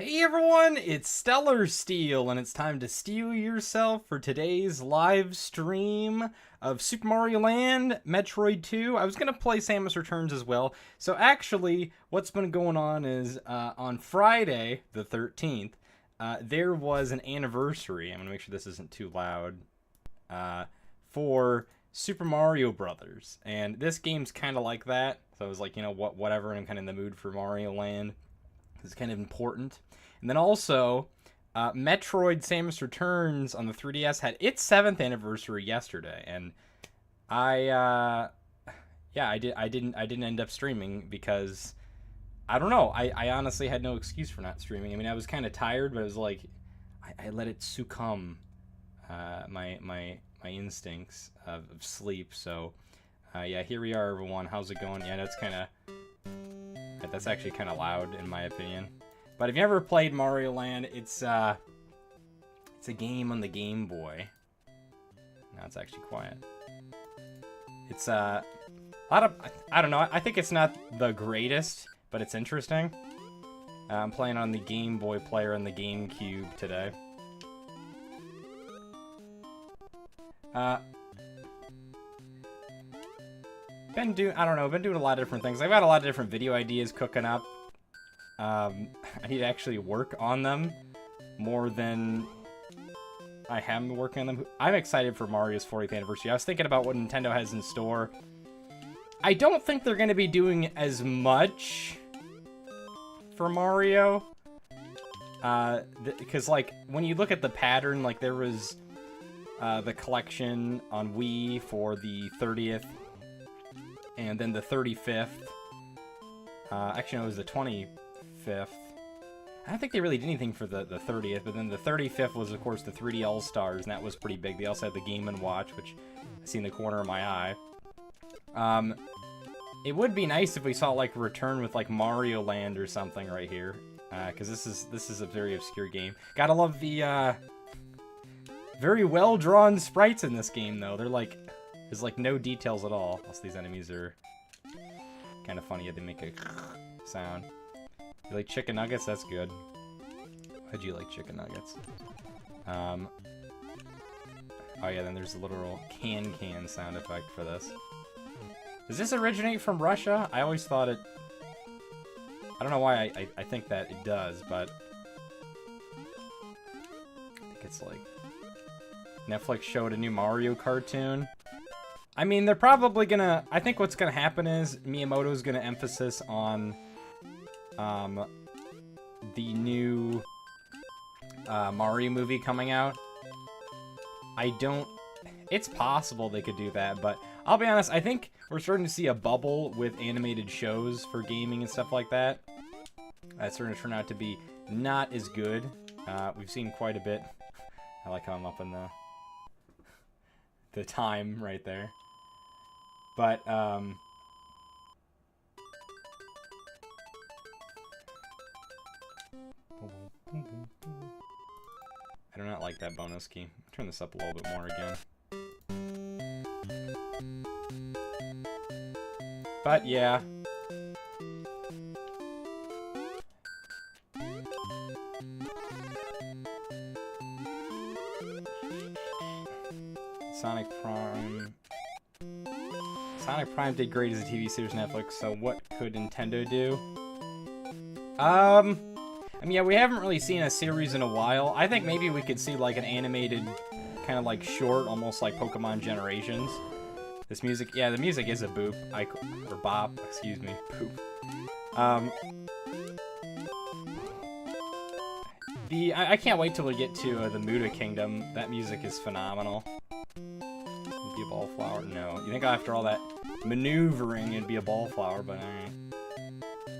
Hey everyone, it's Stellar Steel, and it's time to steel yourself for today's live stream of Super Mario Land, Metroid 2. I was going to play Samus Returns as well. So actually, what's been going on is on Friday, the 13th, there was an anniversary. I'm going to make sure this isn't too loud. For Super Mario Brothers. And this game's kind of like that. So I was like, you know, whatever, and I'm kind of in the mood for Mario Land. It's kind of important. And then also, Metroid Samus Returns on the 3DS had its 7th anniversary yesterday, and I didn't end up streaming because I don't know. I honestly had no excuse for not streaming. I mean, I was kind of tired, but it was like I let it succumb my instincts of sleep. So yeah, here we are, everyone. How's it going? Yeah, that's actually kind of loud in my opinion. But if you ever played Mario Land, it's a game on the Game Boy. Now it's actually quiet. It's a lot of, I don't know, I think it's not the greatest, but it's interesting. I'm playing on the Game Boy player and the GameCube today. Been doing a lot of different things. I've got a lot of different video ideas cooking up. I need to actually work on them more than I have been working on them. I'm excited for Mario's 40th anniversary. I was thinking about what Nintendo has in store. I don't think they're going to be doing as much for Mario. Because, like, when you look at the pattern, like, there was the collection on Wii for the 30th. And then the 35th. Actually, no, it was the 25th. I don't think they really did anything for the 30th, but then the 35th was, of course, the 3D All-Stars, and that was pretty big. They also had the Game & Watch, which I see in the corner of my eye. It would be nice if we saw, like, a return with, like, Mario Land or something right here. Because this is a very obscure game. Gotta love the, very well-drawn sprites in this game, though. They're, like... There's, like, no details at all. Also, these enemies are kind of funny. They make a sound. You like chicken nuggets? That's good. Why'd you like chicken nuggets? Oh, yeah, then there's a literal can sound effect for this. Does this originate from Russia? I always thought it... I don't know why I think that it does, but... I think it's, like... Netflix showed a new Mario cartoon. I mean, they're probably gonna... I think what's gonna happen is Miyamoto's gonna emphasis on the new Mario movie coming out. I don't... It's possible they could do that, but I'll be honest, I think we're starting to see a bubble with animated shows for gaming and stuff like that. That's starting to turn out to be not as good. We've seen quite a bit. I like how I'm up in the time right there. But, I do not like that bonus key. Turn this up a little bit more again. But, yeah. Sonic Prime... Sonic Prime did great as a TV series on Netflix, so what could Nintendo do? I mean, yeah, we haven't really seen a series in a while. I think maybe we could see, like, an animated, kind of, like, short, almost like Pokemon Generations. This music, yeah, the music is a boop. Or bop, excuse me, poop. I can't wait till we get to the Muda Kingdom. That music is phenomenal. Be a ball flower? No. You think after all that maneuvering it'd be a ball flower, but alright.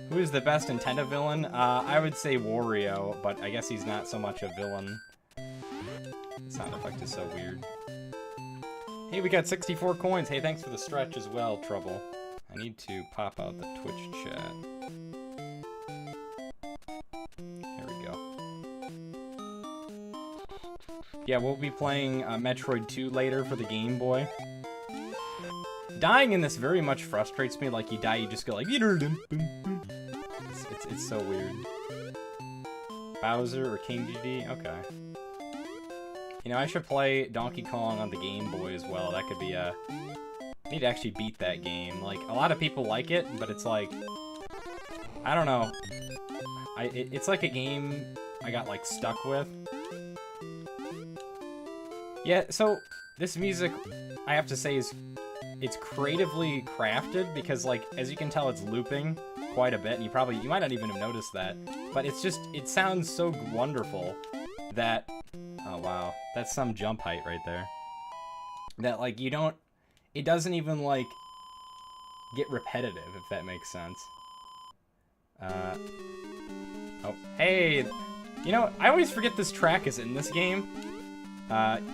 Who is the best Nintendo villain? I would say Wario, but I guess he's not so much a villain. The sound effect is so weird. Hey, we got 64 coins. Hey, thanks for the stretch as well, Trouble. I need to pop out the Twitch chat. There we go. Yeah, we'll be playing Metroid 2 later for the Game Boy. Dying in this very much frustrates me. Like, you die, you just go like... It's so weird. Bowser or King Dedede? Okay. You know, I should play Donkey Kong on the Game Boy as well. That could be a... I need to actually beat that game. Like, a lot of people like it, but it's like... I don't know. It's like a game I got, like, stuck with. Yeah, so, this music, I have to say, it's creatively crafted, because, like, as you can tell, it's looping quite a bit, and you might not even have noticed that, but it's just, it sounds so wonderful that... Oh, wow. That's some jump height right there. That, like, it doesn't even, like, get repetitive, if that makes sense. Oh, hey! You know, I always forget this track is in this game.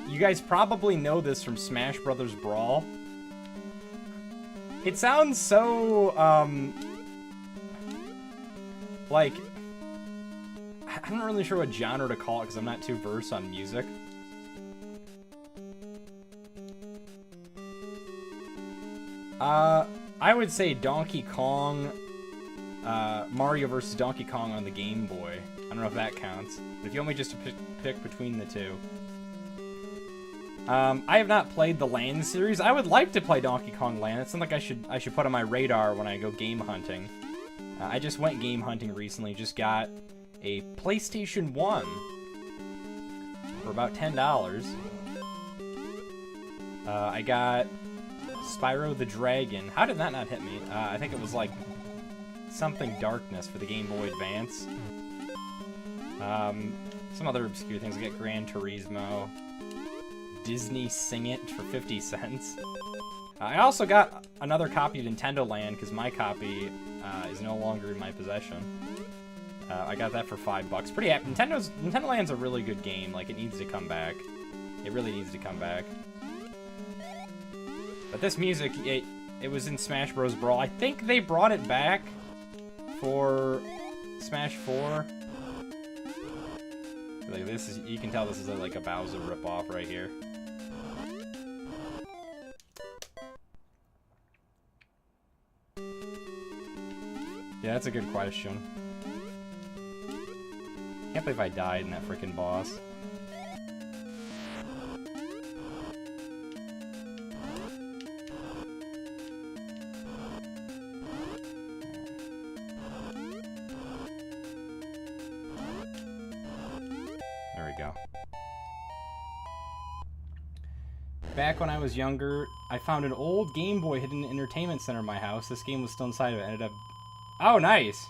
You guys probably know this from Smash Brothers Brawl. It sounds so, like... I'm not really sure what genre to call it because I'm not too versed on music. I would say Donkey Kong, Mario vs. Donkey Kong on the Game Boy. I don't know if that counts. But if you want me just to pick between the two. I have not played the Land series. I would like to play Donkey Kong Land. It's something I should put on my radar when I go game hunting. I just went game hunting recently. Just got a PlayStation 1 for about $10. I got Spyro the Dragon. How did that not hit me? I think it was like something Darkness for the Game Boy Advance. Some other obscure things. I get Gran Turismo. Disney Sing It for 50 cents. I also got another copy of Nintendo Land because my copy is no longer in my possession. I got that for $5. Pretty happy. Nintendo Land's a really good game. Like, it needs to come back. It really needs to come back. But this music, it was in Smash Bros. Brawl. I think they brought it back for Smash 4. Like, this is, you can tell this is like a Bowser ripoff right here. Yeah, that's a good question. Can't believe I died in that freaking boss. There we go. Back when I was younger, I found an old Game Boy hidden in the entertainment center in my house. This game was still inside of it. Ended up... Oh, nice!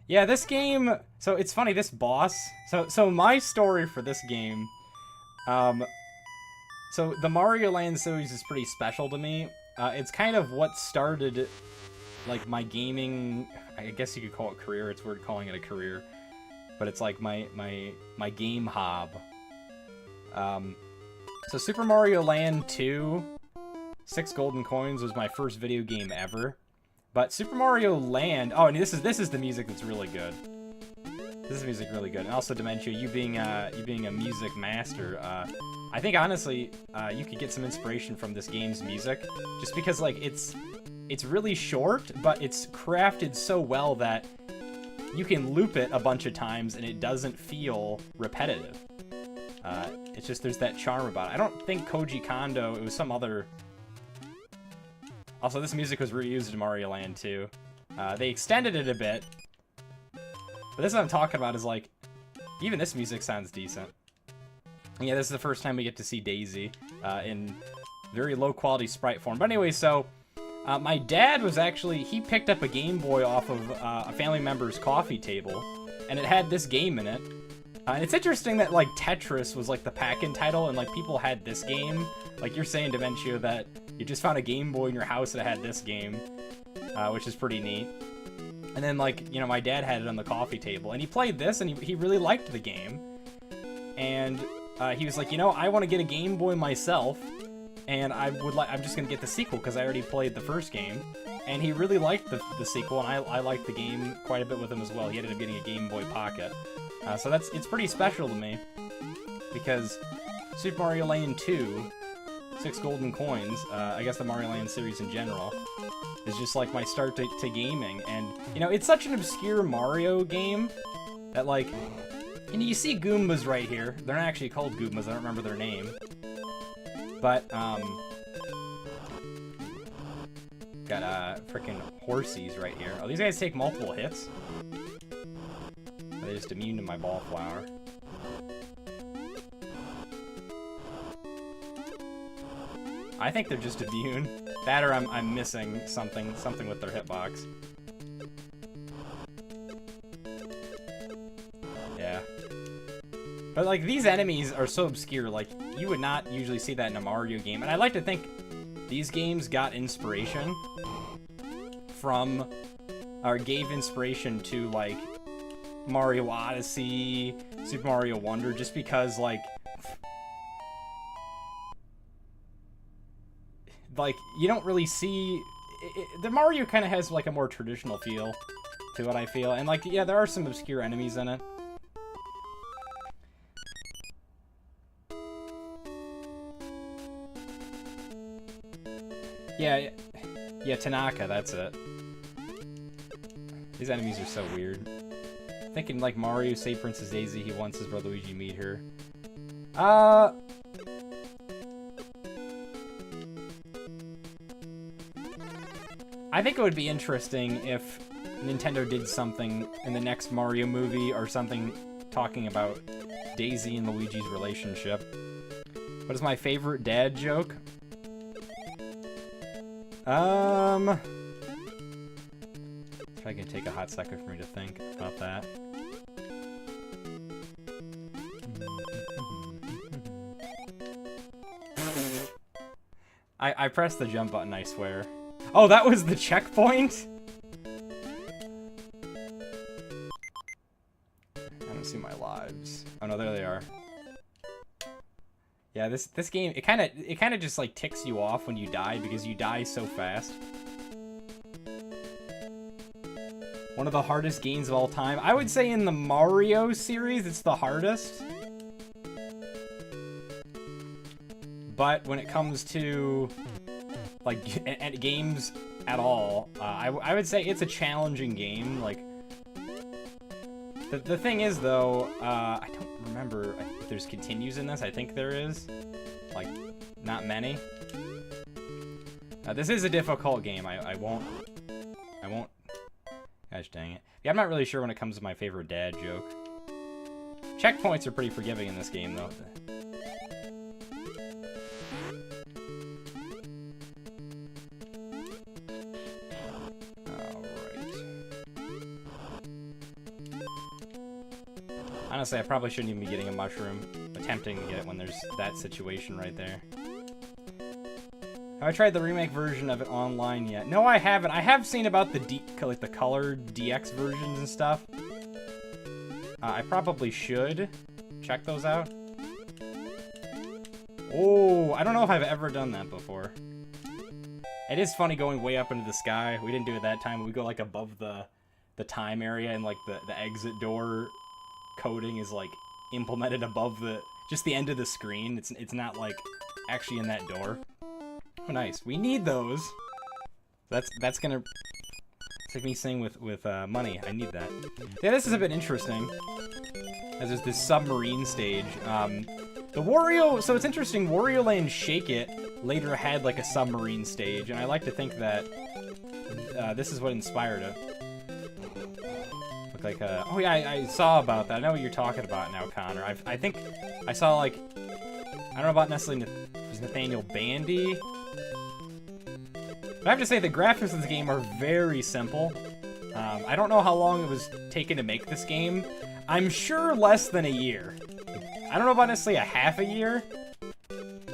Yeah, this game... So, it's funny, this boss... So my story for this game... So, the Mario Land series is pretty special to me. It's kind of what started, like, my gaming... I guess you could call it career. It's weird calling it a career. But it's like my game hob. So, Super Mario Land 2... 6 Golden Coins was my first video game ever. But Super Mario Land... Oh, and this is the music that's really good. This is music really good. And also, Dementia, you being a music master, I think, honestly, you could get some inspiration from this game's music. Just because, like, it's really short, but it's crafted so well that you can loop it a bunch of times and it doesn't feel repetitive. It's just, there's that charm about it. I don't think Koji Kondo, it was some other... Also, this music was reused in Mario Land 2. They extended it a bit. But this is what I'm talking about is, like, even this music sounds decent. And yeah, this is the first time we get to see Daisy in very low-quality sprite form. But anyway, so my dad was actually... He picked up a Game Boy off of a family member's coffee table, and it had this game in it. And it's interesting that, like, Tetris was, like, the pack-in title, and, like, people had this game. Like, you're saying, Dementio, that you just found a Game Boy in your house that had this game, which is pretty neat. And then, like, you know, my dad had it on the coffee table, and he played this, and he really liked the game. And he was like, you know, I want to get a Game Boy myself, and I'm just going to get the sequel, because I already played the first game. And he really liked the sequel, and I liked the game quite a bit with him as well. He ended up getting a Game Boy Pocket. So it's pretty special to me, because Super Mario Land 2, 6 Golden Coins, I guess the Mario Land series in general, is just like my start to gaming. And, you know, it's such an obscure Mario game, That, like, and you see Goombas right here. They're not actually called Goombas, I don't remember their name. But, got, frickin' Horsies right here. Oh, these guys take multiple hits? Are they just immune to my ball flower? I think they're just immune. That or I'm missing something with their hitbox. Yeah. But, like, these enemies are so obscure, like, you would not usually see that in a Mario game. And I like to think these games got inspiration from, or gave inspiration to, like, Mario Odyssey, Super Mario Wonder, just because, like, you don't really see... the Mario kind of has, like, a more traditional feel to it, I feel. And, like, yeah, there are some obscure enemies in it. Yeah, Tanaka, that's it. These enemies are so weird. Thinking, like, Mario, save Princess Daisy, he wants his brother Luigi to meet her. I think it would be interesting if Nintendo did something in the next Mario movie or something talking about Daisy and Luigi's relationship. What is my favorite dad joke? It's probably gonna take a hot second for me to think about that. I pressed the jump button, I swear. Oh, that was the checkpoint? I don't see my lives. Oh no, there they are. Yeah, this game, it kind of just like ticks you off when you die because you die so fast. One of the hardest games of all time. I would say in the Mario series, it's the hardest. But when it comes to like games at all, I would say it's a challenging game. Like the thing is though, I don't remember if there's continues in this. I think there is, like, not many. This is a difficult game. I won't. Gosh dang it. Yeah, I'm not really sure when it comes to my favorite dad joke. Checkpoints are pretty forgiving in this game though. Honestly, I probably shouldn't even be getting a mushroom. Attempting to get it when there's that situation right there. Have I tried the remake version of it online yet? No, I haven't. I have seen about the like the colored DX versions and stuff. I probably should check those out. Oh, I don't know if I've ever done that before. It is funny going way up into the sky. We didn't do it that time, but we go like above the time area, and like the exit door coding is like implemented above just the end of the screen. It's not like actually in that door. Oh, nice. We need those. That's gonna. It's like me saying with money. I need that. Yeah, this is a bit interesting. As there's this submarine stage. The Wario. So it's interesting. Wario Land Shake It later had like a submarine stage, and I like to think that this is what inspired it. Like oh yeah, I saw about that. I know what you're talking about now, Connor. I think I saw like, I don't know about necessarily Nathaniel Bandy, but I have to say the graphics of this game are very simple. I don't know how long it was taken to make this game. I'm sure less than a year. I don't know about necessarily a half a year,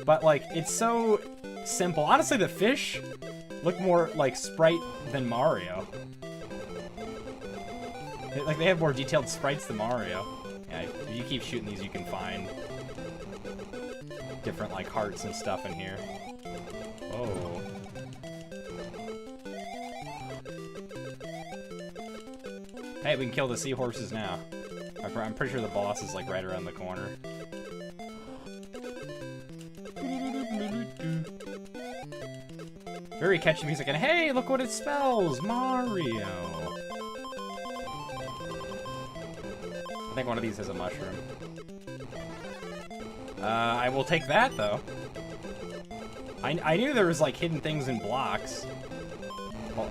but like it's so simple. Honestly, the fish look more like Sprite than Mario. Like, they have more detailed sprites than Mario. Yeah, if you keep shooting these, you can find different, like, hearts and stuff in here. Whoa. Hey, we can kill the seahorses now. I'm pretty sure the boss is, like, right around the corner. Very catchy music, and hey, look what it spells! Mario! I think one of these has a mushroom. I will take that, though. I knew there was, like, hidden things in blocks. Oh.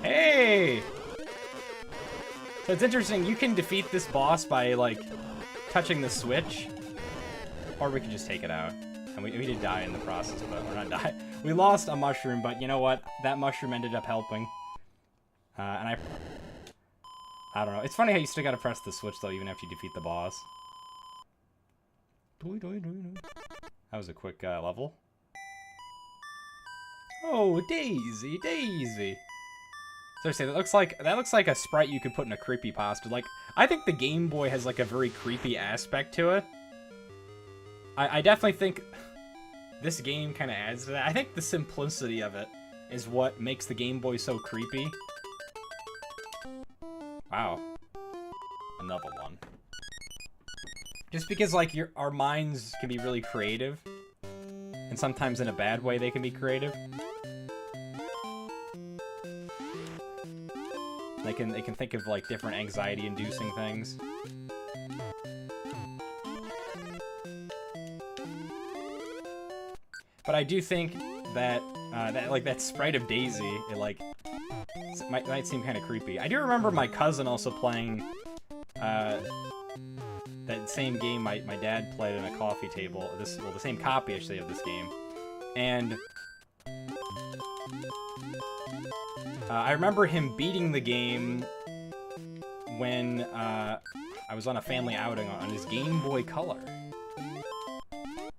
Hey! So it's interesting, you can defeat this boss by, like, touching the switch. Or we can just take it out. And we did die in the process, but we're not die. We lost a mushroom, but you know what? That mushroom ended up helping. And I don't know. It's funny how you still gotta press the switch, though, even after you defeat the boss. That was a quick level. Oh, Daisy, Daisy. Seriously, that looks like a sprite you could put in a creepypasta. Like, I think the Game Boy has like a very creepy aspect to it. I definitely think this game kind of adds to that. I think the simplicity of it is what makes the Game Boy so creepy. Wow. Another one. Just because, like, our minds can be really creative. And sometimes in a bad way they can be creative. They can think of, like, different anxiety-inducing things. But I do think that, that sprite of Daisy, it, like, might seem kind of creepy. I do remember my cousin also playing, that same game my dad played on a coffee table. The same copy, actually, of this game. And I remember him beating the game when I was on a family outing on his Game Boy Color.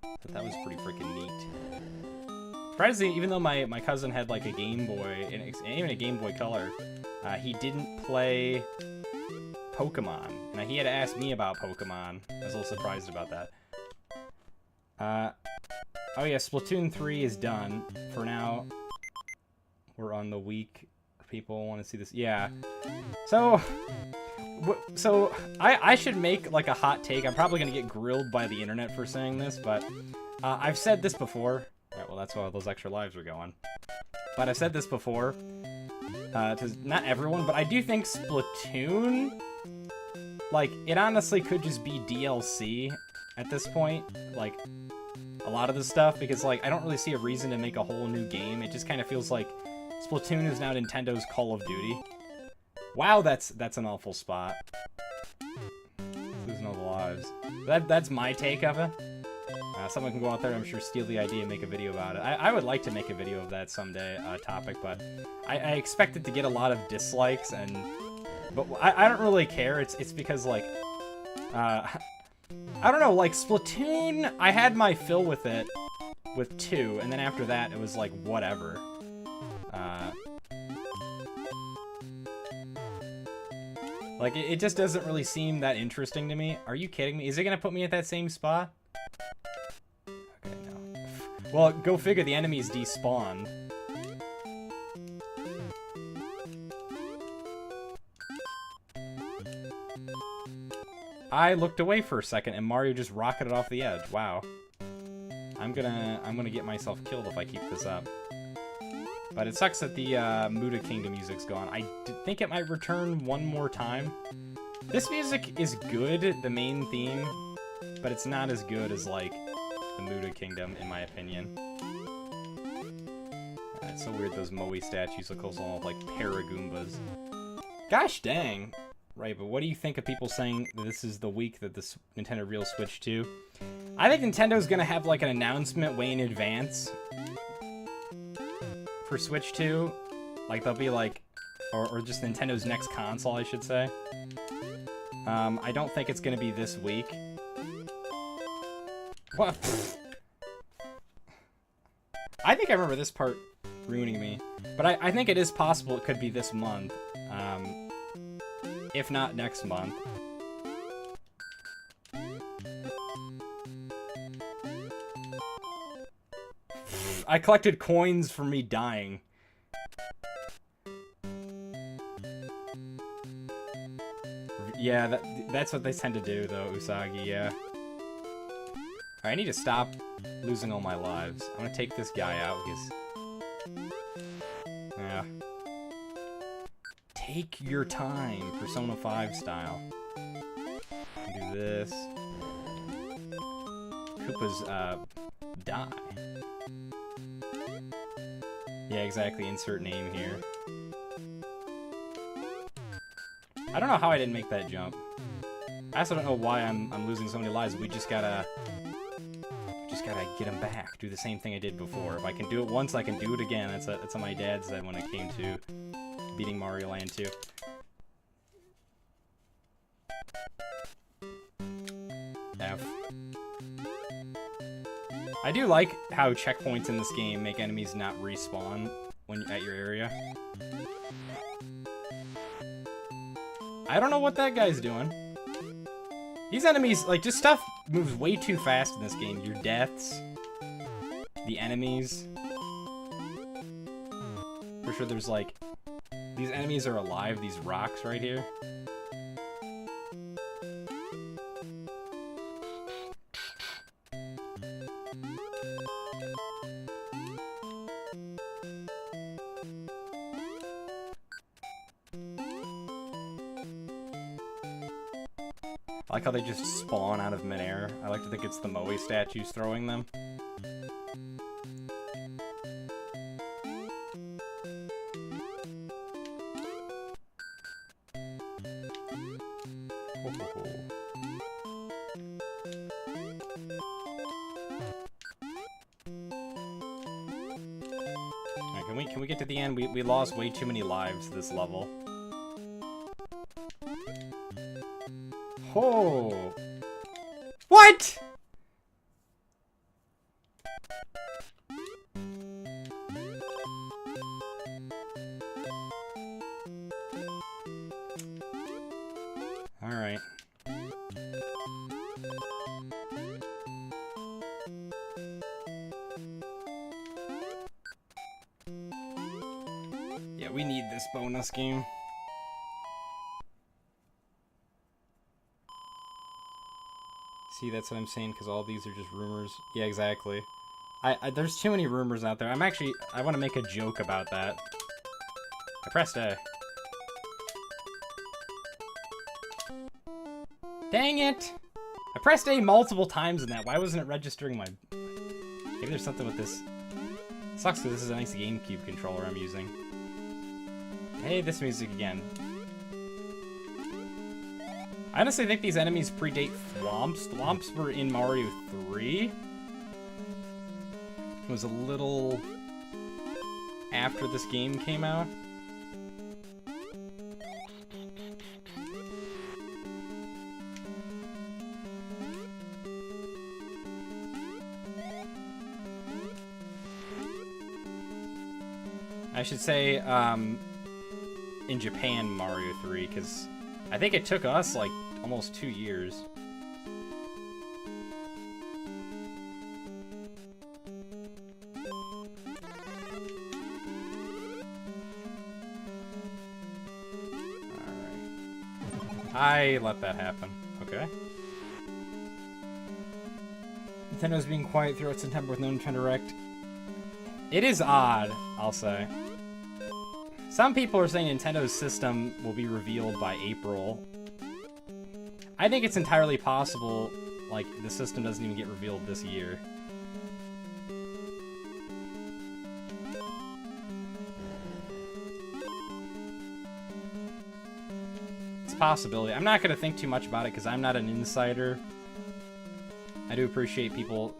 But that was pretty freaking neat. Surprisingly, even though my cousin had like a Game Boy, and even a Game Boy Color, he didn't play Pokemon. And he had asked me about Pokemon. I was a little surprised about that. Oh yeah, Splatoon 3 is done. For now, we're on the week. People want to see this. Yeah. So I should make like a hot take. I'm probably going to get grilled by the internet for saying this, but I've said this before. Alright, well, that's why all those extra lives were going. But I've said this before, to not everyone, but I do think Splatoon, like, it honestly could just be DLC at this point, like, a lot of this stuff, because, like, I don't really see a reason to make a whole new game. It just kind of feels like Splatoon is now Nintendo's Call of Duty. Wow, that's an awful spot. Losing all the lives. That's my take of it. Someone can go out there, I'm sure, steal the idea and make a video about it. I would like to make a video of that someday, topic, but I expect it to get a lot of dislikes, but I don't really care. It's because, like, I don't know, like, Splatoon, I had my fill with it, with 2, and then after that, it was, like, whatever. Like, it just doesn't really seem that interesting to me. Are you kidding me? Is it gonna put me at that same spot? Well, go figure, the enemies despawned. I looked away for a second and Mario just rocketed off the edge. Wow. I'm gonna get myself killed if I keep this up. But it sucks that the Muda Kingdom music's gone. I think it might return one more time. This music is good, the main theme, but it's not as good as, like, the Muda Kingdom, in my opinion. It's so weird those Moe statues look all like Paragoombas. Gosh dang! Right, but what do you think of people saying that this is the week that the Nintendo Real Switch 2? I think Nintendo's gonna have like an announcement way in advance for Switch 2. Like they'll be like, or just Nintendo's next console, I should say. I don't think it's gonna be this week. What? I think I remember this part ruining me. But I think it is possible it could be this month. If not next month. I collected coins for me dying. Yeah, that's what they tend to do, though, Usagi, yeah. Alright, I need to stop losing all my lives. I'm gonna take this guy out because... Yeah. Take your time, Persona 5 style. Do this. Koopa's, die. Yeah, exactly, insert name here. I don't know how I didn't make that jump. I also don't know why I'm losing so many lives. We just gotta get them back. Do the same thing I did before. If I can do it once, I can do it again. That's what my dad said when it came to beating Mario Land 2. F. I do like how checkpoints in this game make enemies not respawn when at your area. I don't know what that guy's doing. These enemies, like, just stuff moves way too fast in this game. Your deaths, the enemies. For sure there's, like, these enemies are alive, these rocks right here. I like how they just spawn out of midair. I like to think it's the Moe statues throwing them. Alright, can we get to the end? We lost way too many lives this level. Oh! What?! Alright. Yeah, we need this bonus game. See, that's what I'm saying, because all these are just rumors. Yeah, exactly. There's too many rumors out there. I want to make a joke about that. I pressed A. Dang it! I pressed A multiple times in that. Why wasn't it registering my... Maybe there's something with this. Sucks because this is a nice GameCube controller I'm using. Hey, this music again. I honestly think these enemies predate Thwomps. Thwomps were in Mario 3. It was a little after this game came out. I should say, in Japan, Mario 3, because I think it took us, like, almost 2 years. Alright. I let that happen. Okay. Nintendo's being quiet throughout September with no Nintendo Direct. It is odd, I'll say. Some people are saying Nintendo's system will be revealed by April. I think it's entirely possible, like, the system doesn't even get revealed this year. It's a possibility. I'm not going to think too much about it because I'm not an insider. I do appreciate people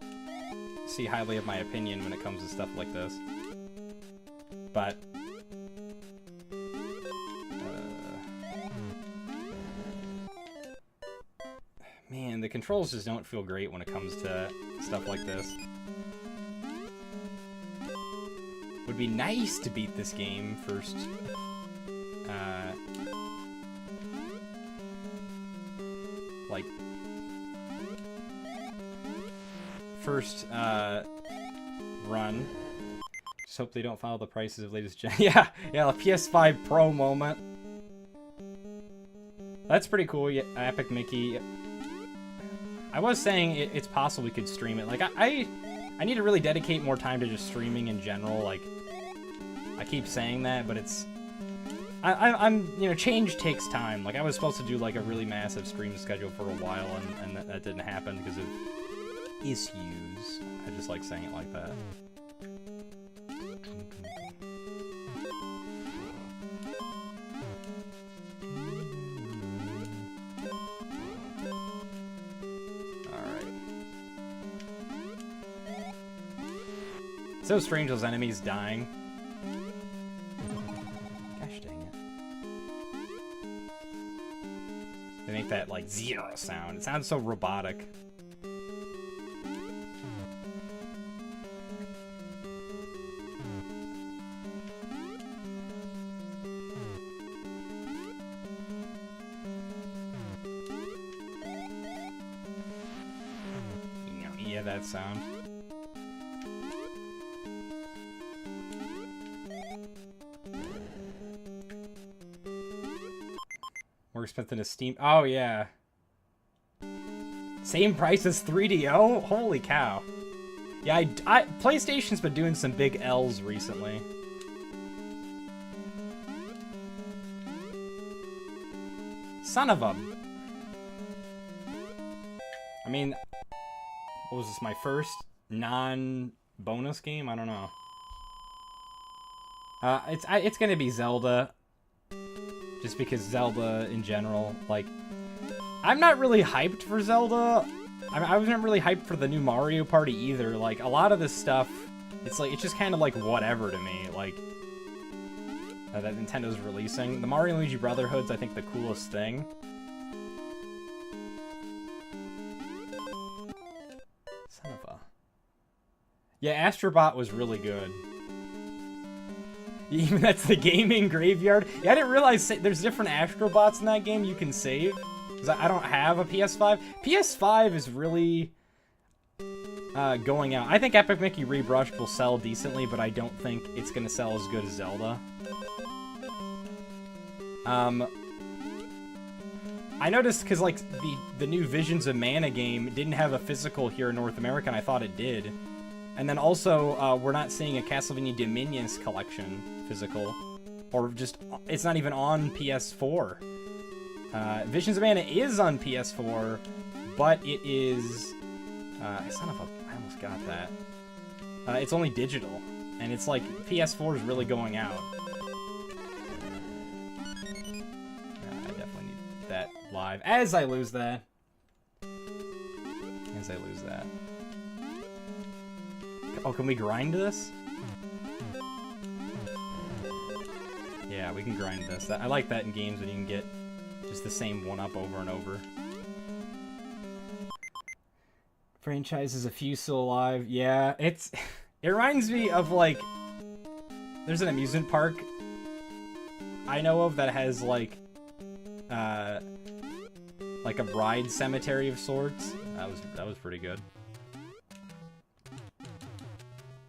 see highly of my opinion when it comes to stuff like this. But... man, the controls just don't feel great when it comes to stuff like this. Would be nice to beat this game first. Like... first, run. Just hope they don't follow the prices of latest gen. Yeah, the PS5 Pro moment. That's pretty cool. Yeah, Epic Mickey. I was saying it's possible we could stream it. Like, I need to really dedicate more time to just streaming in general. Like, I keep saying that, but it's I'm you know, change takes time. Like, I was supposed to do like a really massive stream schedule for a while, and that didn't happen because of issues. I just like saying it like that. So strange, those enemies dying. Gosh dang it. They make that, like, zero sound. It sounds so robotic. Yeah, that sound. More expensive than a Steam. Oh, yeah. Same price as 3DO? Holy cow. Yeah, PlayStation's been doing some big L's recently. Son of a... I mean... What was this, my first non-bonus game? I don't know. It's gonna be Zelda. Just because Zelda, in general, like... I'm not really hyped for Zelda. I wasn't really hyped for the new Mario Party either. Like, a lot of this stuff, it's just kind of like whatever to me. Like, that Nintendo's releasing. The Mario and Luigi Brotherhood's, I think, the coolest thing. Son of a... Yeah, Astrobot was really good. Even that's the gaming graveyard. Yeah, I didn't realize there's different Astrobots in that game you can save. Because I don't have a PS5. PS5 is really going out. I think Epic Mickey Rebrushed will sell decently, but I don't think it's going to sell as good as Zelda. I noticed because, like, the new Visions of Mana game didn't have a physical here in North America, and I thought it did. And then also, we're not seeing a Castlevania Dominions collection physical. Or just, it's not even on PS4. Visions of Mana is on PS4, but it is... son of a... I almost got that. It's only digital. And it's like, PS4 is really going out. I definitely need that live. As I lose that. As I lose that. Oh, can we grind this? Yeah, we can grind this. I like that in games when you can get just the same one-up over and over. Franchises, a few still alive. Yeah, it reminds me of, like, there's an amusement park I know of that has, like a bride cemetery of sorts. That was pretty good.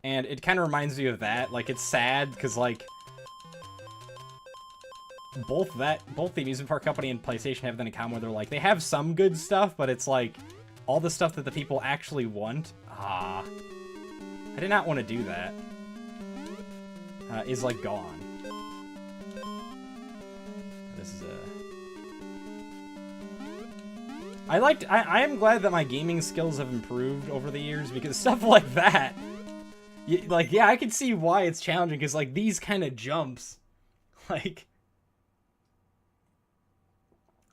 And it kind of reminds me of that. Like, it's sad because, like, both the amusement park company and PlayStation have that in common where they're like, they have some good stuff, but it's like all the stuff that the people actually want. I did not want to do that. Is like gone. This is I am glad that my gaming skills have improved over the years because stuff like that. Like, yeah, I can see why it's challenging, because, like, these kind of jumps, like,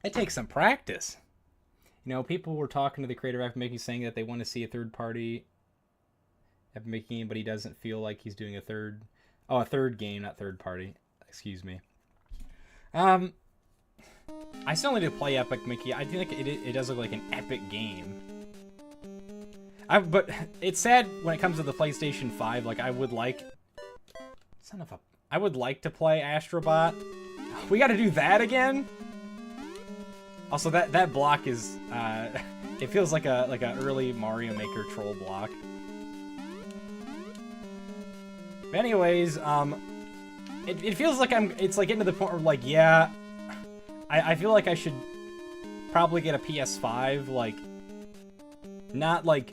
it takes some practice. You know, people were talking to the creator of Epic Mickey saying that they want to see a third-party Epic Mickey game, but he doesn't feel like he's doing a third game, not third-party. Excuse me. I still need to play Epic Mickey. I think it does look like an epic game. But it's sad when it comes to the PlayStation 5. Like, I would like to play Astrobot. We got to do that again. Also, that block is it feels like a early Mario Maker troll block. But anyways, it feels like it's like getting to the point where, like, yeah, I feel like I should probably get a PS5. Like, not like,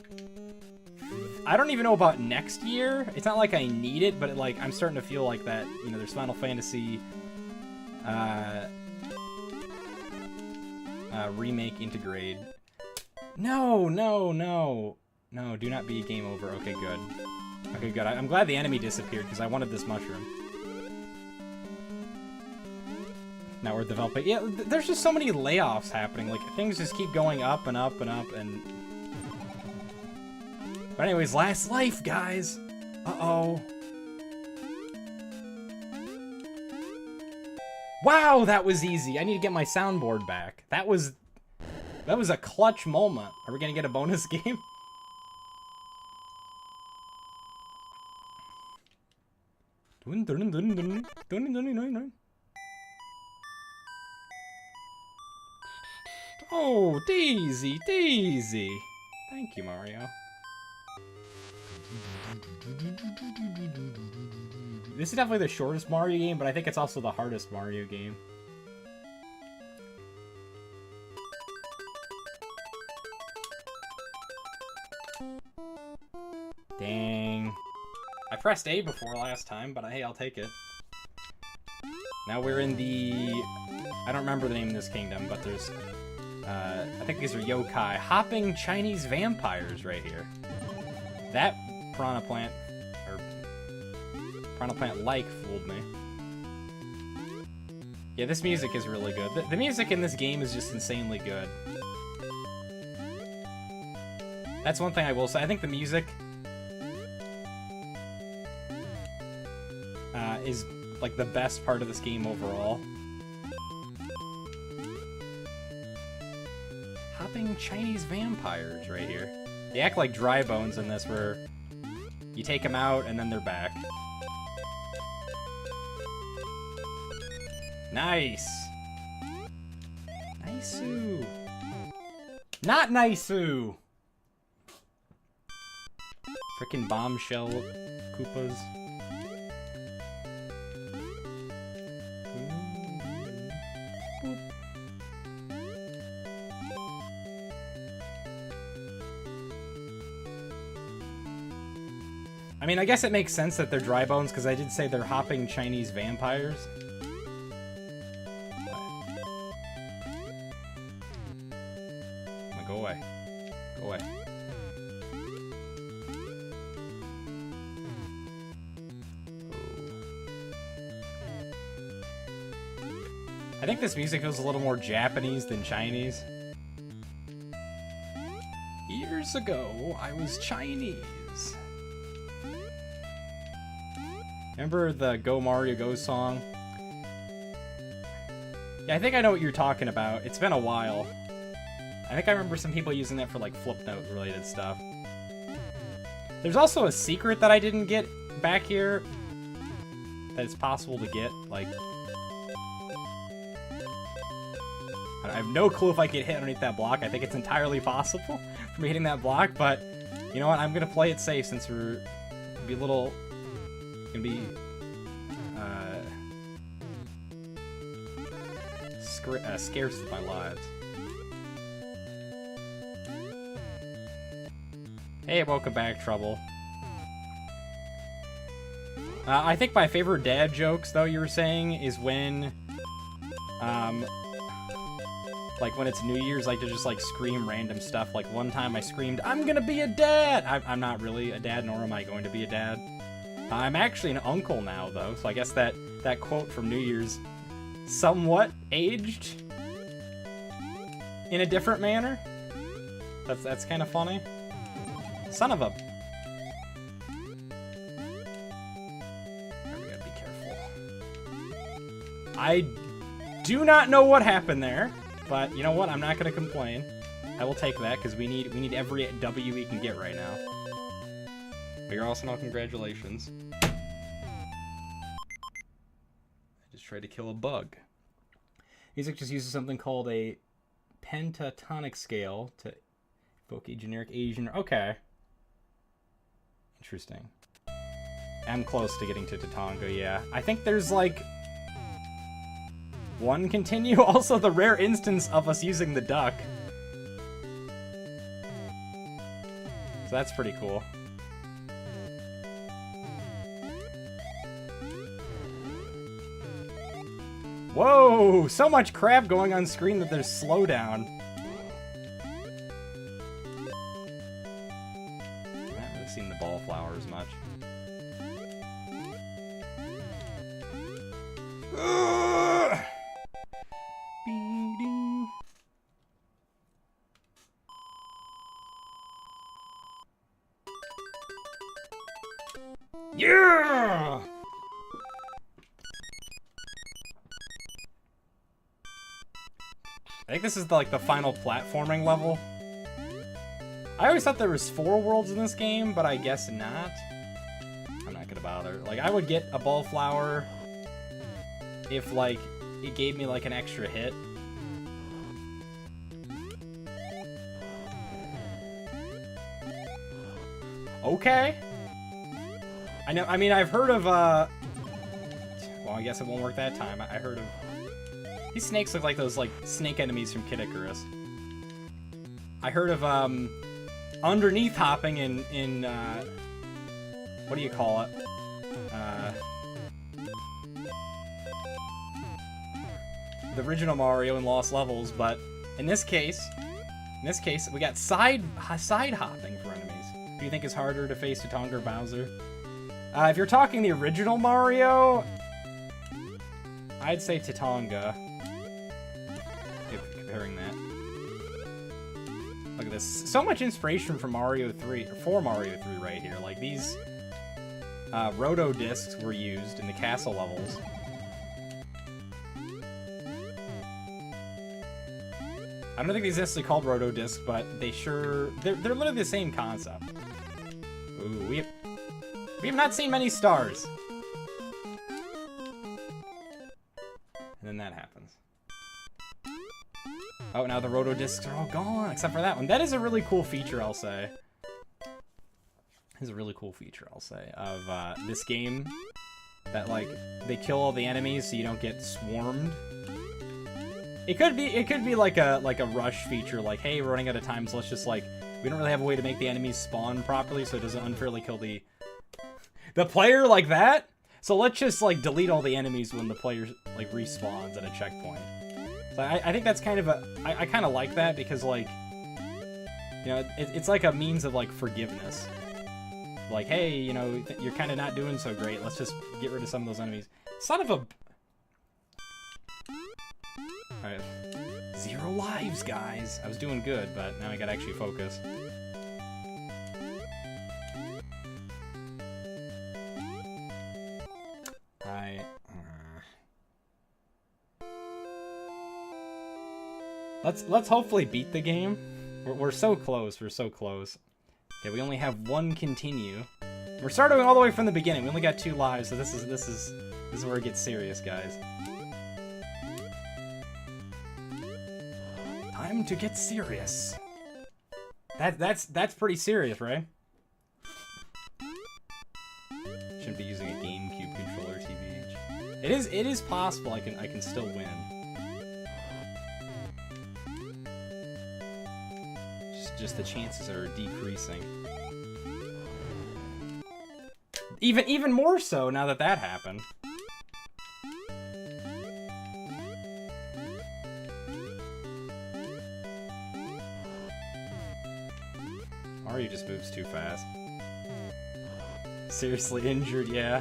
I don't even know about next year. It's not like I need it, but I'm starting to feel like that, you know, there's Final Fantasy Remake, integrate. No, no, no. No, do not be game over. Okay, good. Okay, good. I'm glad the enemy disappeared because I wanted this mushroom. Now we're developing. Yeah, there's just so many layoffs happening. Like, things just keep going up and up and up and... But anyways, last life, guys! Uh-oh. Wow, that was easy. I need to get my soundboard back. That was a clutch moment. Are we gonna get a bonus game? Oh, Daisy, Daisy. Thank you, Mario. This is definitely the shortest Mario game, but I think it's also the hardest Mario game. Dang. I pressed A before last time, but hey, I'll take it. Now we're in the... I don't remember the name of this kingdom, but there's... I think these are yokai. Hopping Chinese vampires right here. That piranha plant, or piranha plant-like, fooled me. Yeah, this music is really good. The music in this game is just insanely good. That's one thing I will say. I think the music is like the best part of this game overall. Hopping Chinese vampires right here. They act like dry bones in this, where you take them out and then they're back. Nice. Nice-oo. Not nice-oo. Frickin' bombshell Koopas. Boop. I mean, I guess it makes sense that they're dry bones, because I did say they're hopping Chinese vampires. Come on, go away. Go away. I think this music was a little more Japanese than Chinese. Years ago, I was Chinese. Remember the Go Mario Go song? Yeah, I think I know what you're talking about. It's been a while. I think I remember some people using that for like flip note related stuff. There's also a secret that I didn't get back here that it's possible to get, like... I have no clue if I get hit underneath that block. I think it's entirely possible for me hitting that block, but you know what? I'm gonna play it safe since we're gonna be a little... gonna be scarce with my lives. Hey, welcome back, Trouble. I think my favorite dad jokes, though, you were saying, is when, like, when it's New Year's, like, to just, like, scream random stuff. Like, one time I screamed, "I'm gonna be a dad!" I'm not really a dad, nor am I going to be a dad. I'm actually an uncle now, though, so I guess that quote from New Year's somewhat aged in a different manner. That's kind of funny. Son of a... We gotta be careful. I do not know what happened there, but you know what? I'm not gonna complain. I will take that because we need every W we can get right now. But you're also not congratulations. I just tried to kill a bug. Music just uses something called a pentatonic scale to evoke a generic Asian... Okay. Interesting. I'm close to getting to Tatango, yeah. I think there's, like, one continue. Also, the rare instance of us using the duck. So that's pretty cool. Whoa! So much crap going on screen that there's slowdown. I haven't really seen the ball flowers much. Yeah! I think this is like the final platforming level. I always thought there was 4 worlds in this game, but I guess not. I'm not gonna bother. Like, I would get a ball flower if, like, it gave me, like, an extra hit. Okay. I mean, I've heard of, well, I guess it won't work that time. I heard of... These snakes look like those, like, snake enemies from Kid Icarus. I heard of, underneath hopping in what do you call it? The original Mario in Lost Levels, but in this case, we got side hopping for enemies. Who do you think is harder to face, Tatonga or Bowser? If you're talking the original Mario, I'd say Tatonga. Comparing that. Look at this. So much inspiration from Mario 3, or for Mario 3 right here. Like, these roto discs were used in the castle levels. I don't think these necessarily called roto discs, but they're literally the same concept. Ooh, we have not seen many stars. And then that happens. Oh, now the roto discs are all gone, except for that one. That is a really cool feature, I'll say. Is a really cool feature, I'll say, of this game. That, like, they kill all the enemies so you don't get swarmed. It could be like a rush feature, like, hey, we're running out of time, so let's just, like, we don't really have a way to make the enemies spawn properly, so it doesn't unfairly kill the player like that. So let's just, like, delete all the enemies when the player, like, respawns at a checkpoint. So I think that's kind of I kind of like that because, like, you know, it's like a means of, like, forgiveness. Like, hey, you know, you're kind of not doing so great. Let's just get rid of some of those enemies. Son of a... Alright. 0 lives, guys. I was doing good, but now I gotta actually focus. Let's hopefully beat the game. We're so close. We're so close. Okay, we only have 1 continue. We're starting all the way from the beginning. We only got 2 lives, so this is where it gets serious, guys. Time to get serious. That's pretty serious, right? Shouldn't be using a GameCube controller, TBH. It is possible I can still win. Just the chances are decreasing. Even more so now that happened. Mario just moves too fast. Seriously injured, yeah.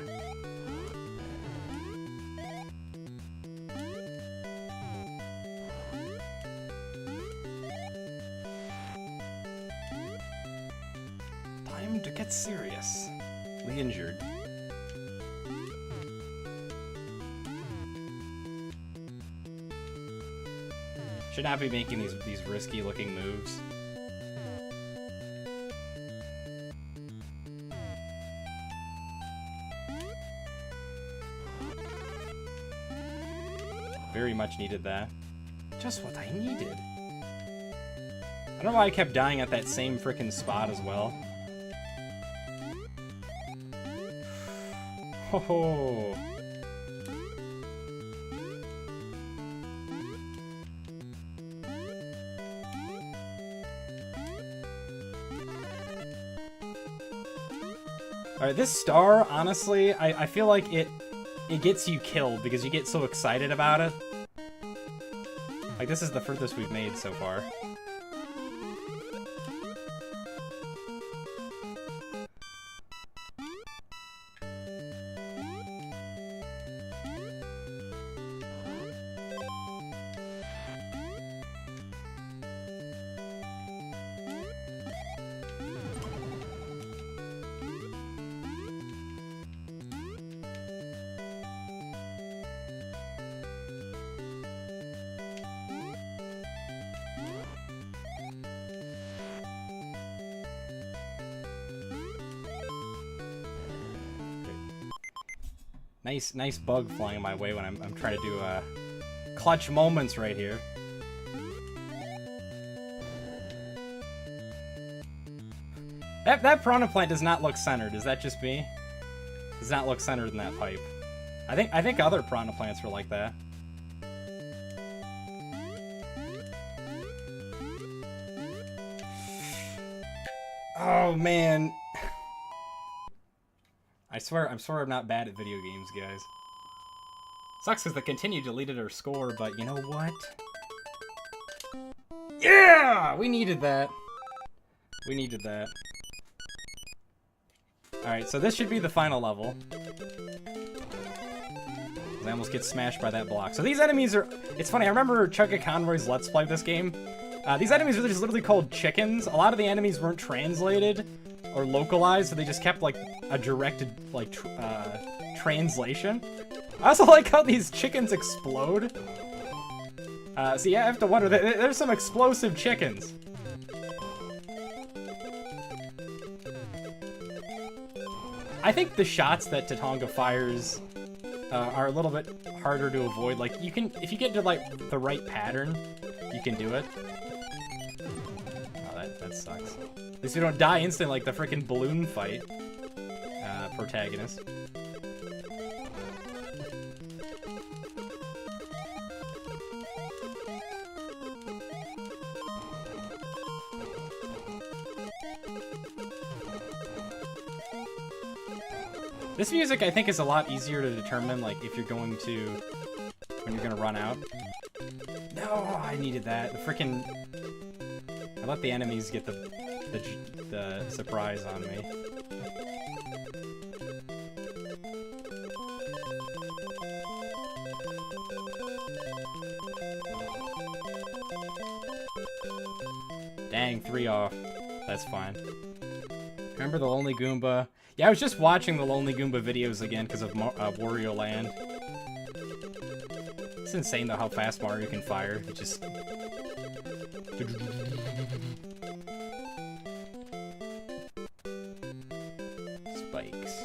Time to get serious. Injured. Should not be making these risky looking moves. Very much needed that. Just what I needed. I don't know why I kept dying at that same frickin' spot as well. Oh. Alright, this star, honestly, I feel like it it gets you killed because you get so excited about it. Like, this is the furthest we've made so far. Nice bug flying my way when I'm trying to do clutch moments right here. That piranha plant does not look centered. Is that just me? Does not look centered in that pipe. I think other piranha plants were like that. Oh man. I swear I'm not bad at video games, guys. Sucks because the continue deleted our score, but you know what? Yeah! We needed that. We needed that. Alright, so this should be the final level. I almost get smashed by that block. So these enemies are... It's funny, I remember Chugga Conroy's Let's Play this game. These enemies are just literally called chickens. A lot of the enemies weren't translated or localized, so they just kept, like, a directed, like, translation. I also like how these chickens explode. So yeah, I have to wonder, there's some explosive chickens. I think the shots that Tatonga fires are a little bit harder to avoid. Like, you can, if you get to, like, the right pattern, you can do it. Oh, that sucks. At least you don't die instantly like the freaking balloon fight protagonist. This music, I think, is a lot easier to determine, like, if you're going to... when you're gonna run out. No, I needed that. The frickin'... I let the enemies get the surprise on me. Dang, 3 off. That's fine. Remember the Lonely Goomba? Yeah, I was just watching the Lonely Goomba videos again because of Wario Land. It's insane though how fast Mario can fire. It just... Spikes.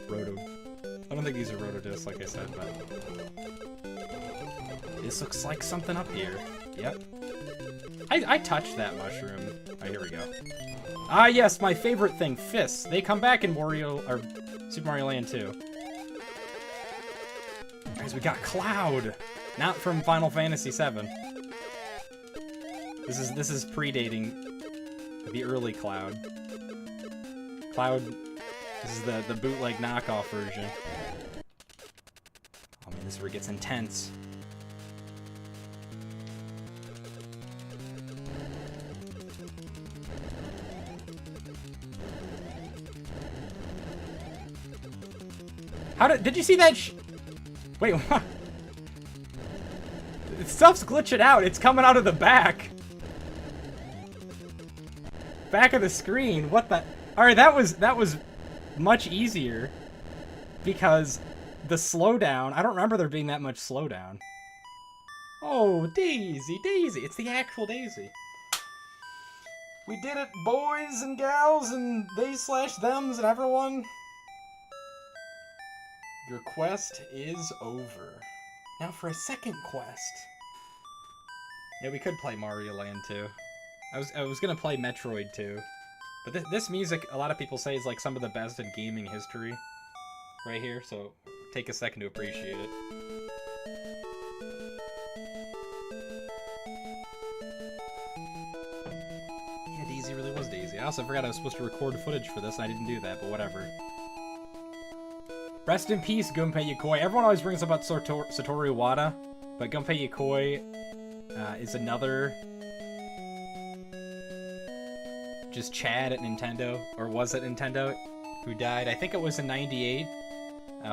Roto... I don't think these are Rotodiscs, like I said, but... This looks like something up here. Yep. I touched that mushroom. Oh, here we go. Ah, yes, my favorite thing, fists. They come back in Super Mario Land 2. Guys, we got Cloud, not from Final Fantasy VII. This is predating the early Cloud. Cloud, this is the bootleg knockoff version. Oh man, this is where it gets intense. Did you see that Wait, what? Stuff's glitching out. It's coming out of the back. Back of the screen. What the? Alright, that was much easier. Because the slowdown, I don't remember there being that much slowdown. Oh, Daisy, Daisy. It's the actual Daisy. We did it, boys and gals and they/thems and everyone. Your quest is over. Now for a second quest. Yeah, we could play Mario Land 2. I was gonna play Metroid 2. But this music, a lot of people say, is like some of the best in gaming history. Right here, so take a second to appreciate it. Yeah, Daisy really was Daisy. I also forgot I was supposed to record footage for this, and I didn't do that, but whatever. Rest in peace, Gunpei Yokoi. Everyone always brings up about Satoru Iwata, but Gunpei Yokoi is another just Chad at Nintendo, or was at Nintendo, who died. I think it was in '98.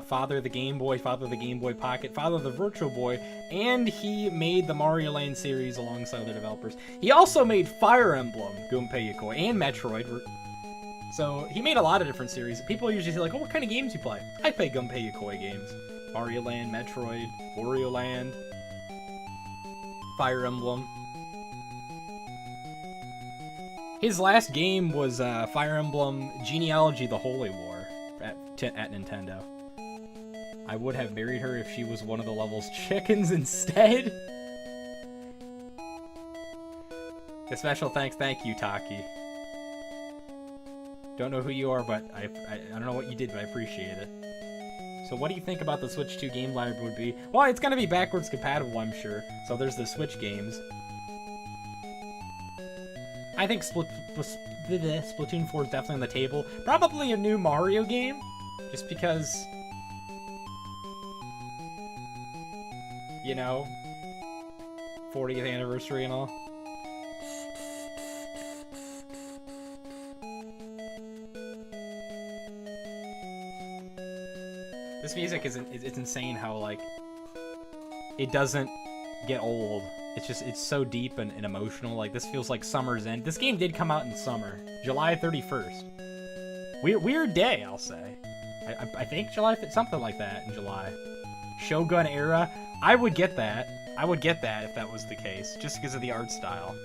Father of the Game Boy, father of the Game Boy Pocket, father of the Virtual Boy, and he made the Mario Land series alongside other developers. He also made Fire Emblem, Gunpei Yokoi, and Metroid. So he made a lot of different series. People usually say like, oh, what kind of games you play? I play Gunpei Yokoi games. Mario Land, Metroid, Wario Land, Fire Emblem. His last game was Fire Emblem Genealogy: The Holy War at Nintendo. I would have married her if she was one of the level's chickens instead. A special thank you, Taki. Don't know who you are, but I don't know what you did, but I appreciate it. So what do you think about the Switch 2 game library would be? Well, it's going to be backwards compatible, I'm sure. So there's the Switch games. I think Splatoon 4 is definitely on the table. Probably a new Mario game, just because, you know, 40th anniversary and all. This music it's insane how, like, it doesn't get old. It's so deep and emotional. Like, this feels like summer's end. This game did come out in summer, July 31st. Weird day, I'll say. I think July, something like that in July. Shogun era. I would get that. I would get that if that was the case, just because of the art style.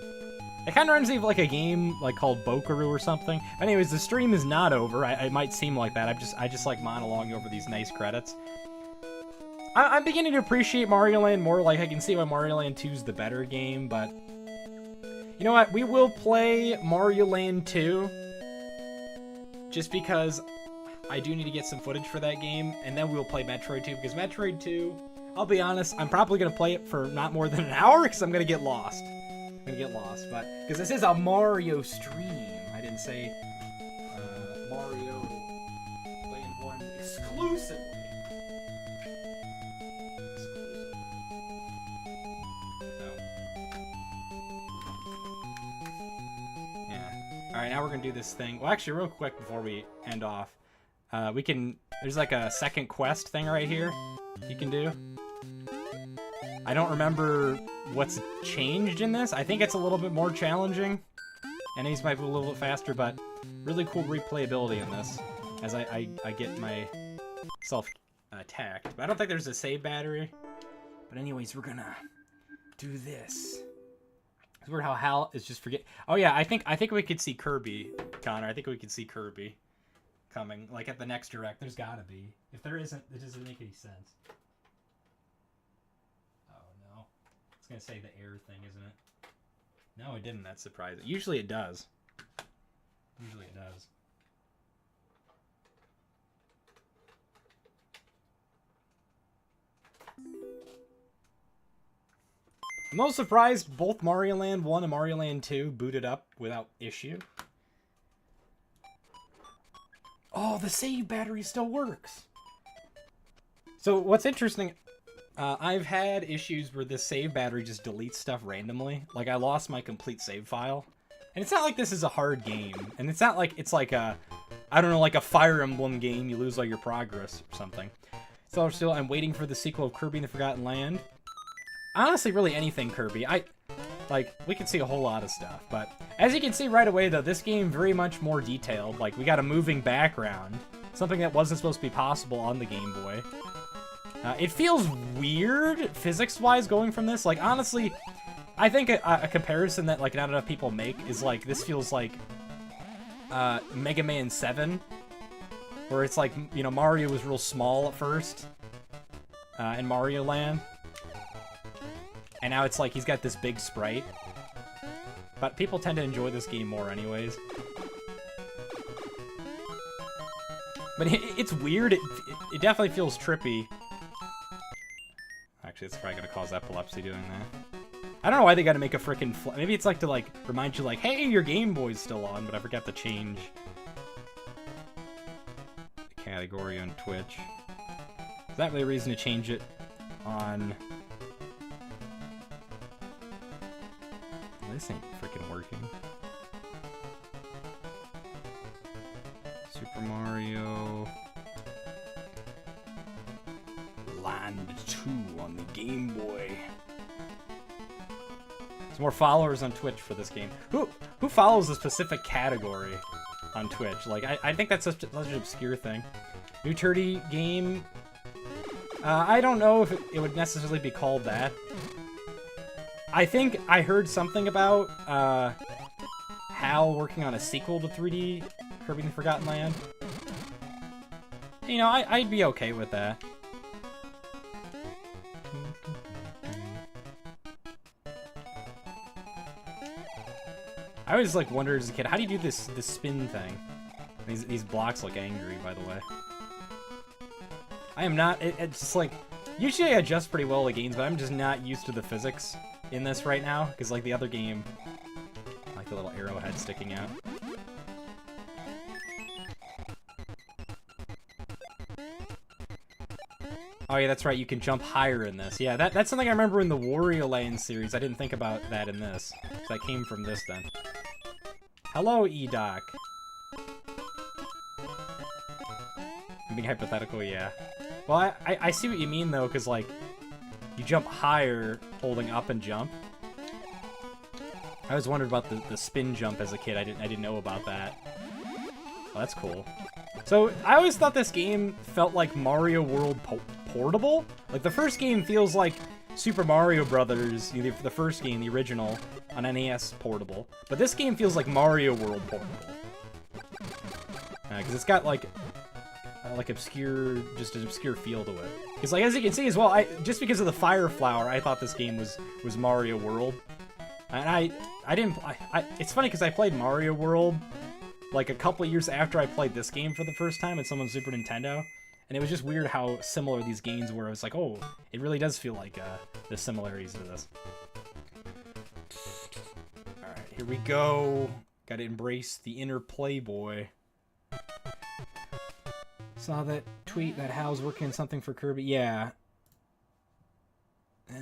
It kind of reminds me of like a game like called Bokaru or something. Anyways, the stream is not over. It might seem like that. I just like monologuing over these nice credits. I'm beginning to appreciate Mario Land more. Like, I can see why Mario Land 2 is the better game, but you know what? We will play Mario Land 2 just because I do need to get some footage for that game, and then we'll play Metroid 2, because Metroid 2, I'll be honest, I'm probably going to play it for not more than an hour because I'm going to get lost. But because this is a Mario stream. I didn't say Mario Land 1 exclusively. Alright, now we're gonna do this thing. Well, actually, real quick before we end off, there's like a second quest thing right here you can do. I don't remember what's changed in this. I think it's a little bit more challenging. Enemies might be a little bit faster, but really cool replayability in this as I get myself attacked. But I don't think there's a save battery. But anyways, we're gonna do this. It's weird how Hal is just forget. Oh yeah, I think we could see Kirby, Connor. I think we could see Kirby coming, like at the next direct. There's gotta be. If there isn't, it doesn't make any sense. Oh no, it's gonna say the air thing, isn't it? No, it didn't. That's surprising. Usually it does. Usually it does. I'm most surprised both Mario Land 1 and Mario Land 2 booted up without issue. Oh, the save battery still works. So what's interesting, I've had issues where this save battery just deletes stuff randomly. Like, I lost my complete save file. And it's not like this is a hard game. And it's not like it's like a, I don't know, like a Fire Emblem game. You lose all your progress or something. So still, I'm waiting for the sequel of Kirby and the Forgotten Land. Honestly, really anything Kirby. We can see a whole lot of stuff, but as you can see right away, though, this game very much more detailed. Like, we got a moving background, something that wasn't supposed to be possible on the Game Boy. It feels weird, physics-wise, going from this. Like, honestly, I think a comparison that, like, not enough people make is, like, this feels like Mega Man 7, where it's like, you know, Mario was real small at first in Mario Land. And now it's like he's got this big sprite. But people tend to enjoy this game more anyways. But it's weird. It definitely feels trippy. Actually, it's probably going to cause epilepsy doing that. I don't know why they got to make a frickin' maybe it's like to like remind you like, hey, your Game Boy's still on, but I forgot to change the category on Twitch. Is that really a reason to change it on... This ain't freaking working. Super Mario... Land 2 on the Game Boy. There's more followers on Twitch for this game. Who follows a specific category on Twitch? Like, I think that's such an obscure thing. New Turdy game. I don't know if it would necessarily be called that. I think I heard something about HAL working on a sequel to 3D Kirby and the Forgotten Land. You know, I'd be okay with that. I always like wondered as a kid, how do you do this spin thing? These blocks look angry, by the way. I am not. It's just like usually I adjust pretty well to games, but I'm just not used to the physics in this right now because like the other game, I like the little arrowhead sticking out. Oh yeah, that's right. You can jump higher in this. Yeah, that's something I remember in the Wario Land series. I didn't think about that in this. So that came from this then. Hello, E-Doc. I'm being hypothetical, yeah. Well, I see what you mean, though, because, like, you jump higher holding up and jump. I always wondered about the spin jump as a kid. I didn't know about that. Oh, that's cool. So, I always thought this game felt like Mario World Portable. Like, the first game feels like Super Mario Brothers, the first game, the original, on NES Portable. But this game feels like Mario World Portable. Because it's got, like obscure, just an obscure feel to it. Because, like, as you can see as well, just because of the Fire Flower, I thought this game was Mario World. And it's funny because I played Mario World, like, a couple years after I played this game for the first time at someone's Super Nintendo. And it was just weird how similar these games were. I was like, oh, it really does feel like the similarities to this. Alright, here we go. Gotta embrace the inner playboy. Saw that tweet that Hal's working on something for Kirby. Yeah. Alright,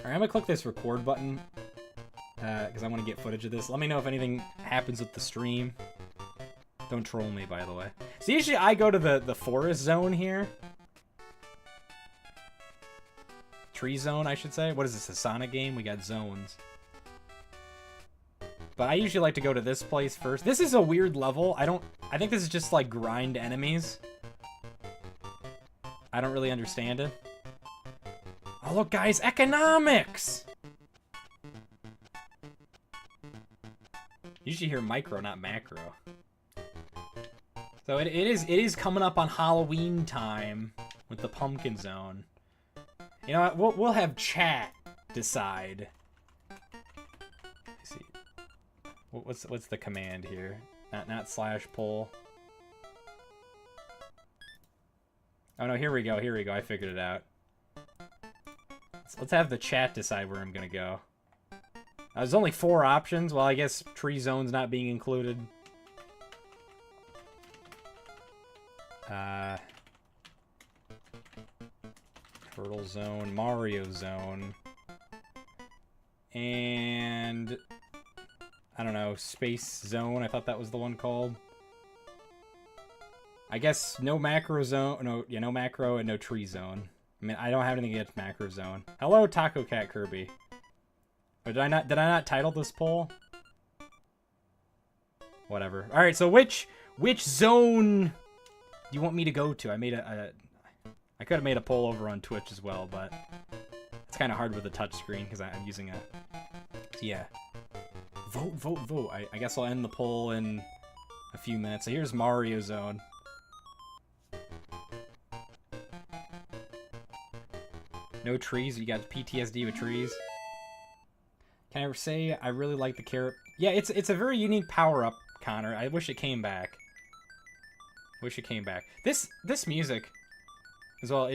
I'm gonna click this record button. Because I want to get footage of this. Let me know if anything happens with the stream. Don't troll me, by the way. So usually I go to the forest zone here. Tree zone, I should say. What is this, a Sonic game? We got zones. But I usually like to go to this place first. This is a weird level. I think this is just like grind enemies. I don't really understand it. Oh, look, guys, economics! You should hear micro, not macro. So it is coming up on Halloween time with the pumpkin zone. You know what? We'll have chat decide. Let's see. What's the command here? Not slash pull. Oh no, here we go. Here we go. I figured it out. Let's have the chat decide where I'm gonna go. There's only 4 options. Well, I guess tree zone's not being included. Turtle zone, Mario zone, and I don't know, space zone. I thought that was the one called. I guess no macro zone. No macro and no tree zone. I mean, I don't have anything against macro zone. Hello, Taco Cat Kirby. Or did I not title this poll? Whatever. All right, so which zone do you want me to go to? I made I could have made a poll over on Twitch as well, but it's kind of hard with a touch screen because I'm using a... So yeah. Vote, vote, vote. I guess I'll end the poll in a few minutes. So here's Mario Zone. No trees. You got PTSD with trees. Can I ever say I really like the carrot? Yeah, it's a very unique power-up, Connor. I wish it came back. Wish it came back. This music as well,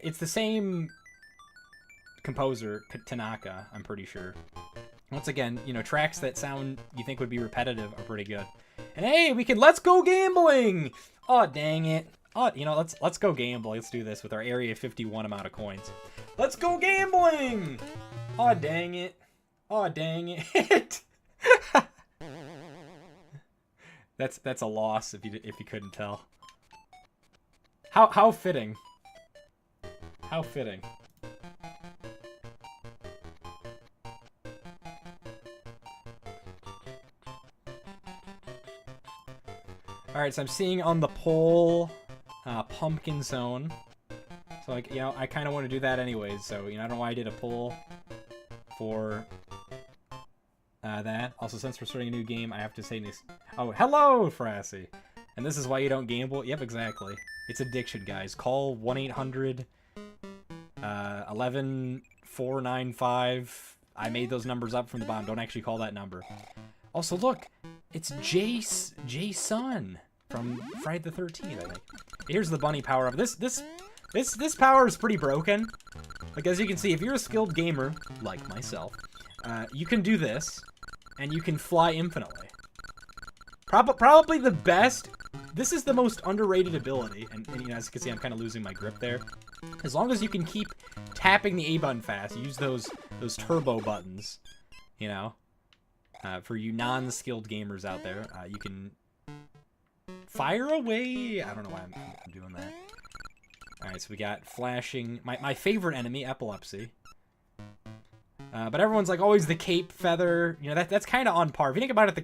it's the same composer, Tanaka, I'm pretty sure. Once again, you know, tracks that sound you think would be repetitive are pretty good. And hey, let's go gambling. Oh, dang it. Oh, you know, let's go gambling. Let's do this with our Area 51 amount of coins. Let's go gambling. Oh, dang it. Oh, dang it. That's a loss if you couldn't tell. How fitting. How fitting. Alright, so I'm seeing on the poll Pumpkin Zone. So, like, you know, I kind of want to do that anyways. So, you know, I don't know why I did a poll for that. Also, since we're starting a new game, I have to say this. Oh, hello, Frassi. And this is why you don't gamble? Yep, exactly. It's addiction, guys. Call 1-800-11-495. I made those numbers up from the bottom. Don't actually call that number. Also, look. It's Jason from Friday the 13th, I think. Here's the bunny power-up. This power is pretty broken. Like, as you can see, if you're a skilled gamer, like myself, you can do this, and you can fly infinitely. Probably the best. This is the most underrated ability, and you know, as you can see, I'm kind of losing my grip there. As long as you can keep tapping the A button fast, use those turbo buttons, you know. For you non-skilled gamers out there, you can fire away. I don't know why I'm doing that. Alright, so we got flashing. My favorite enemy, Epilepsy. But everyone's like, always the cape feather. You know, that's kind of on par. If you think about it, the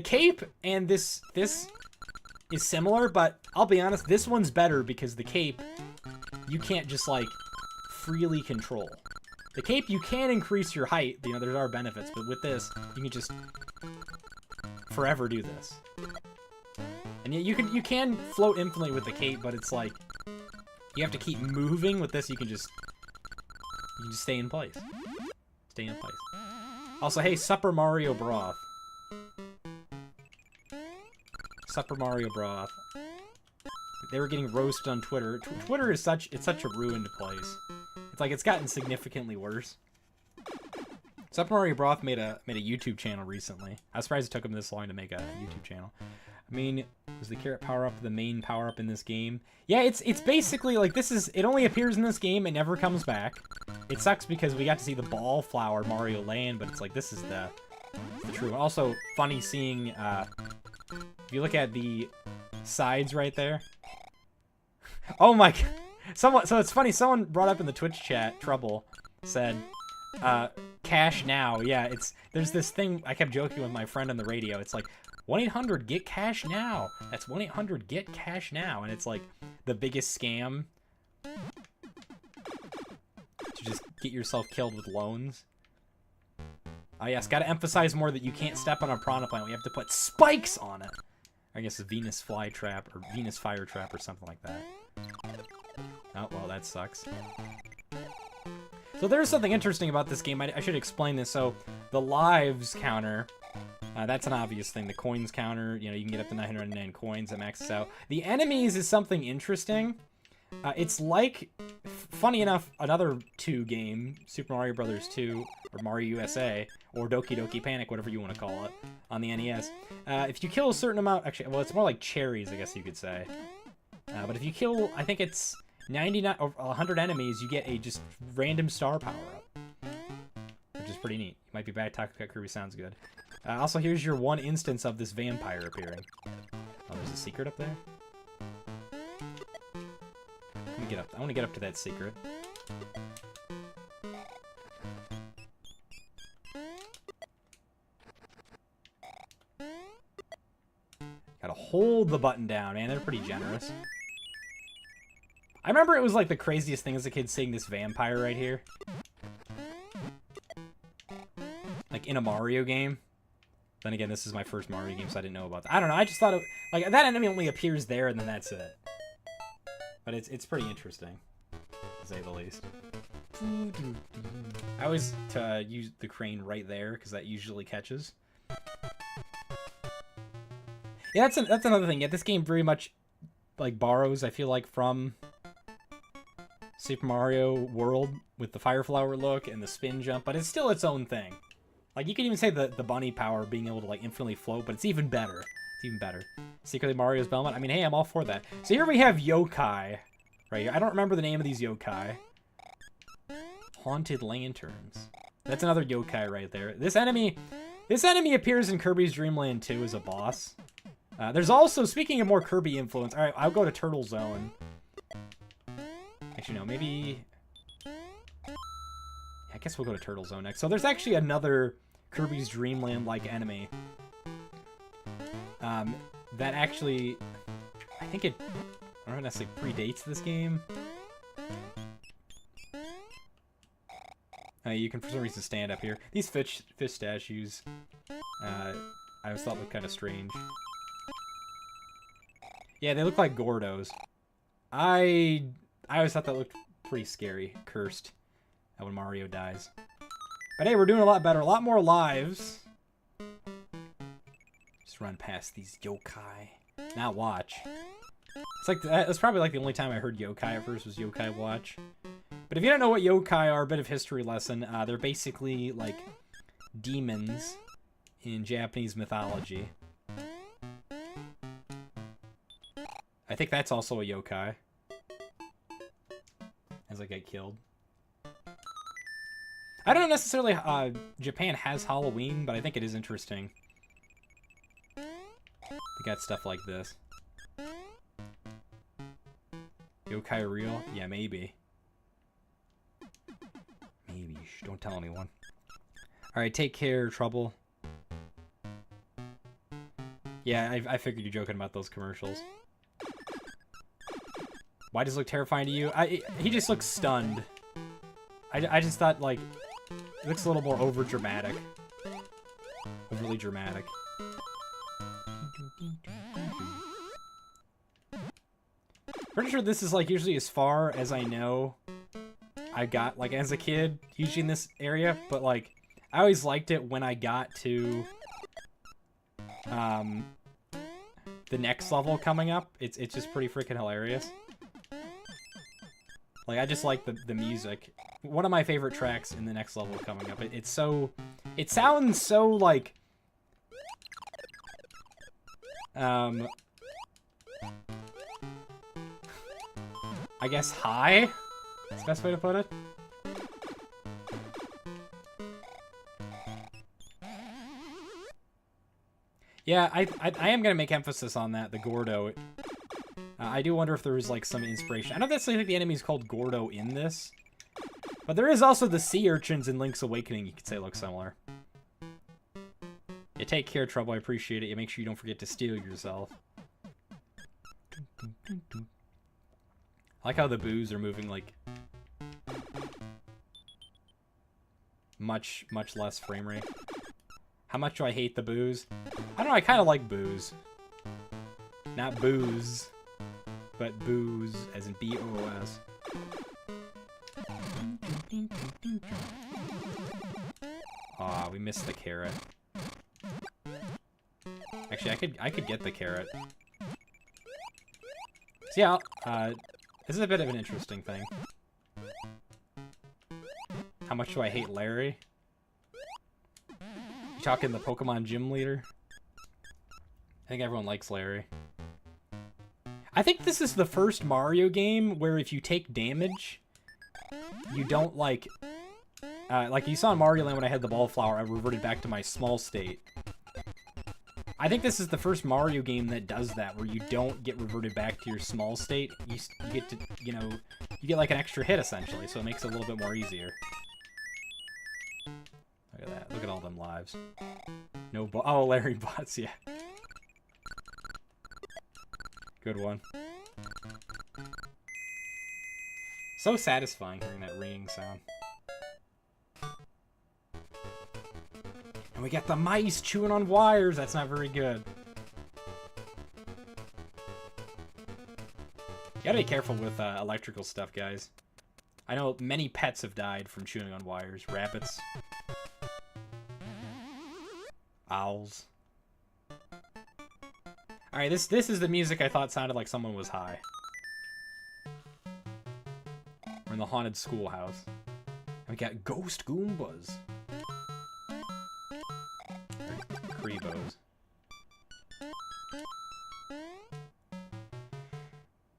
cape and this is similar, but I'll be honest, this one's better because the cape, you can't just, like, freely control. The cape, you can increase your height. You know, there are benefits, but with this, you can just forever do this. And you can float infinitely with the cape, but it's like you have to keep moving. With this, you can just stay in place. Stay in place. Also, hey, Super Mario Broth. Super Mario Broth. They were getting roasted on Twitter. Twitter is such a ruined place. It's like it's gotten significantly worse. Super Mario Broth made a YouTube channel recently. I was surprised it took him this long to make a YouTube channel. I mean, was the carrot power-up the main power-up in this game? Yeah, it's basically like it only appears in this game, it never comes back. It sucks because we got to see the ball flower Mario Land, but it's like this is the true one. Also, funny seeing if you look at the sides right there. Oh my god. So it's funny, someone brought up in the Twitch chat, Trouble, said, cash now. Yeah, there's this thing, I kept joking with my friend on the radio, it's like, 1-800-GET-CASH-NOW. That's 1-800-GET-CASH-NOW, and it's like the biggest scam to just get yourself killed with loans. Oh yes, gotta emphasize more that you can't step on a piranha plant, we have to put spikes on it. I guess a Venus Flytrap, or Venus Fire Trap, or something like that. Oh, well, that sucks. So there's something interesting about this game. I should explain this. So the lives counter, that's an obvious thing. The coins counter, you know, you can get up to 999 coins that maxes out. The enemies is something interesting. It's like, funny enough, another 2 game, Super Mario Bros. 2, or Mario USA, or Doki Doki Panic, whatever you want to call it, on the NES. If you kill a certain amount, actually, well, it's more like cherries, I guess you could say. But if you kill, I think it's 99 or 100 enemies, you get a just random star power-up, which is pretty neat. Might be bad. Taco Cat Kirby sounds good. Also, here's your one instance of this vampire appearing. Oh, there's a secret up there? Let me get up. I want to get up to that secret. Gotta hold the button down, man. They're pretty generous. I remember it was like the craziest thing as a kid seeing this vampire right here. Like in a Mario game. Then again, this is my first Mario game, so I didn't know about that. I don't know, I just thought it, like, that enemy only appears there and then that's it. But it's pretty interesting, to say the least. I always use the crane right there, because that usually catches. Yeah, that's another thing. Yeah, this game very much, like, borrows, I feel like, from Super Mario World with the Fire Flower look and the spin jump, but it's still its own thing. Like, you can even say the bunny power being able to, like, infinitely float, but it's even better. It's even better. Secretly Mario's Belmont. I mean, hey, I'm all for that. So here we have yokai. Right here. I don't remember the name of these yokai. Haunted Lanterns. That's another yokai right there. This enemy appears in Kirby's Dream Land 2 as a boss. There's also, speaking of more Kirby influence, alright, I'll go to Turtle Zone. Actually, no, maybe... I guess we'll go to Turtle Zone next. So there's actually another Kirby's Dream Land-like enemy. That actually... I think it... I don't know, necessarily predates this game. You can, for some reason, stand up here. These fish statues, I always thought looked kind of strange. Yeah, they look like Gordos. I always thought that looked pretty scary. Cursed. When Mario dies. But hey, we're doing a lot better. A lot more lives. Just run past these yokai. Now watch. It's like that's probably like the only time I heard yokai at first was Yokai Watch. But if you don't know what yokai are, a bit of history lesson. They're basically like demons in Japanese mythology. I think that's also a yokai. As I get killed. I don't know necessarily Japan has Halloween, but I think it is interesting. They got stuff like this. Yokai real? Yeah, maybe. Maybe. Shh, don't tell anyone. Alright, take care, Trouble. Yeah, I figured you're joking about those commercials. Why does it look terrifying to you? He just looks stunned. I just thought, like, it looks a little more over-dramatic. Overly dramatic. Pretty sure this is, like, usually as far as I know I got, like, as a kid, usually in this area. But, like, I always liked it when I got to, the next level coming up. It's just pretty freaking hilarious. Like, I just like the music. One of my favorite tracks in the next level coming up. It's so... It sounds so, like... I guess high? That's the best way to put it. Yeah, I am going to make emphasis on that, the Gordo. I do wonder if there was, like, some inspiration. I don't necessarily think the enemy's called Gordo in this. But there is also the sea urchins in Link's Awakening you could say look similar. Yeah, take care, Trouble. I appreciate it. Yeah, make sure you don't forget to steal yourself. I like how the boos are moving, like... Much less frame rate. How much do I hate the boos? I don't know, I kind of like boos. Not booze. But booze, as in B-O-O-S. Aw, we missed the carrot. Actually, I could get the carrot. So yeah, this is a bit of an interesting thing. How much do I hate Larry? You talking the Pokemon gym leader? I think everyone likes Larry. I think this is the first Mario game where if you take damage, you don't, like you saw in Mario Land when I had the ball flower, I reverted back to my small state. I think this is the first Mario game that does that, where you don't get reverted back to your small state. You get to, you know, you get like an extra hit, essentially, so it makes it a little bit more easier. Look at that. Look at all them lives. No oh, Larry bots, yeah. Good one. So satisfying hearing that ringing sound. And we got the mice chewing on wires. That's not very good. You gotta be careful with electrical stuff, guys. I know many pets have died from chewing on wires. Rabbits. Owls. Alright, this is the music I thought sounded like someone was high. We're in the haunted schoolhouse. And we got Ghost Goombas. tree bows.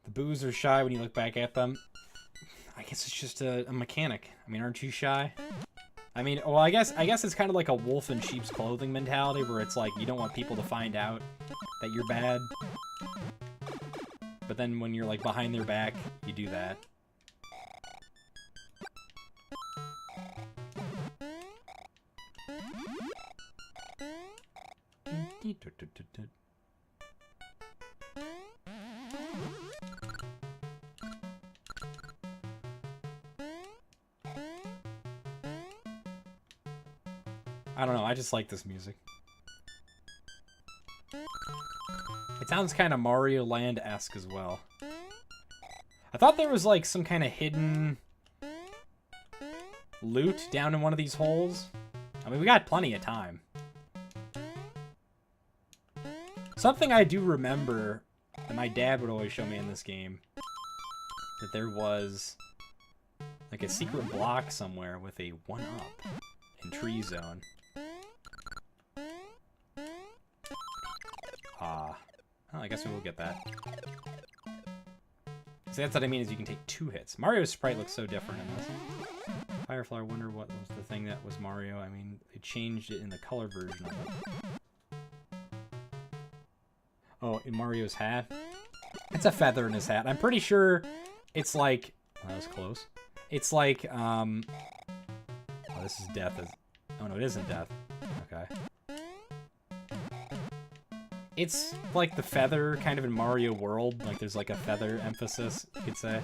The boos are shy when you look back at them. I guess it's just a mechanic. I mean, aren't you shy? I mean, well, I guess it's kind of like a wolf in sheep's clothing mentality, where it's like you don't want people to find out that you're bad. But then when you're like behind their back, you do that. I don't know, I just like this music. It sounds kind of Mario Land-esque as well. I thought there was like some kind of hidden loot down in one of these holes. I mean, we got plenty of time. Something I do remember that my dad would always show me in this game, that there was like a secret block somewhere with a 1-up in Tree Zone. Well, I guess we will get that. So that's what I mean, is you can take 2 hits. Mario's sprite looks so different in this. Firefly, I wonder what was the thing that was Mario. I mean, they changed it in the color version of it. Oh, in Mario's hat? It's a feather in his hat. I'm pretty sure it's like... Oh, that was close. It's like, Oh, this is death. Oh, no, it isn't death. Okay. It's like the feather kind of in Mario World. Like there's like a feather emphasis, you could say.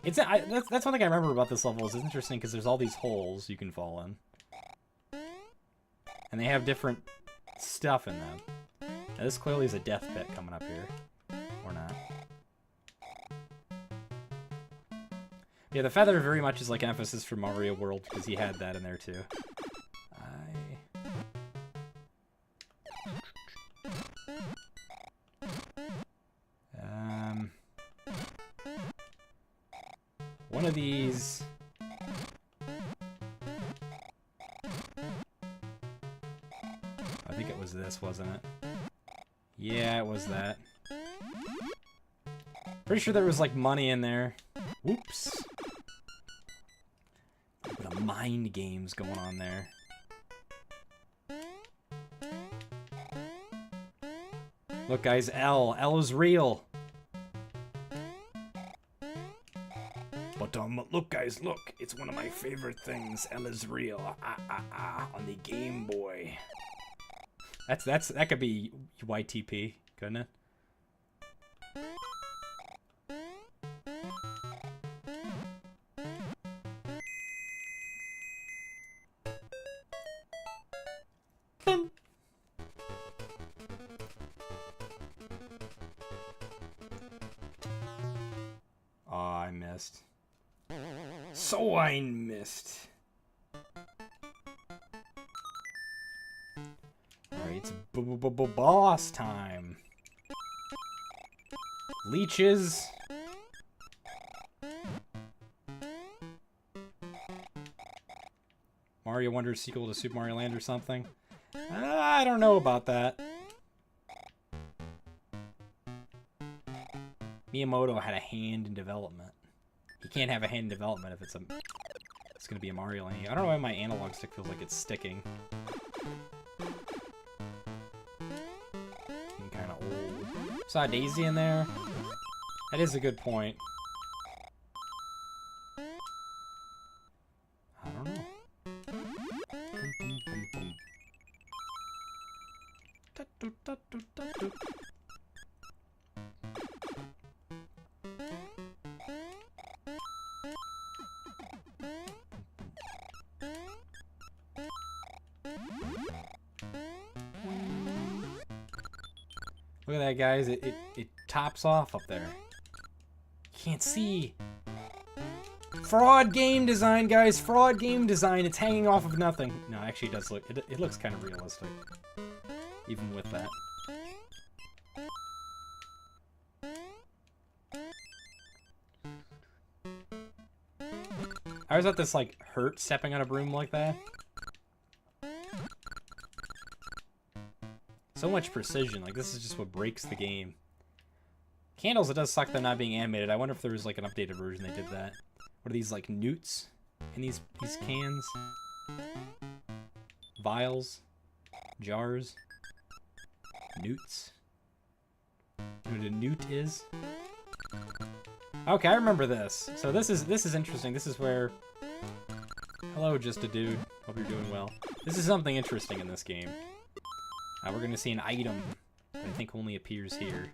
That's one thing I remember about this level. Is it's interesting because there's all these holes you can fall in. And they have different stuff in them. Now this clearly is a death pit coming up here. Or not. Yeah, the feather very much is like an emphasis for Mario World because he had that in there too. One of these... I think it was this, wasn't it? Yeah, it was that. Pretty sure there was like money in there. Whoops. A bit of mind games going on there. Look guys, L. L is real. But look guys, look. It's one of my favorite things. L is real. On the Game Boy. That could be YTP, couldn't it? Oh, I missed. So I missed. Alright, it's boss time. Leeches. Mario Wonder sequel to Super Mario Land or something? I don't know about that. Miyamoto had a hand in development. He can't have a hand in development if it's gonna be a Mario Land. I don't know why my analog stick feels like it's sticking. Getting kind of old. Saw Daisy in there. That is a good point. I don't know. Look at that, guys. It tops off up there. You can't see. Fraud game design, guys. Fraud game design. It's hanging off of nothing. No, actually, it does look. It looks kind of realistic, even with that. I always thought this like hurt stepping on a broom like that. So much precision. Like, this is just what breaks the game. Candles, it does suck them not being animated. I wonder if there was, like, an updated version they did that. What are these, like, newts in these cans? Vials? Jars? Newts? You know what a newt is? Okay, I remember this. So this is interesting. This is where... Hello, just a dude. Hope you're doing well. This is something interesting in this game. We're gonna see an item that I think only appears here.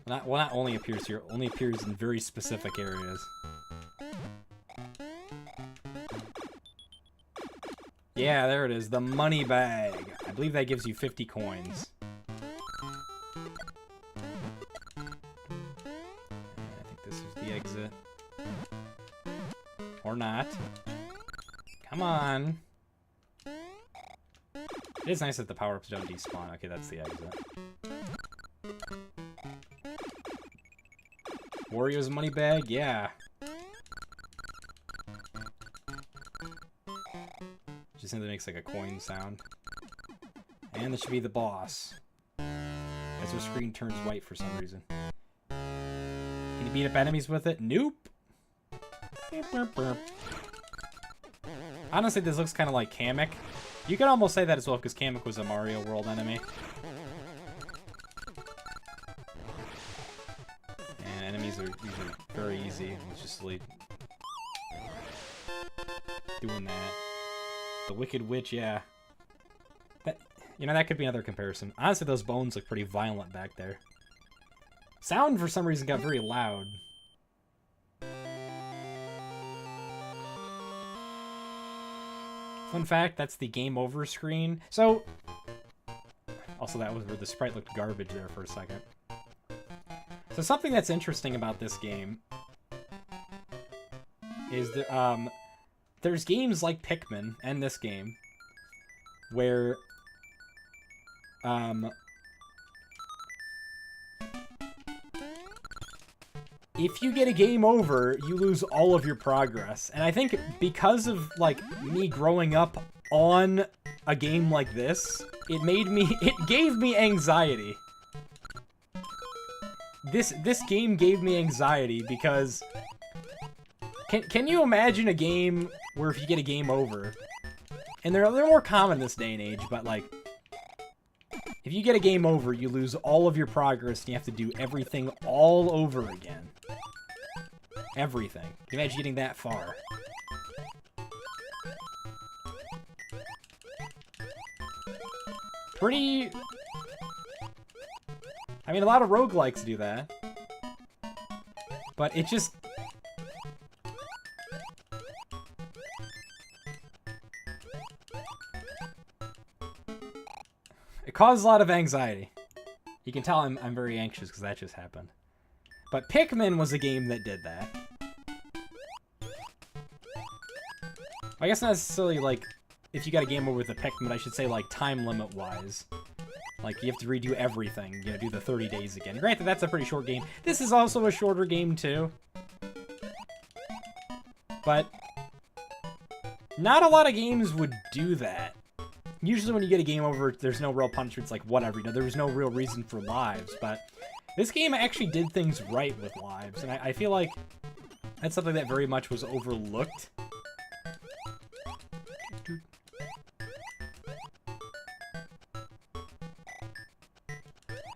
Not only appears here, only appears in very specific areas. Yeah, there it is, the money bag. I believe that gives you 50 coins. I think this is the exit. Or not. Come on. It is nice that the power-ups don't despawn. Okay, that's the exit. Wario's money bag? Yeah. Just simply makes like a coin sound. And this should be the boss. As the screen turns white for some reason. Can you beat up enemies with it? Nope. Honestly, this looks kind of like Kamek. You could almost say that as well, because Kamek was a Mario World enemy. And enemies are usually very easy. It's just like doing that. The Wicked Witch, yeah. That, you know, that could be another comparison. Honestly, those bones look pretty violent back there. Sound, for some reason, got very loud. Fun fact, that's the game over screen. So, also that was where the sprite looked garbage there for a second. So something that's interesting about this game is that, there's games like Pikmin, and this game, where, if you get a game over, you lose all of your progress. And I think because of, like, me growing up on a game like this, it gave me anxiety. This game gave me anxiety because... Can you imagine a game where if you get a game over, and they're more common this day and age, but, like, if you get a game over, you lose all of your progress and you have to do everything all over again. Everything. Can you imagine getting that far? Pretty... I mean, a lot of roguelikes do that. But it just... It caused a lot of anxiety. You can tell I'm very anxious because that just happened. But Pikmin was a game that did that. I guess not necessarily, like, if you got a game over with a Pikmin, I should say, like, time limit-wise. Like, you have to redo everything, you know, do the 30 days again. Granted, that's a pretty short game. This is also a shorter game, too. But not a lot of games would do that. Usually when you get a game over, there's no real punishment. It's like, whatever, you know, there was no real reason for lives. But this game actually did things right with lives. And I feel like that's something that very much was overlooked.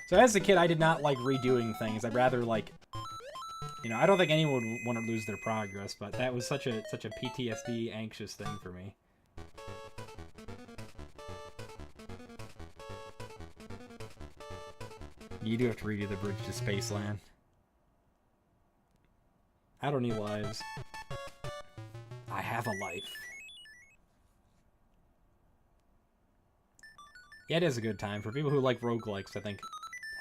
So as a kid, I did not like redoing things. I'd rather, like, you know, I don't think anyone would want to lose their progress, but that was such a PTSD anxious thing for me. You do have to redo the bridge to Spaceland. I don't need lives. I have a life. Yeah, it is a good time. For people who like roguelikes, I think.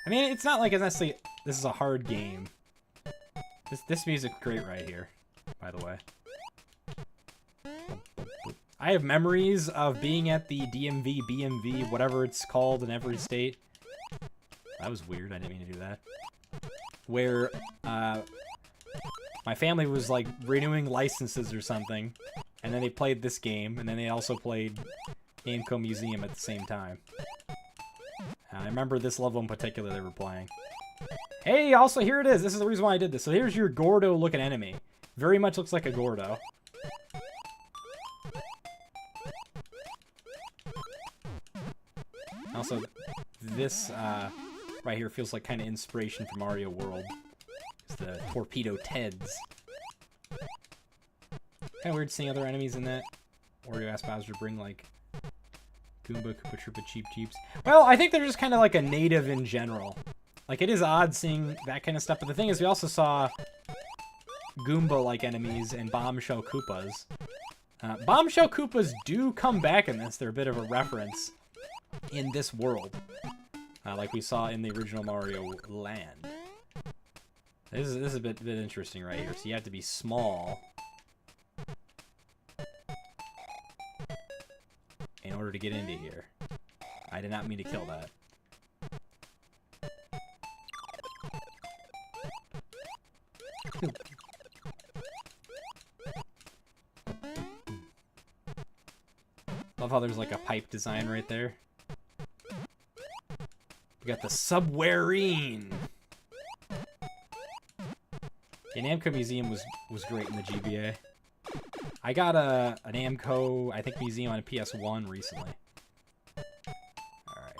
I mean, it's not like it's necessarily... This is a hard game. This music's great right here, by the way. I have memories of being at the DMV, BMV, whatever it's called in every state. That was weird. I didn't mean to do that. Where my family was like renewing licenses or something, and then they played this game, and then they also played Namco Museum at the same time. I remember this level in particular they were playing. Hey, also here it is. This is the reason why I did this. So here's your Gordo-looking enemy. Very much looks like a Gordo. Also, this right here feels like kind of inspiration for Mario World. It's the Torpedo Teds. Kind of weird seeing other enemies in that. Wario asked Bowser to bring, like, Goomba, Koopa Troopa, Cheep Cheeps. Well, I think they're just kind of like a native in general. Like, it is odd seeing that kind of stuff, but the thing is, we also saw Goomba-like enemies and Bombshell Koopas. Bombshell Koopas do come back in this. They're a bit of a reference in this world. Like we saw in the original Mario Land. This is a bit interesting right here. So you have to be small in order to get into here. I did not mean to kill that. Love how there's like a pipe design right there. We got the Subwarine. The Namco Museum was great in the GBA. I got a Namco, I think, museum on a PS1 recently. Alright.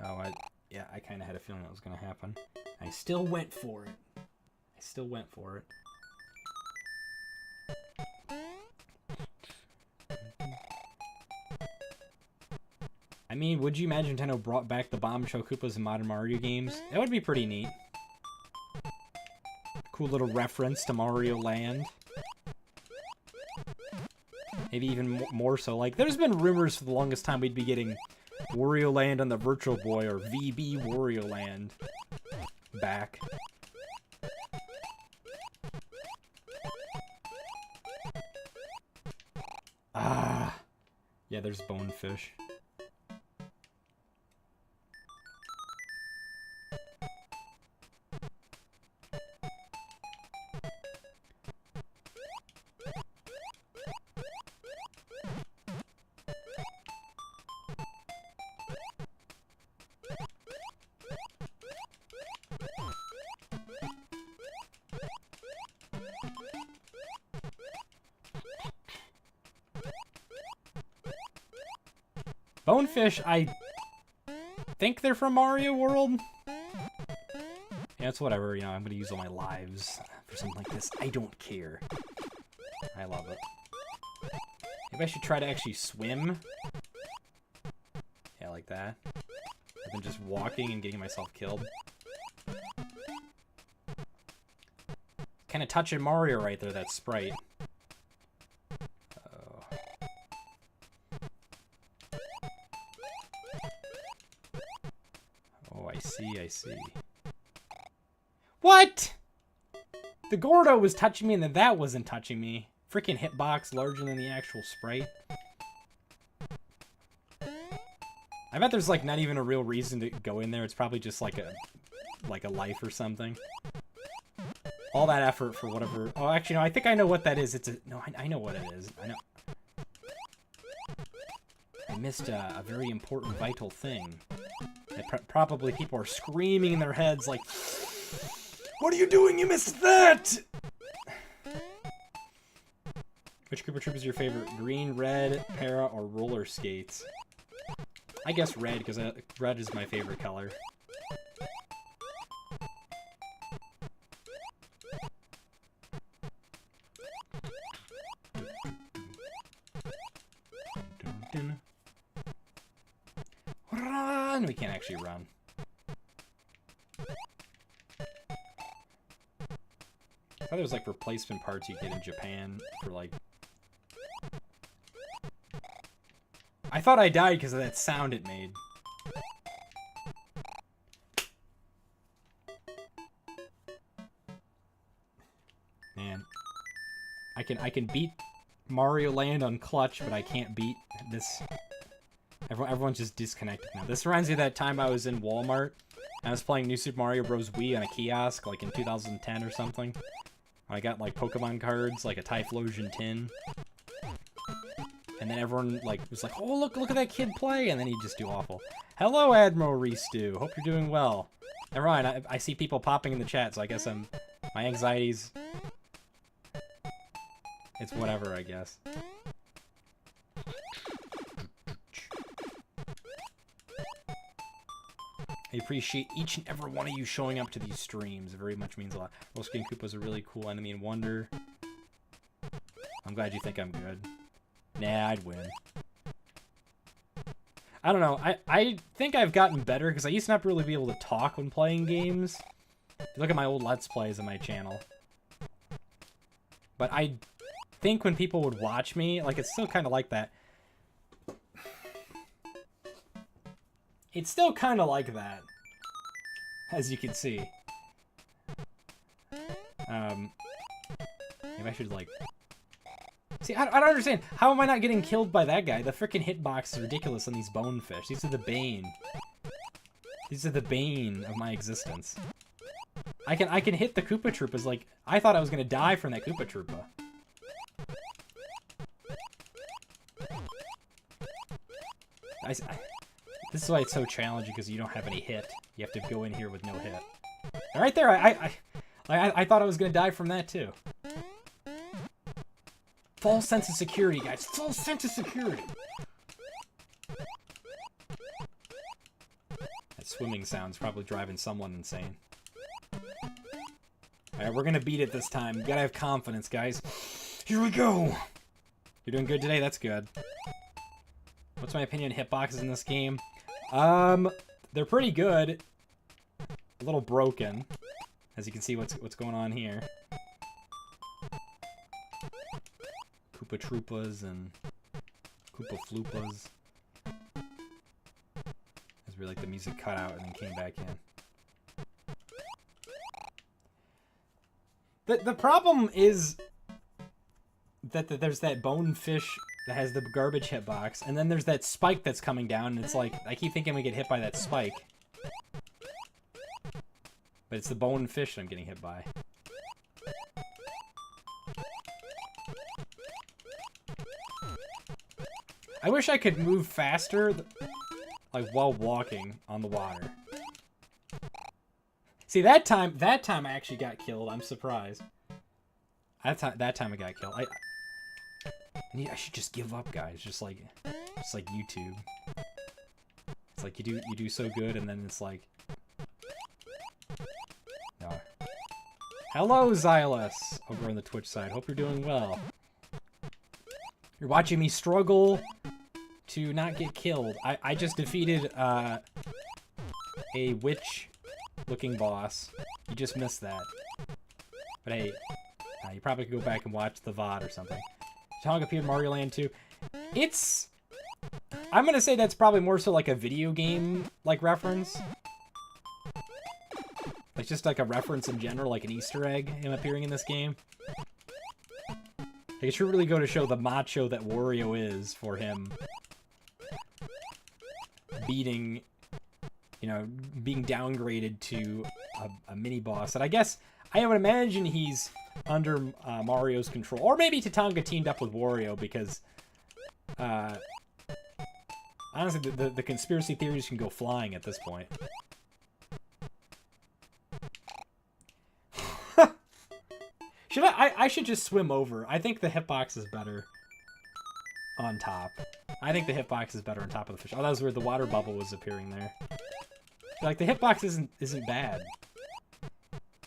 Oh, yeah, I kind of had a feeling that was going to happen. I still went for it. I still went for it. I mean, would you imagine Nintendo brought back the Bombshell Koopas in modern Mario games? That would be pretty neat. Cool little reference to Mario Land. Maybe even more so. Like, there's been rumors for the longest time we'd be getting Wario Land on the Virtual Boy or VB Wario Land back. Ah. Yeah, there's Bonefish. Bonefish, I think they're from Mario World. Yeah, it's whatever, you know, I'm gonna use all my lives for something like this. I don't care. I love it. Maybe I should try to actually swim. Yeah, like that. Rather than just walking and getting myself killed. Kind of touching Mario right there, that sprite. I see. What? The Gordo was touching me and then that wasn't touching me. Freaking hitbox larger than the actual sprite. I bet there's like not even a real reason to go in there. It's probably just like a life or something. All that effort for whatever. Oh, actually, no. I think I know what that is. It's a no. I know what it is. I know. I missed a very important, vital thing. Probably people are screaming in their heads like, "What are you doing? You missed that!" Which Koopa Troop is your favorite? Green, red, para, or roller skates? I guess red, because red is my favorite color. Run! We can't actually run. I thought there was like replacement parts you get in Japan for like... I thought I died because of that sound it made. Man. I can beat Mario Land on clutch, but I can't beat this Everyone's just disconnected now. This reminds me of that time I was in Walmart. I was playing New Super Mario Bros. Wii on a kiosk, like in 2010 or something. I got like Pokemon cards, like a Typhlosion tin. And then everyone like was like, "Oh, look at that kid play!" And then he'd just do awful. Hello, Admiral Restu. Hope you're doing well. Never mind. I see people popping in the chat, so I guess my anxiety's. It's whatever, I guess. I appreciate each and every one of you showing up to these streams. It very much means a lot. Roast Game Koopa's a really cool enemy in Wonder. I'm glad you think I'm good. Nah, I'd win. I don't know. I think I've gotten better because I used to not really be able to talk when playing games. If you look at my old Let's Plays on my channel. But I think when people would watch me, like, it's still kind of like that. It's still kind of like that, as you can see. Maybe I should, like... See, I don't understand. How am I not getting killed by that guy? The frickin' hitbox is ridiculous on these bonefish. These are the bane. These are the bane of my existence. I can hit the Koopa Troopas like... I thought I was gonna die from that Koopa Troopa. This is why it's so challenging, because you don't have any hit. You have to go in here with no hit. And right there, I thought I was gonna die from that too. False sense of security, guys. False sense of security. That swimming sound's probably driving someone insane. Alright, we're gonna beat it this time. You gotta have confidence, guys. Here we go! You're doing good today? That's good. What's my opinion on hitboxes in this game? They're pretty good. A little broken. As you can see what's going on here. Koopa Troopas and Koopa Floopas. As we like the music cut out and then came back in. The problem is that there's that bonefish that has the garbage hitbox, and then there's that spike that's coming down, and it's like, I keep thinking we get hit by that spike. But it's the bonefish that I'm getting hit by. I wish I could move faster, like, while walking on the water. See, that time I actually got killed. I'm surprised. That time I got killed. I should just give up, guys. Just like YouTube. It's like you do so good, and then it's like, no. Hello, Xylus, over on the Twitch side. Hope you're doing well. You're watching me struggle to not get killed. I just defeated a witch-looking boss. You just missed that. But hey, you probably could go back and watch the VOD or something. Tonga appeared in Mario Land 2. I'm gonna say that's probably more so like a video game like reference. Like just like a reference in general, like an Easter egg, him appearing in this game. Like it should really go to show the macho that Wario is for him beating, you know, being downgraded to a mini boss. And I guess I would imagine he's under Mario's control, or maybe Tatanka teamed up with Wario because, honestly, the conspiracy theories can go flying at this point. I should just swim over. I think the hitbox is better on top. I think the hitbox is better on top of the fish. Oh, that was where the water bubble was appearing there. Like the hitbox isn't bad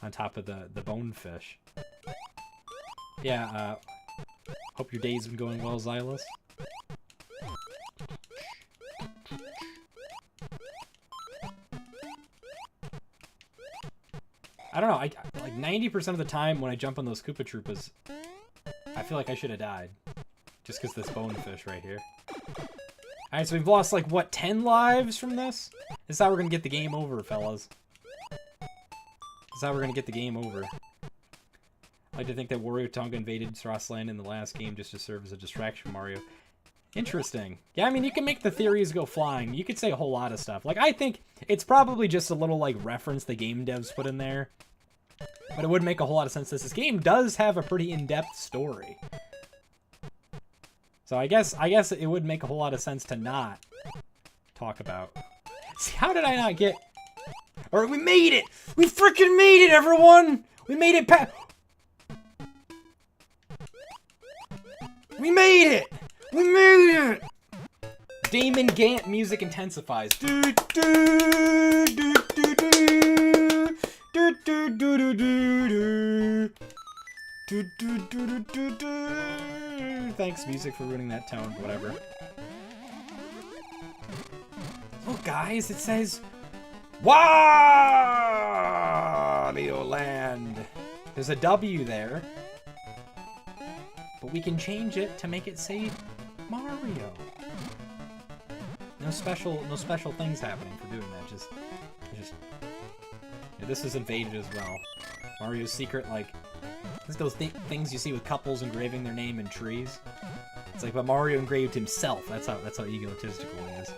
on top of the bonefish. Yeah, hope your day's been going well, Xylus. I don't know, like 90% of the time when I jump on those Koopa Troopas, I feel like I should have died. Just because this bonefish right here. Alright, so we've lost like, what, 10 lives from this? This is how we're gonna get the game over, fellas. This is how we're gonna get the game over. I like to think that Wario Tonga invaded Sross Land in the last game just to serve as a distraction from Mario. Interesting. Yeah, I mean, you can make the theories go flying. You could say a whole lot of stuff. Like, I think it's probably just a little, like, reference the game devs put in there. But it would make a whole lot of sense. This game does have a pretty in-depth story. So I guess it would make a whole lot of sense to not talk about. See, how did I not get... Or we made it! We freaking made it, everyone! We made it We made it! We made it! Damon Gant music intensifies. Thanks, music, for ruining that tone. Whatever. Look, guys, it says Wario Land. There's a W there, but we can change it to make it say Mario. No special things happening for doing that. Just yeah, this is invaded as well. Mario's secret, like, this those things you see with couples engraving their name in trees. It's like, but Mario engraved himself. That's how egotistical he is.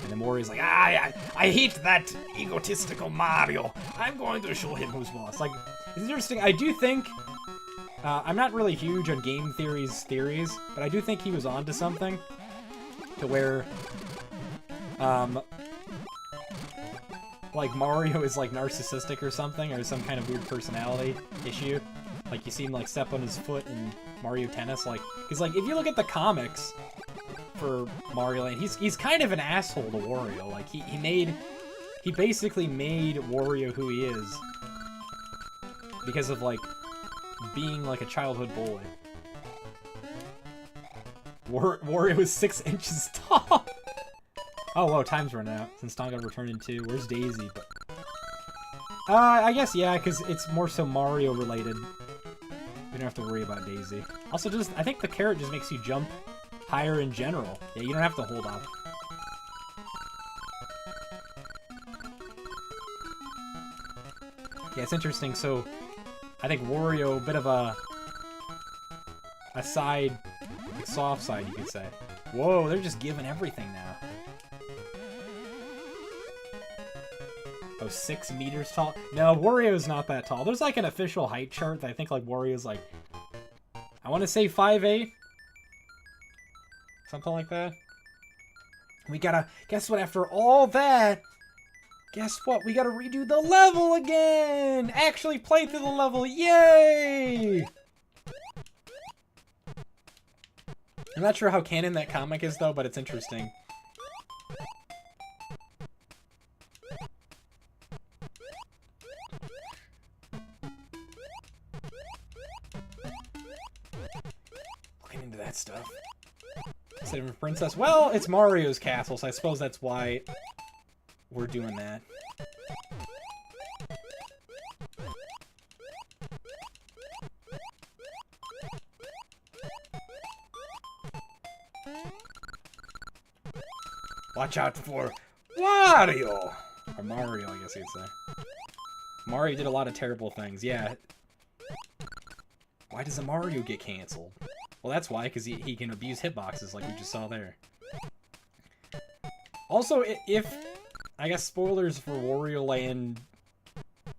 And then Mario's like, I hate that egotistical Mario. I'm going to show him who's boss. Like, it's interesting. I do think, I'm not really huge on game theories, but I do think he was onto something. To where, like, Mario is, like, narcissistic or something, or some kind of weird personality issue. Like, you see him, like, step on his foot in Mario Tennis, like, because, like, if you look at the comics for Mario Land, he's kind of an asshole to Wario. Like, he basically made Wario who he is because of, like, being, like, a childhood bully. Wario is 6 inches tall! Oh, whoa, time's run out since Tonga returned in 2. Where's Daisy? But I guess, yeah, because it's more so Mario related. We don't have to worry about Daisy. Also, I think the carrot just makes you jump higher in general. Yeah, you don't have to hold up. Yeah, it's interesting. So, I think Wario, a bit of a side, like soft side, you could say. Whoa, they're just giving everything now. Oh, 6 meters tall? No, Wario's not that tall. There's like an official height chart that I think like Wario's like, I want to say 5'8". Something like that. We gotta, guess what, after all that, guess what, we gotta redo the level again! Actually play through the level, yay! I'm not sure how canon that comic is though, but it's interesting. Looking into that stuff. Instead of a princess. Well, it's Mario's castle, so I suppose that's why we're doing that. Watch out for Wario! Or Mario, I guess you'd say. Mario did a lot of terrible things, yeah. Why does the Mario get canceled? Well, that's why, because he can abuse hitboxes like we just saw there. Also, if... I guess spoilers for Wario Land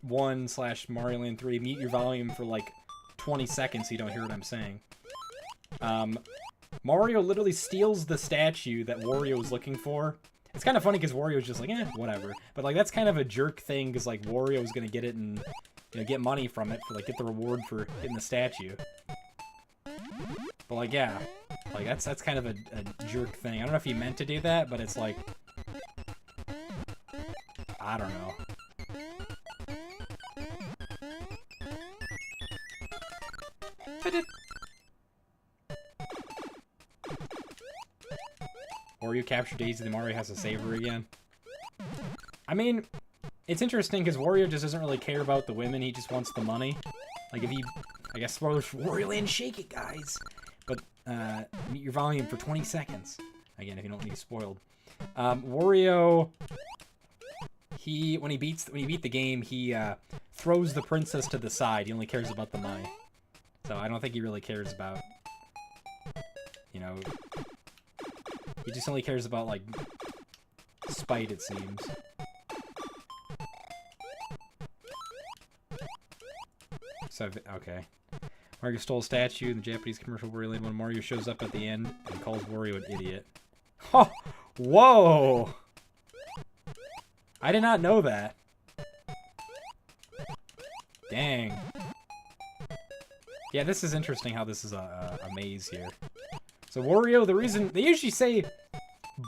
1/Mario Land 3, mute your volume for like 20 seconds so you don't hear what I'm saying. Mario literally steals the statue that Wario was looking for. It's kind of funny because Wario's just like, whatever. But like that's kind of a jerk thing because like Wario's gonna get it and, you know, get money from it for like get the reward for getting the statue. But like, yeah, like that's kind of a jerk thing. I don't know if he meant to do that, but it's like, I don't know. Wario captured Daisy, then Mario has to save her again. I mean, it's interesting because Wario just doesn't really care about the women, he just wants the money. Like if he, I guess spoilers for Wario Land, shake it guys! But, mute your volume for 20 seconds. Again, if you don't want to be spoiled. Wario, when he beat the game, he throws the princess to the side. He only cares about the money. So I don't think he really cares about, you know, He just only cares about, like, spite, it seems. So, okay. Mario stole a statue in the Japanese commercial Wario Land when Mario shows up at the end and calls Wario an idiot. Oh! Whoa! I did not know that. Dang. Yeah, this is interesting how this is a maze here. So Wario, the reason... They usually say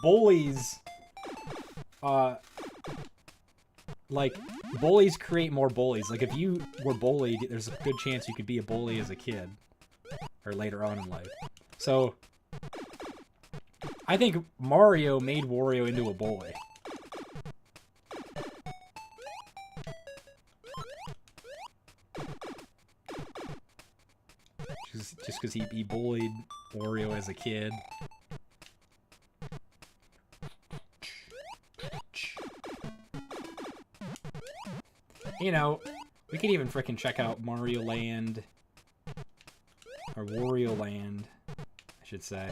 bullies... like, bullies create more bullies. Like, if you were bullied, there's a good chance you could be a bully as a kid. Or later on in life. So... I think Mario made Wario into a bully. Just because he bullied Wario as a kid. You know, we could even frickin' check out Mario Land. Or Wario Land, I should say.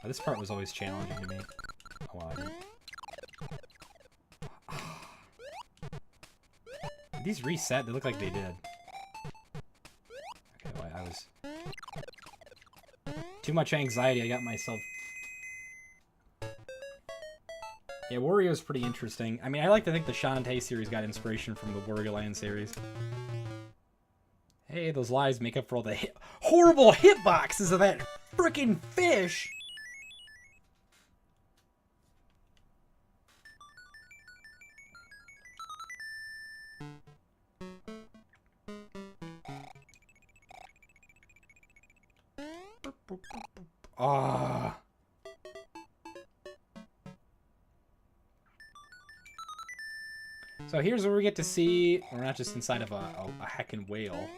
Oh, this part was always challenging to me. Oh, wow, did these reset? They look like they did. Okay, well, I was... Too much anxiety, I got myself... Yeah, Wario's pretty interesting. I mean, I like to think the Shantae series got inspiration from the Wario Land series. Hey, those lies make up for all the horrible hitboxes of that frickin' fish! Ah. So here's where we get to see, we're not just inside of a heckin' whale.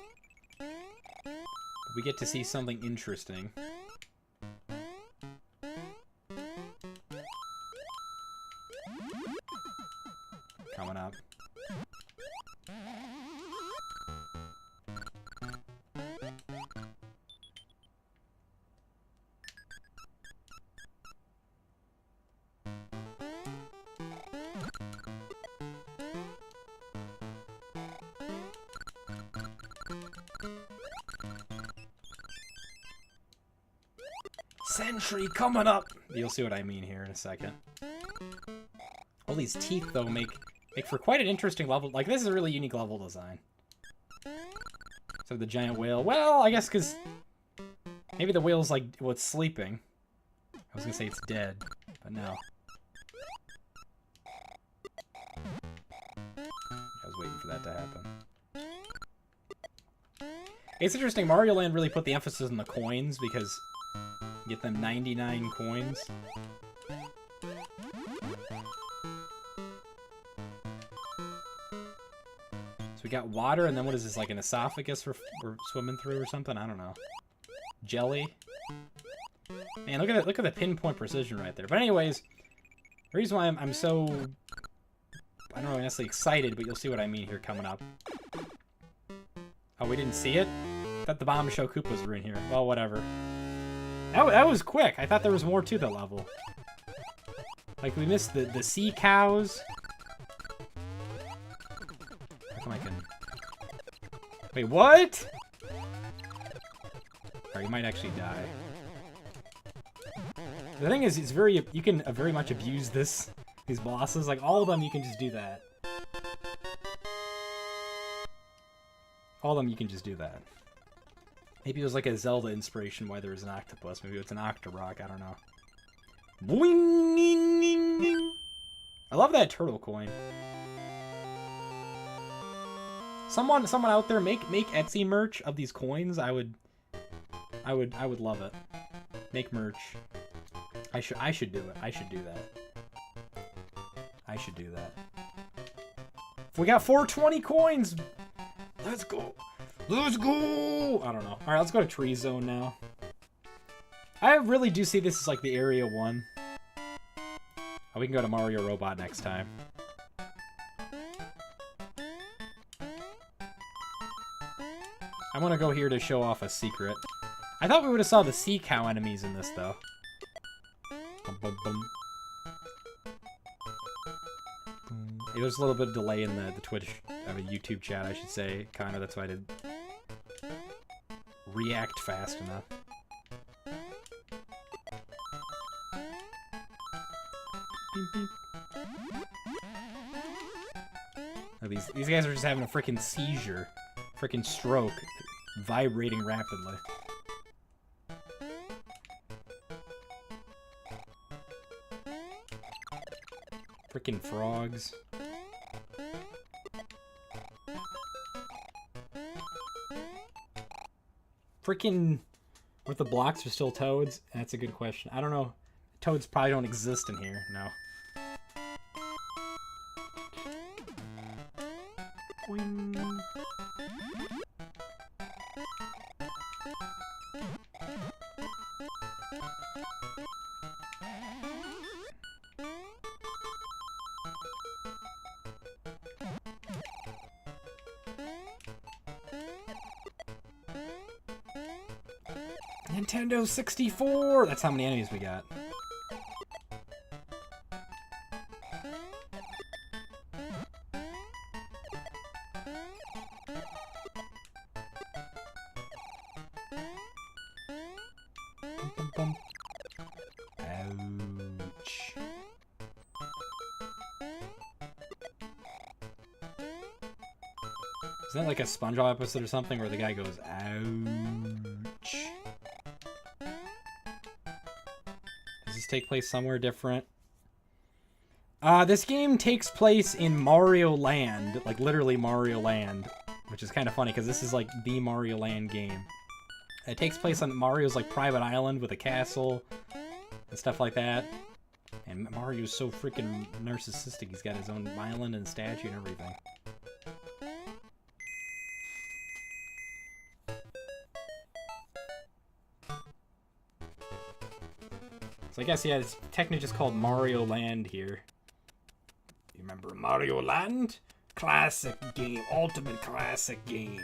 We get to see something interesting. Coming up. Sentry coming up! You'll see what I mean here in a second. All these teeth, though, make for quite an interesting level. Like, this is a really unique level design. So the giant whale. Well, I guess because maybe the whale's like, well, it's sleeping. I was gonna say it's dead, but no. I was waiting for that to happen. It's interesting, Mario Land really put the emphasis on the coins because you get them 99 coins. So we got water, and then what is this, like an esophagus we're swimming through or something? I don't know. Jelly? Man, look at the pinpoint precision right there. But anyways, the reason why I'm so, I don't know, necessarily excited, but you'll see what I mean here coming up. Oh, we didn't see it? I thought the Bombshell Koopas were in here. Well, whatever. That was quick. I thought there was more to the level. Like, we missed the sea cows. How come I can... Wait, what? Alright, you might actually die. The thing is, it's very... You can very much abuse these bosses. Like, all of them, you can just do that. All of them, you can just do that. Maybe it was like a Zelda inspiration why there was an octopus. Maybe it's an Octorok, I don't know. Boing! I love that turtle coin. Someone out there make Etsy merch of these coins. I would love it. Make merch. I should do it. I should do that. I should do that. If we got 420 coins, let's go. Let's go! I don't know. Alright, let's go to Tree Zone now. I really do see this as like the Area 1. Oh, we can go to Mario Robot next time. I want to go here to show off a secret. I thought we would have saw the sea cow enemies in this, though. Bum, bum, bum. It was a little bit of delay in the Twitch, YouTube chat, I should say. Kind of, that's why I didn't react fast enough. Beep, beep. Oh, these guys are just having a freaking seizure. Freaking stroke. Vibrating rapidly. Freaking frogs. Freaking... What if the blocks are still toads? That's a good question. I don't know. Toads probably don't exist in here. No. Boing. Nintendo 64! That's how many enemies we got. Bum, bum, bum. Ouch. Isn't that like a SpongeBob episode or something where the guy goes, ouch? Does this take place somewhere different? This game takes place in Mario Land, like literally Mario Land, which is kind of funny because this is like the Mario Land game. It takes place on Mario's like private island with a castle and stuff like that. And Mario's so freaking narcissistic, he's got his own island and statue and everything. So I guess, yeah, it's technically just called Mario Land here. You remember Mario Land? Classic game, ultimate classic game.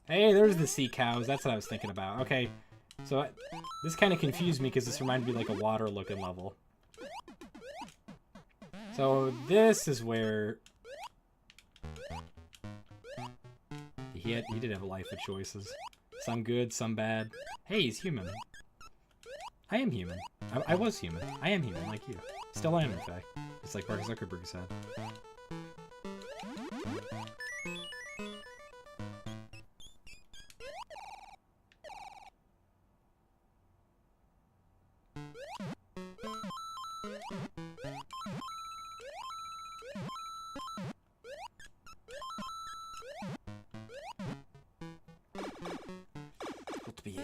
Hey, there's the sea cows. That's what I was thinking about. Okay, so this kind of confused me because this reminded me like a water-looking level. So this is where he did have a life of choices. Some good, some bad. Hey, he's human. I am human. I was human. I am human, like you. Still am, in fact. It's like Mark Zuckerberg said.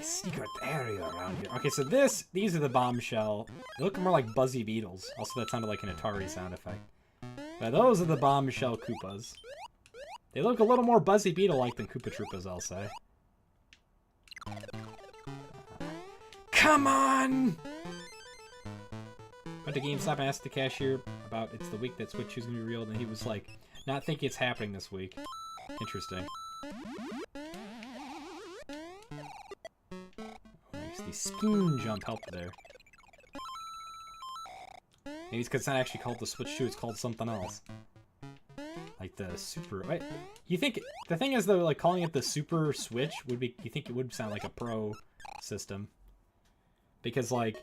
Secret area around here. Okay, so these are the bombshell. They look more like Buzzy Beetles. Also, that sounded like an Atari sound effect. But those are the bombshell Koopas. They look a little more Buzzy Beetle-like than Koopa Troopas, I'll say. Come on! Went to GameStop and asked the cashier about it's the week that Switch is going to be revealed, and he was like, not thinking it's happening this week. Interesting. The spin jump helped there. Maybe it's because it's not actually called the Switch 2, it's called something else. Like the Super... Wait, you think... The thing is, though, like, calling it the Super Switch would be... You think it would sound like a Pro system. Because, like...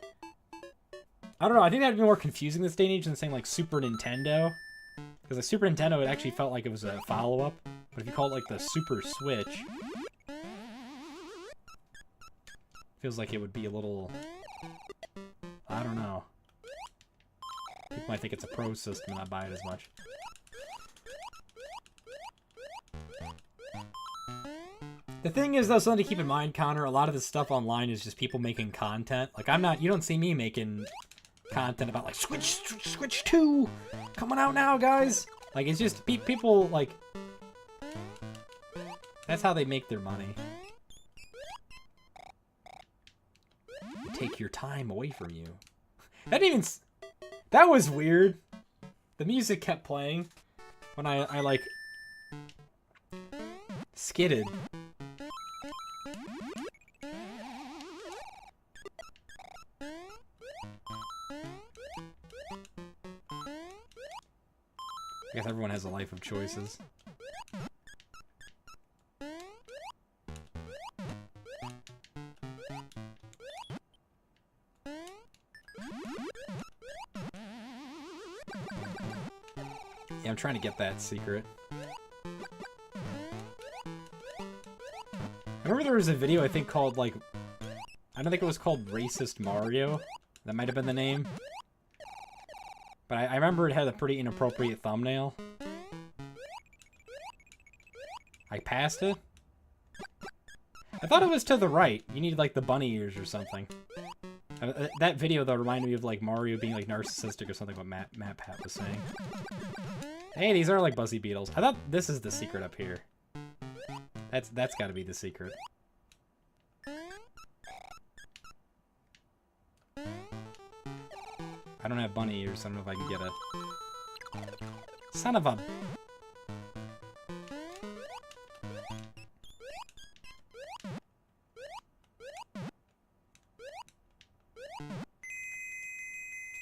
I don't know, I think that would be more confusing this day and age than saying, like, Super Nintendo. Because the Super Nintendo, it actually felt like it was a follow-up. But if you call it, like, the Super Switch... Feels like it would be a little... I don't know. People might think it's a pro system and not buy it as much. The thing is, though, something to keep in mind, Connor, a lot of this stuff online is just people making content. Like, you don't see me making content about, like, Switch 2! Coming out now, guys! Like, it's just, people, like... That's how they make their money. Take your time away from you. That didn't even... That was weird. The music kept playing when I like skidded. I guess everyone has a life of choices. Yeah, I'm trying to get that secret. I remember there was a video, I think, called, like... I don't think it was called Racist Mario. That might have been the name. But I remember it had a pretty inappropriate thumbnail. I passed it? I thought it was to the right. You needed, like, the bunny ears or something. That video, though, reminded me of, like, Mario being, like, narcissistic or something, what Matt Pat was saying. Hey, these are, like, Buzzy Beetles. I thought this is the secret up here. That's gotta be the secret. I don't have bunny ears, so I don't know if I can get a... Son of a...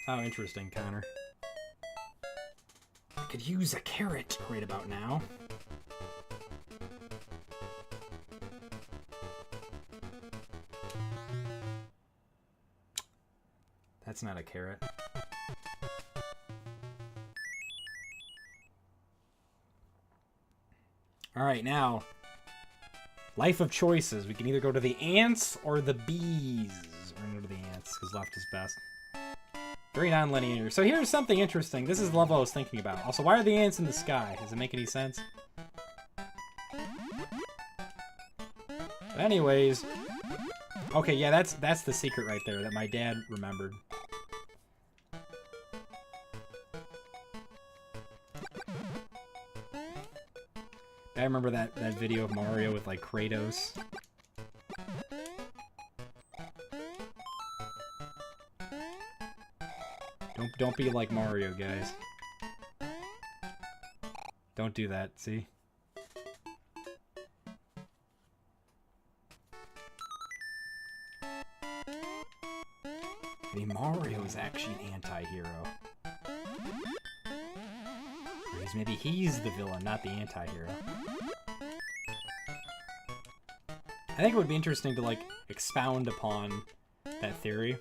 Oh, interesting, Connor. I could use a carrot right about now. That's not a carrot. Alright, now. Life of choices. We can either go to the ants or the bees. We're gonna go to the ants, because left is best. Very non-linear. So here's something interesting. This is the level I was thinking about. Also, why are the ants in the sky? Does it make any sense? But anyways. Okay, yeah, that's the secret right there that my dad remembered. I remember that video of Mario with, like, Kratos. Don't be like Mario, guys. Don't do that, see? I mean, Mario is actually an anti-hero. Maybe he's the villain, not the anti-hero. I think it would be interesting to, like, expound upon that theory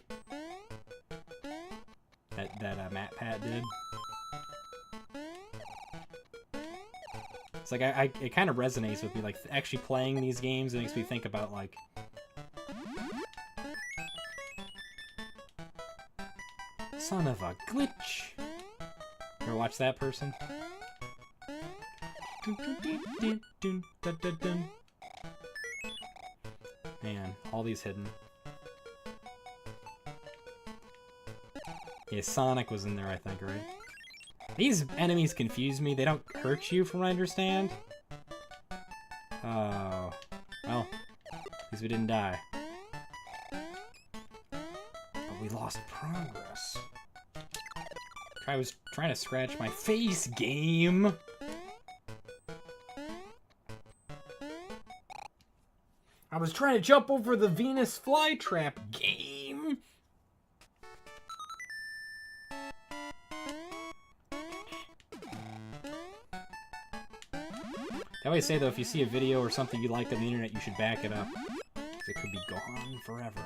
that Matt Pat did. It's like, it kind of resonates with me, like, actually playing these games. It makes me think about, like... Son of a glitch! Ever watch that person? Man, all these hidden. Yeah, Sonic was in there, I think, right? These enemies confuse me. They don't hurt you, from what I understand. Oh. Well, at least we didn't die. But we lost progress. I was trying to scratch my face, game! I was trying to jump over the Venus flytrap, game! I always say, though, if you see a video or something you like on the internet, you should back it up. Because it could be gone forever.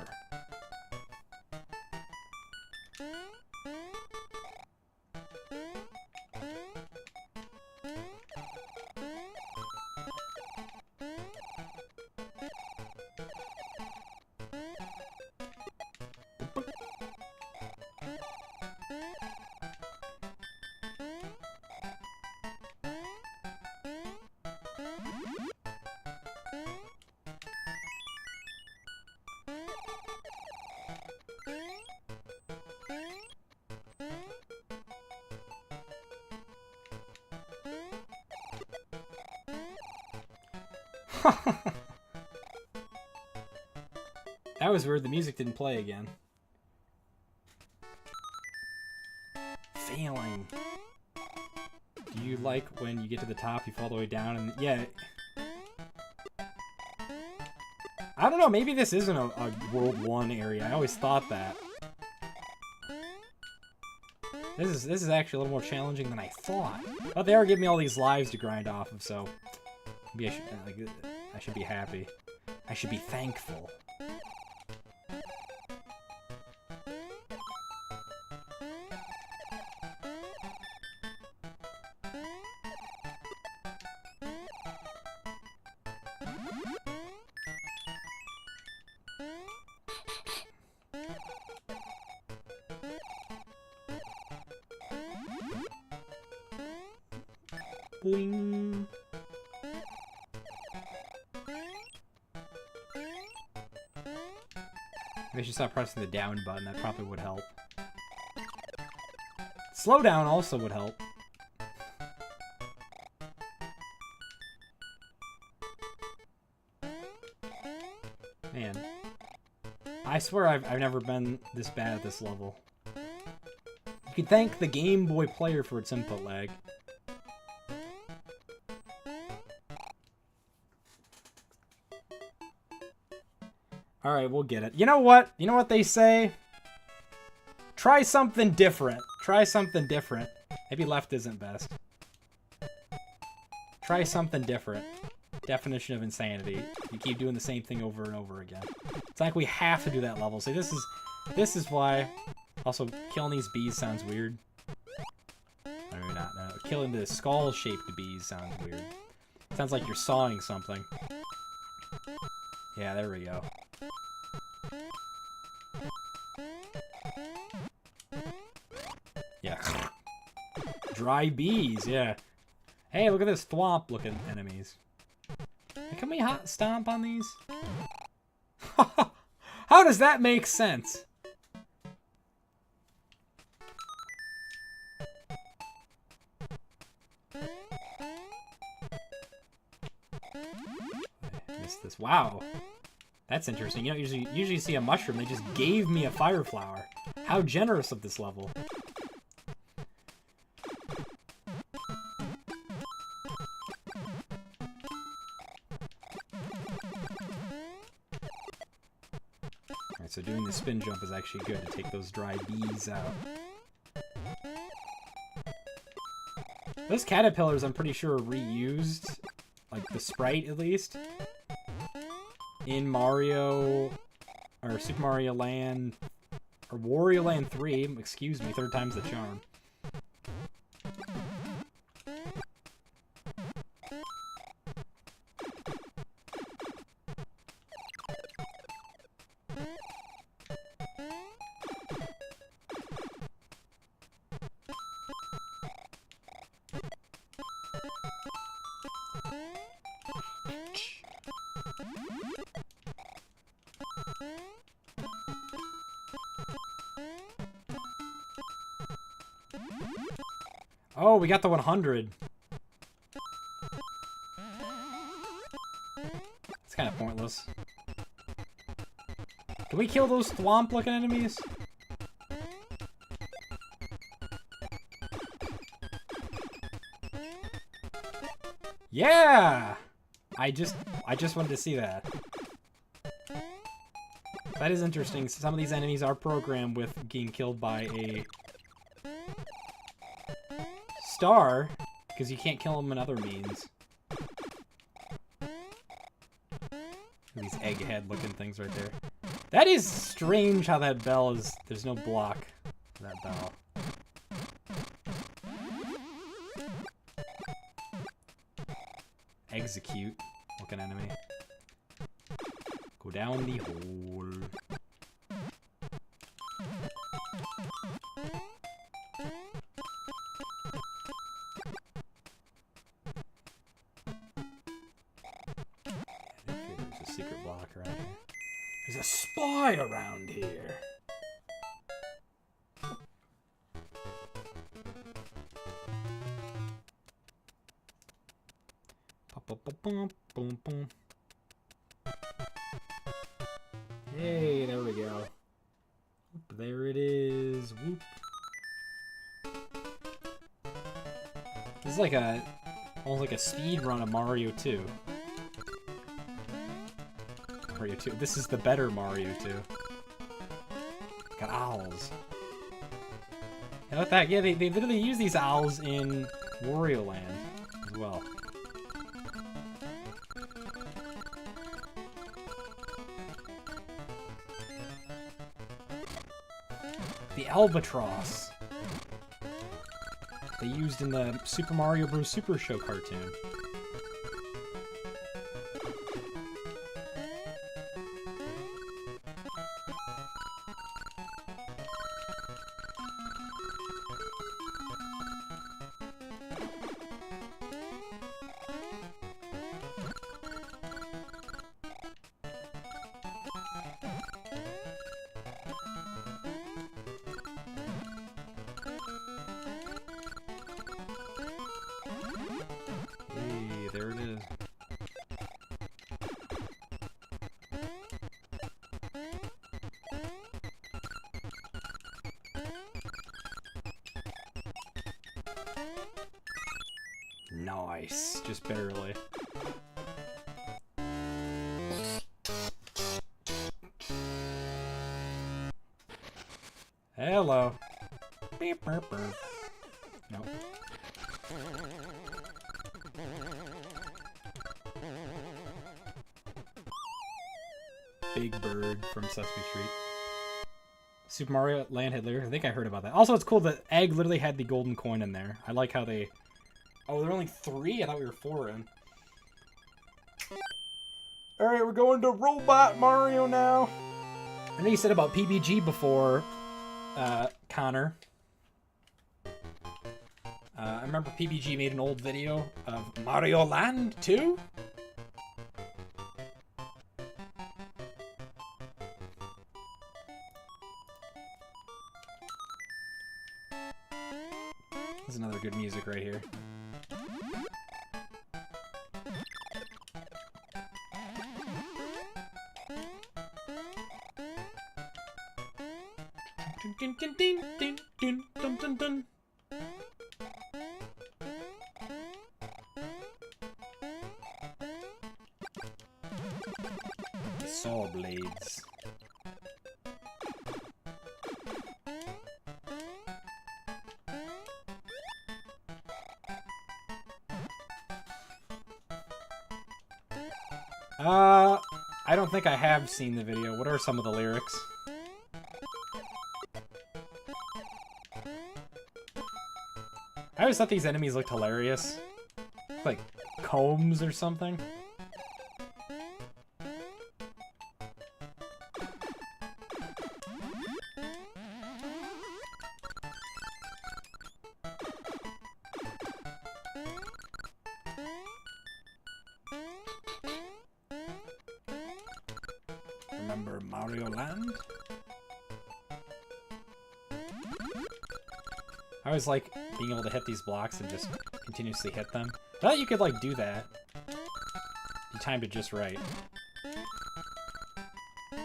That was weird, the music didn't play again. like when you get to the top, you fall all the way down, and yeah. I don't know, maybe this isn't a World 1 area. I always thought that. This is actually a little more challenging than I thought. But they are giving me all these lives to grind off of, so maybe I should be happy. I should be thankful. Boing. Maybe I should stop pressing the down button. That probably would help. Slow down also would help. Man. I swear I've never been this bad at this level. You can thank the Game Boy player for its input lag. Alright, we'll get it. You know what? You know what they say? Try something different. Try something different. Maybe left isn't best. Try something different. Definition of insanity. You keep doing the same thing over and over again. It's like we have to do that level. See, this is why. Also, killing these bees sounds weird. Or maybe not. No, killing the skull-shaped bees sounds weird. Sounds like you're sawing something. Yeah, there we go. Yeah. Dry bees, yeah. Hey, look at this thwomp looking enemies. Hey, can we hot stomp on these? How does that make sense? I missed this. Wow. That's interesting. You don't usually see a mushroom. They just gave me a fire flower. How generous of this level. Alright, so doing the spin jump is actually good to take those dry bees out. Those caterpillars, I'm pretty sure, are reused. Like, the sprite, at least. In Mario, or Super Mario Land, or Wario Land 3, excuse me, third time's the charm. Oh, we got the 100. It's kind of pointless. Can we kill those thwomp-looking enemies? Yeah! I just wanted to see that. That is interesting. Some of these enemies are programmed with getting killed by a star, because you can't kill them in other means. These egghead looking things right there. That is strange how that bell is, there's no block for that bell. Execute looking enemy. Go down the hole. There's a secret block around here. There's a spy around here. Boom, boom. Hey, there we go. Oop, there it is. Whoop. This is like almost like a speed run of Mario 2. Mario 2. This is the better Mario 2. Got owls. How about that? Yeah, they literally use these owls in Wario Land as well. The albatross. They used in the Super Mario Bros. Super Show cartoon. Hey, there it is. Nice. Just barely. Hello. Beep, burp, burp. Nope. Big Bird from Sesame Street. Super Mario Land had lyrics. I think I heard about that. Also, it's cool that Egg literally had the golden coin in there. I like how they... Oh, there are only 3? I thought we were 4 in. Alright, we're going to Robot Mario now. I know you said about PBG before, Connor. I remember PBG made an old video of Mario Land 2? This is another good music right here. Dun, dun, dun, dun, dun, dun, dun, dun. The saw blades. I don't think I have seen the video. What are some of the lyrics? I always thought these enemies looked hilarious. Like combs or something. Remember Mario Land? I always like being able to hit these blocks and just continuously hit them. I thought you could, like, do that. You timed it just right.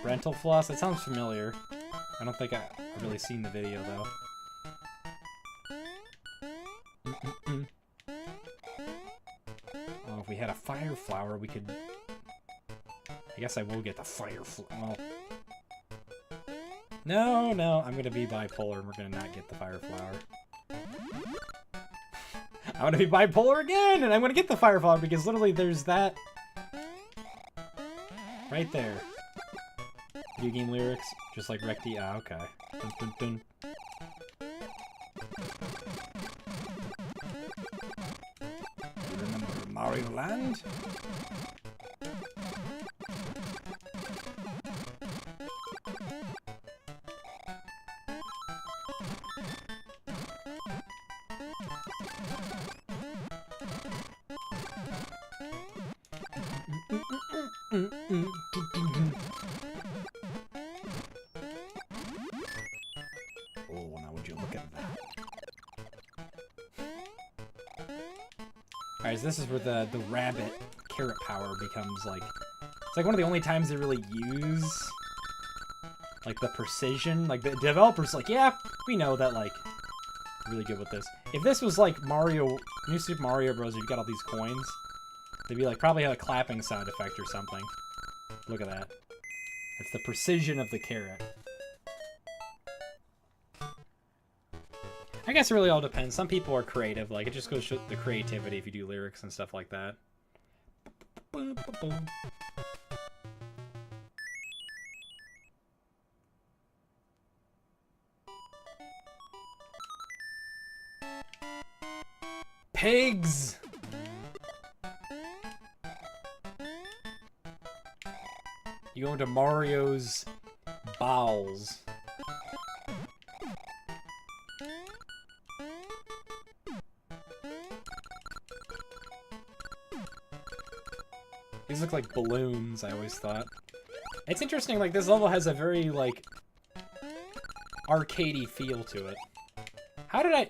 Rental floss? That sounds familiar. I don't think I've really seen the video, though. Oh, if we had a fire flower, we could... I guess I will get the fire flower. Well... No, I'm gonna be bipolar and we're gonna not get the fire flower. I'm gonna be bipolar again, and I'm gonna get the fire flower because literally there's that right there. Video game lyrics, just like Recti. Ah, okay. Dun, dun, dun. You remember Mario Land? Oh, now would you look at that? Alright, so this is where the rabbit carrot power becomes like... It's like one of the only times they really use like the precision. Like the developers like, yeah, we know that like we're really good with this. If this was like Mario New Super Mario Bros. You've got all these coins. They'd be like, probably have a clapping sound effect or something. Look at that. It's the precision of the carrot. I guess it really all depends. Some people are creative. Like, it just goes to the creativity if you do lyrics and stuff like that. Pigs! You go into Mario's bowels. These look like balloons, I always thought. It's interesting, like, this level has a very, like, arcadey feel to it. How did I...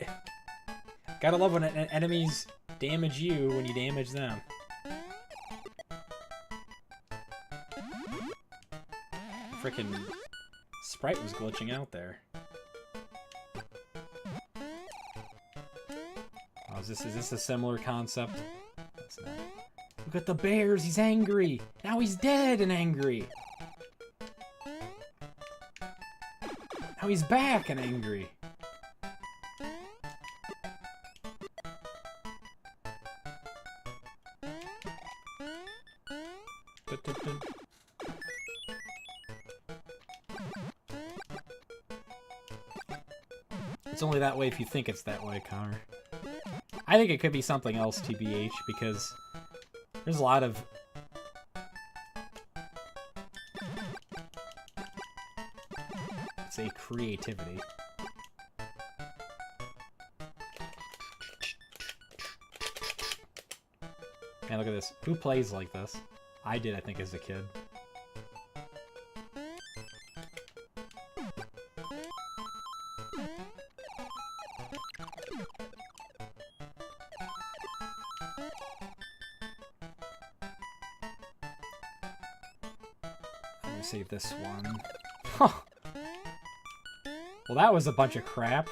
Gotta love when enemies damage you when you damage them. Frickin' sprite was glitching out there. Oh, is this a similar concept? It's not. Look at the bears, he's angry! Now he's dead and angry! Now he's back and angry! It's only that way if you think it's that way, Connor. I think it could be something else, TBH, because there's a lot of... say creativity. Man, look at this. Who plays like this? I did, I think, as a kid. Let me save this one. Huh. Well, that was a bunch of crap.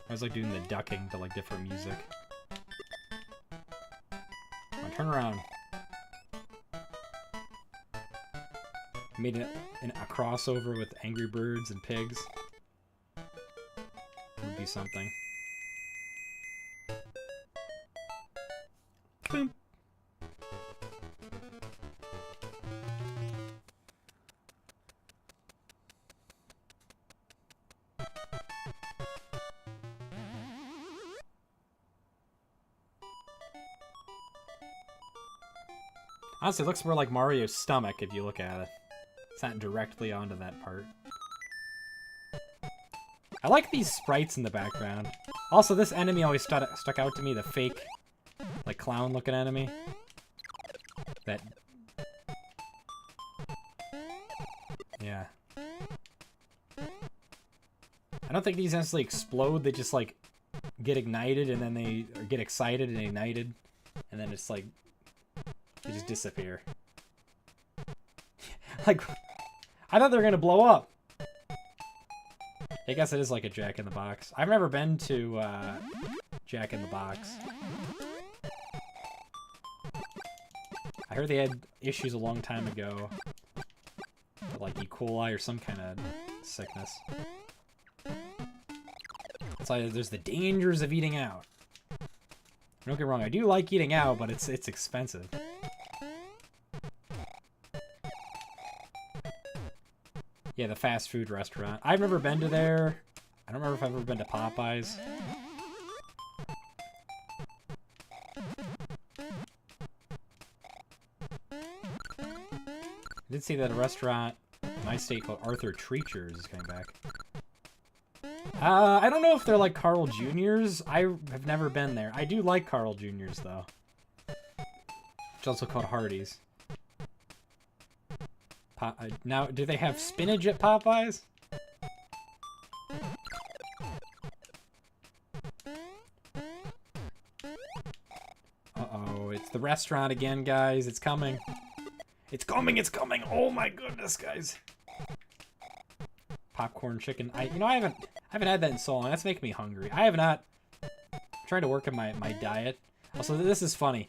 I was like doing the ducking to like different music. Come on, turn around. Made a crossover with Angry Birds and pigs. Would be something. Boom. Honestly, it looks more like Mario's stomach if you look at it. It's not directly onto that part. I like these sprites in the background. Also, this enemy always stuck out to me, the fake, like, clown-looking enemy. That... yeah. I don't think these instantly explode, they just, like, get ignited, and then they or get excited and ignited, and then it's, like, they just disappear. Like, I thought they were gonna blow up. I guess it is like a Jack in the Box. I've never been to Jack in the Box. I heard they had issues a long time ago, with, like E. coli or some kind of sickness. That's why there's the dangers of eating out. Don't get me wrong, I do like eating out, but it's expensive. Yeah, the fast food restaurant. I've never been to there. I don't remember if I've ever been to Popeyes. I did see that a restaurant in my state called Arthur Treacher's is coming back. I don't know if they're like Carl Jr.'s. I have never been there. I do like Carl Jr.'s, though. It's also called Hardee's. Now, do they have spinach at Popeyes? Uh-oh, it's the restaurant again, guys. It's coming. It's coming, it's coming. Oh my goodness, guys. Popcorn chicken. I haven't had that in so long. That's making me hungry. I have not. I'm trying to work on my diet. Also, this is funny.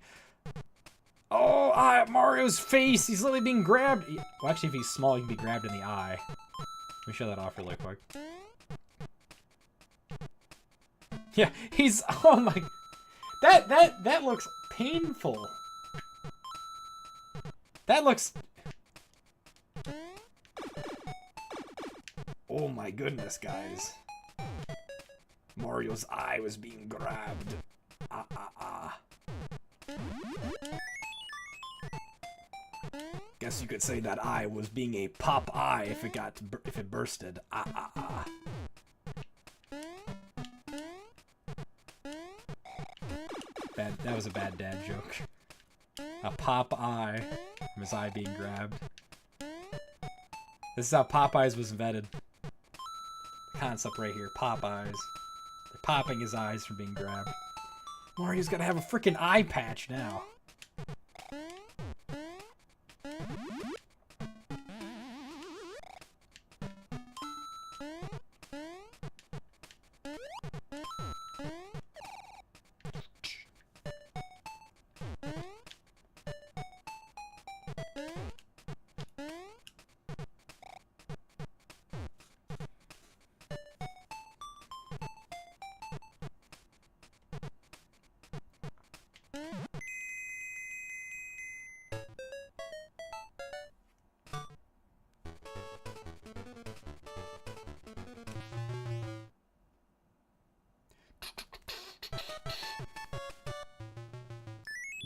Oh, Mario's face. He's literally being grabbed. Well, actually, if he's small, he can be grabbed in the eye. Let me show that off really quick. Yeah, he's. Oh my. That looks painful. That looks... Oh my goodness, guys. Mario's eye was being grabbed. Guess you could say that eye was being a pop eye if it bursted. That was a bad dad joke. A pop eye from his eye being grabbed. This is how Popeyes was invented. The concept right here, Popeyes. They're popping his eyes from being grabbed. Mario's gotta have a freaking eye patch now.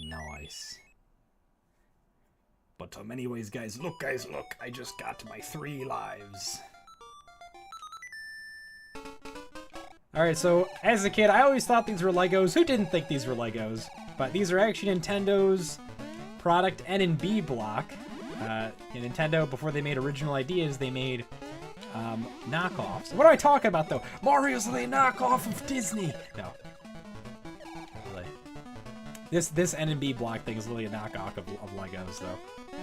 Nice. But anyways, guys, look, I just got my 3 lives. Alright, so, as a kid, I always thought these were Legos. Who didn't think these were Legos? But these are actually Nintendo's product N&B block. Nintendo, before they made original ideas, they made knockoffs. What do I talk about, though? Mario's the knockoff of Disney! No. This N&B block thing is literally a knockoff of Legos, though.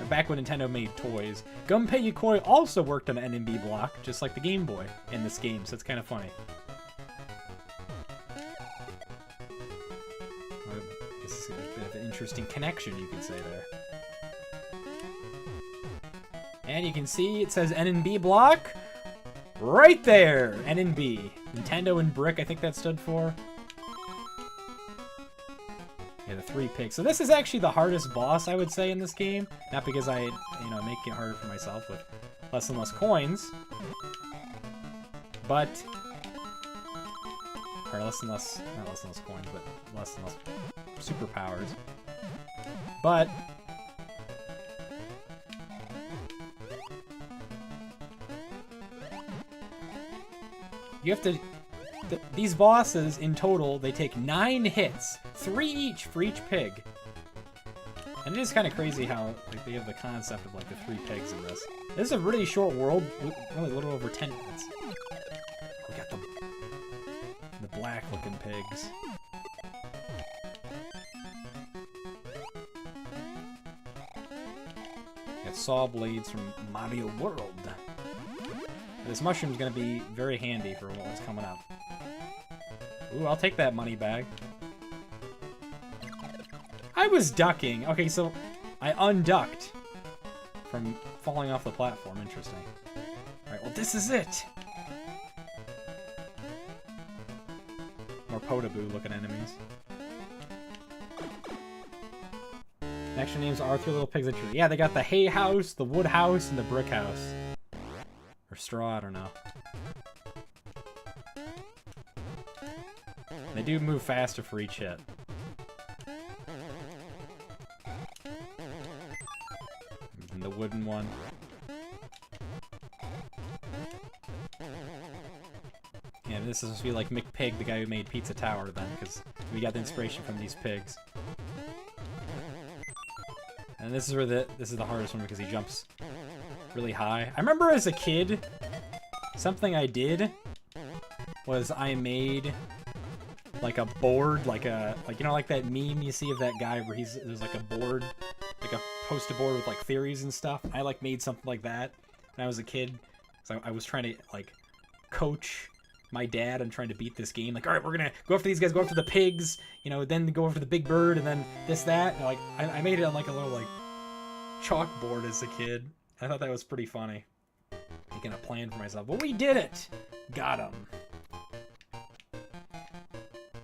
Back when Nintendo made toys. Gunpei Yokoi also worked on an N&B block, just like the Game Boy in this game, so it's kind of funny. This is a bit of an interesting connection, you could say there. And you can see it says N&B block right there! N&B. Nintendo and Brick, I think that stood for. Yeah, the 3 pigs. So this is actually the hardest boss, I would say, in this game. Not because I, make it harder for myself with less and less coins. But... Or less and less... Not less and less coins, but less and less superpowers. But... You have to... These bosses, in total, they take 9 hits. 3 each for each pig. And it is kind of crazy how they have the concept of the 3 pigs in this. This is a really short world, only a little over 10 minutes. We got the black-looking pigs. Got saw blades from Mario World. This mushroom's gonna be very handy for what's coming up. Ooh, I'll take that money bag. I was ducking. Okay, so I unducked from falling off the platform. Interesting. Alright, well, this is it. More Potaboo looking enemies. Actual names are 3 little pigs. Yeah, they got the hay house, the wood house, and the brick house. Or straw, I don't know. They do move faster for each hit. And the wooden one. Yeah, this is supposed to be like McPig, the guy who made Pizza Tower, then, because we got the inspiration from these pigs. And this is where this is the hardest one because he jumps really high. I remember as a kid, something I did was I made like a board, like you know, like that meme you see of that guy where there's like a board, like a poster board with like theories and stuff. I like made something like that when I was a kid. So I was trying to like coach my dad on trying to beat this game. Like, all right, we're gonna go after these guys, go after the pigs, you know, then go after the big bird, and then this, that. And, like, I made it on like a little like chalkboard as a kid. I thought that was pretty funny. Making a plan for myself. But we did it! Got him.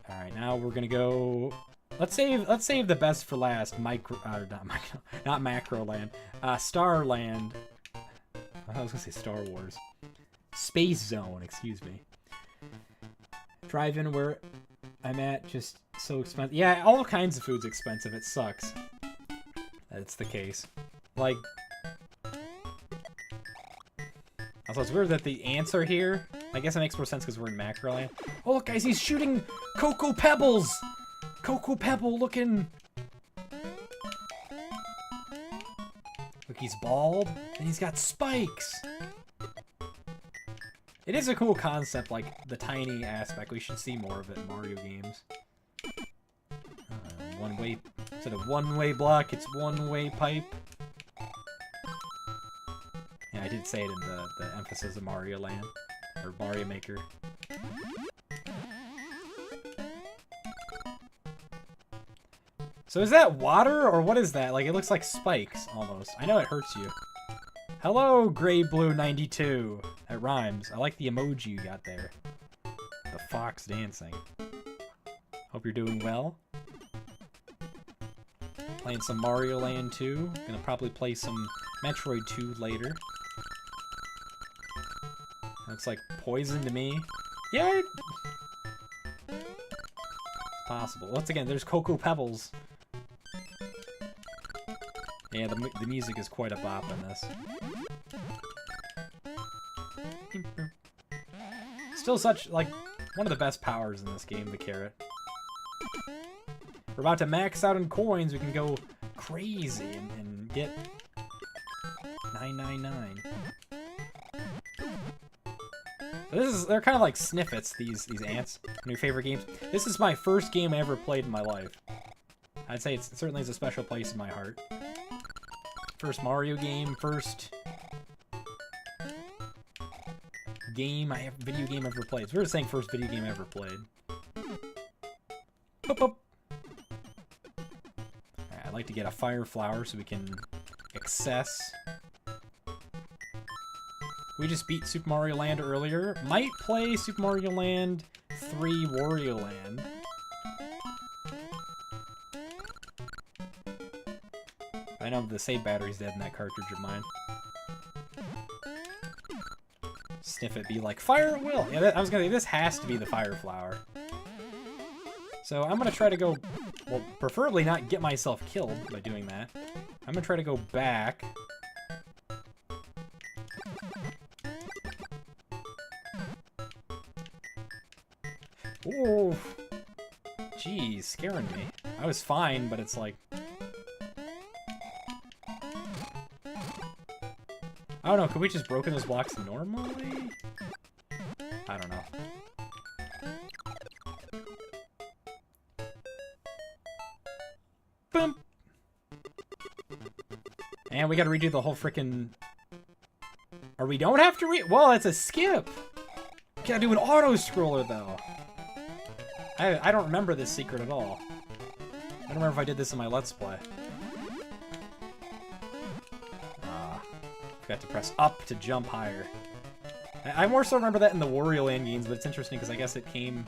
Alright, now we're gonna go... Let's save the best for last. Not Macro Land. Star Land. I was gonna say Star Wars. Space Zone, excuse me. Drive-in where I'm at, just so expensive. Yeah, all kinds of food's expensive. It sucks. That's the case. Like... Also, it's weird that the ants are here. I guess it makes more sense because we're in Macroland. Oh, look, guys, he's shooting Cocoa Pebbles! Cocoa Pebble looking... Look, he's bald, and he's got spikes! It is a cool concept, like, the tiny aspect. We should see more of it in Mario games. One-way... Instead of one-way block, it's one-way pipe. Yeah, I did say it in the emphasis of Mario Land. Or Mario Maker. So is that water, or what is that? Like, it looks like spikes, almost. I know it hurts you. Hello, Gray Blue 92. That rhymes. I like the emoji you got there. The fox dancing. Hope you're doing well. Playing some Mario Land 2. Gonna probably play some Metroid 2 later. Looks like poison to me. Yeah. Possible. Once again, there's Cocoa Pebbles. Yeah, the music is quite a bop in this. Still such, like, one of the best powers in this game, the carrot. We're about to max out in coins. We can go crazy and get 999. They're kind of like snippets, these ants, in your favorite games. This is my first game I ever played in my life. I'd say it certainly has a special place in my heart. First Mario game, first video game ever played. So we're saying first video game ever played. Boop, boop. Alright, I'd like to get a fire flower so we can access. We just beat Super Mario Land earlier. Might play Super Mario Land 3 Wario Land. I know the save battery's dead in that cartridge of mine. Sniff it, be like, fire at will! Yeah, I was gonna say, this has to be the fire flower. So I'm gonna try to go, well, preferably not get myself killed by doing that. I'm gonna try to go back. Ooh. Jeez, scaring me. I was fine, but it's like... I don't know, could we just broken those blocks normally? I don't know. Boom! And we gotta redo the whole frickin'... Or we don't have to well, it's a skip! We gotta do an auto-scroller, though. I don't remember this secret at all. I don't remember if I did this in my Let's Play. Forgot to press up to jump higher. I more so remember that in the Wario Land games, but it's interesting because I guess it came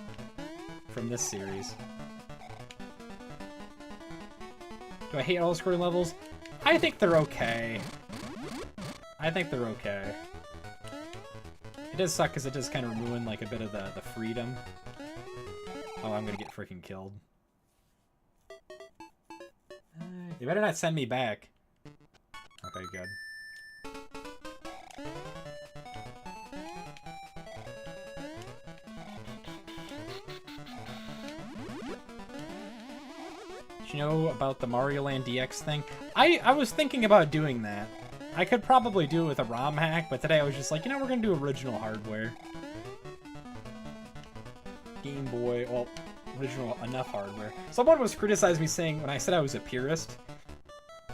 from this series. Do I hate all the scrolling levels? I think they're okay. I think they're okay. It does suck because it does kind of ruin like a bit of the freedom. Oh, I'm gonna get freaking killed. You better not send me back. Okay, good. Did you know about the Mario Land DX thing? I was thinking about doing that. I could probably do it with a ROM hack, but today I was just like, you know, we're gonna do original hardware. Game Boy, well, original enough hardware. Someone was criticizing me saying, when I said I was a purist,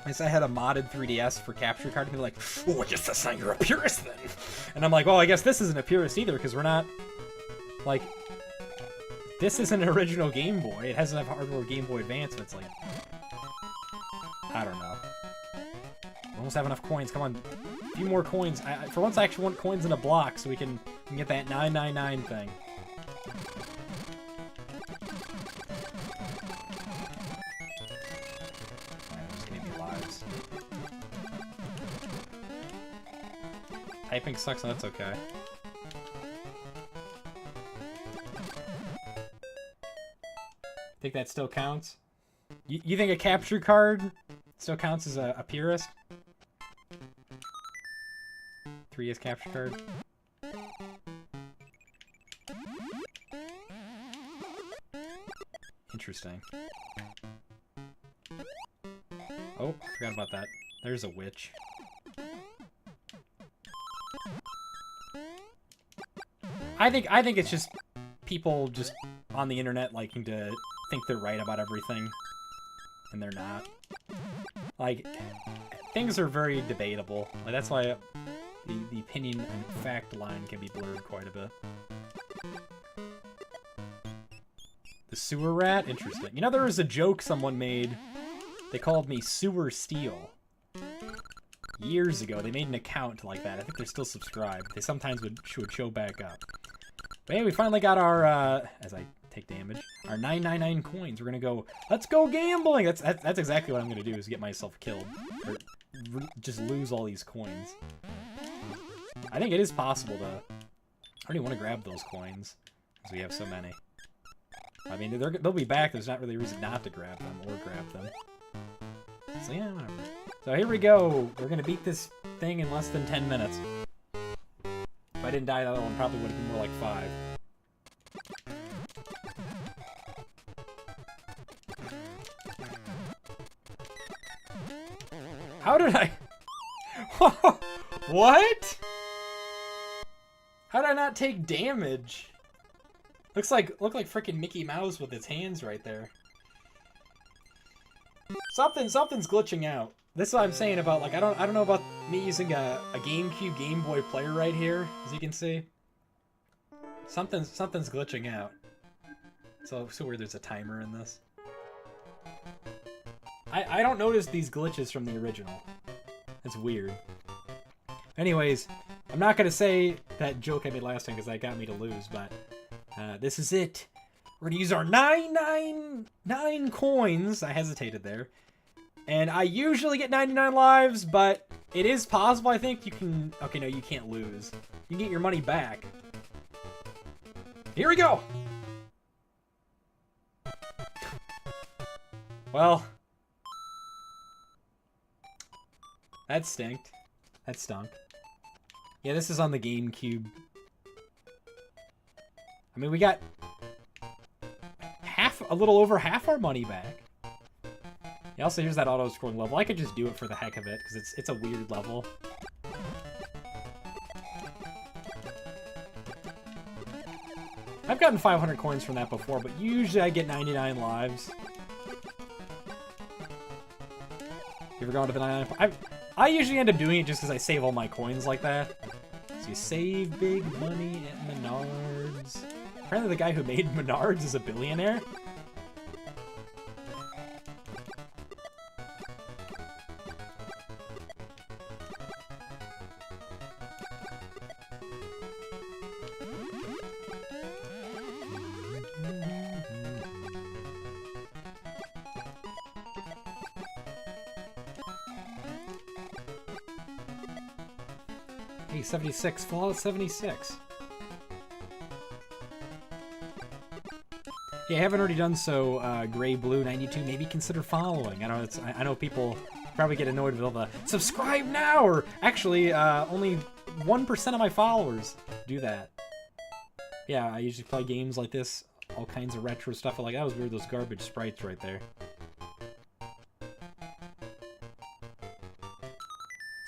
I said I had a modded 3DS for capture card, and they're like, oh, I guess that's not you're a purist then. And I'm like, well, I guess this isn't a purist either, because we're not, like, this isn't an original Game Boy. It has enough hardware Game Boy Advance, but it's like, I don't know. We almost have enough coins. Come on, a few more coins. For once, I actually want coins in a block so we can get that 999 thing. Typing sucks, and that's okay. Think that still counts? You think a capture card still counts as a purist? 3DS capture card? Interesting. Oh, forgot about that. There's a witch. I think it's just people just on the internet liking to think they're right about everything, and they're not. Like, things are very debatable. Like, that's why the opinion and fact line can be blurred quite a bit. The sewer rat? Interesting. You know, there was a joke someone made. They called me Sewer Steel. Years ago, they made an account like that. I think they're still subscribed. They sometimes would show back up. But hey, we finally got our, as I take damage, our 999 coins. We're gonna go, let's go gambling! That's exactly what I'm gonna do, is get myself killed. Or just lose all these coins. I think it is possible to... I already want to grab those coins, because we have so many. I mean, they'll be back. There's not really a reason not to grab them or grab them. So yeah, whatever. So here we go. We're gonna beat this thing in less than 10 minutes. If I didn't die, that one probably would have been more like 5. How did I... What? How did I not take damage? Look like freaking Mickey Mouse with his hands right there. Something's glitching out. This is what I'm saying about, like, I don't know about me using a GameCube Game Boy player right here, as you can see. Something's glitching out. So weird there's a timer in this. I don't notice these glitches from the original. It's weird. Anyways, I'm not gonna say that joke I made last time because that got me to lose, but this is it. We're gonna use our 999 coins. I hesitated there. And I usually get 99 lives, but it is possible, I think, you can... Okay, no, you can't lose. You can get your money back. Here we go! Well... That stinked. That stunk. Yeah, this is on the GameCube. I mean, we got... a little over half our money back. Yeah, also, here's that auto-scrolling level. I could just do it for the heck of it, because it's a weird level. I've gotten 500 coins from that before, but usually I get 99 lives. You ever gone to the 99... I usually end up doing it just because I save all my coins like that. So you save big money at Menards. Apparently the guy who made Menards is a billionaire. Hey, 76. Fallout 76. Yeah, I haven't already done so, Gray Blue 92. Maybe consider following. I know people probably get annoyed with all the subscribe now, or actually, only 1% of my followers do that. Yeah, I usually play games like this, all kinds of retro stuff. Like, that was weird, those garbage sprites right there.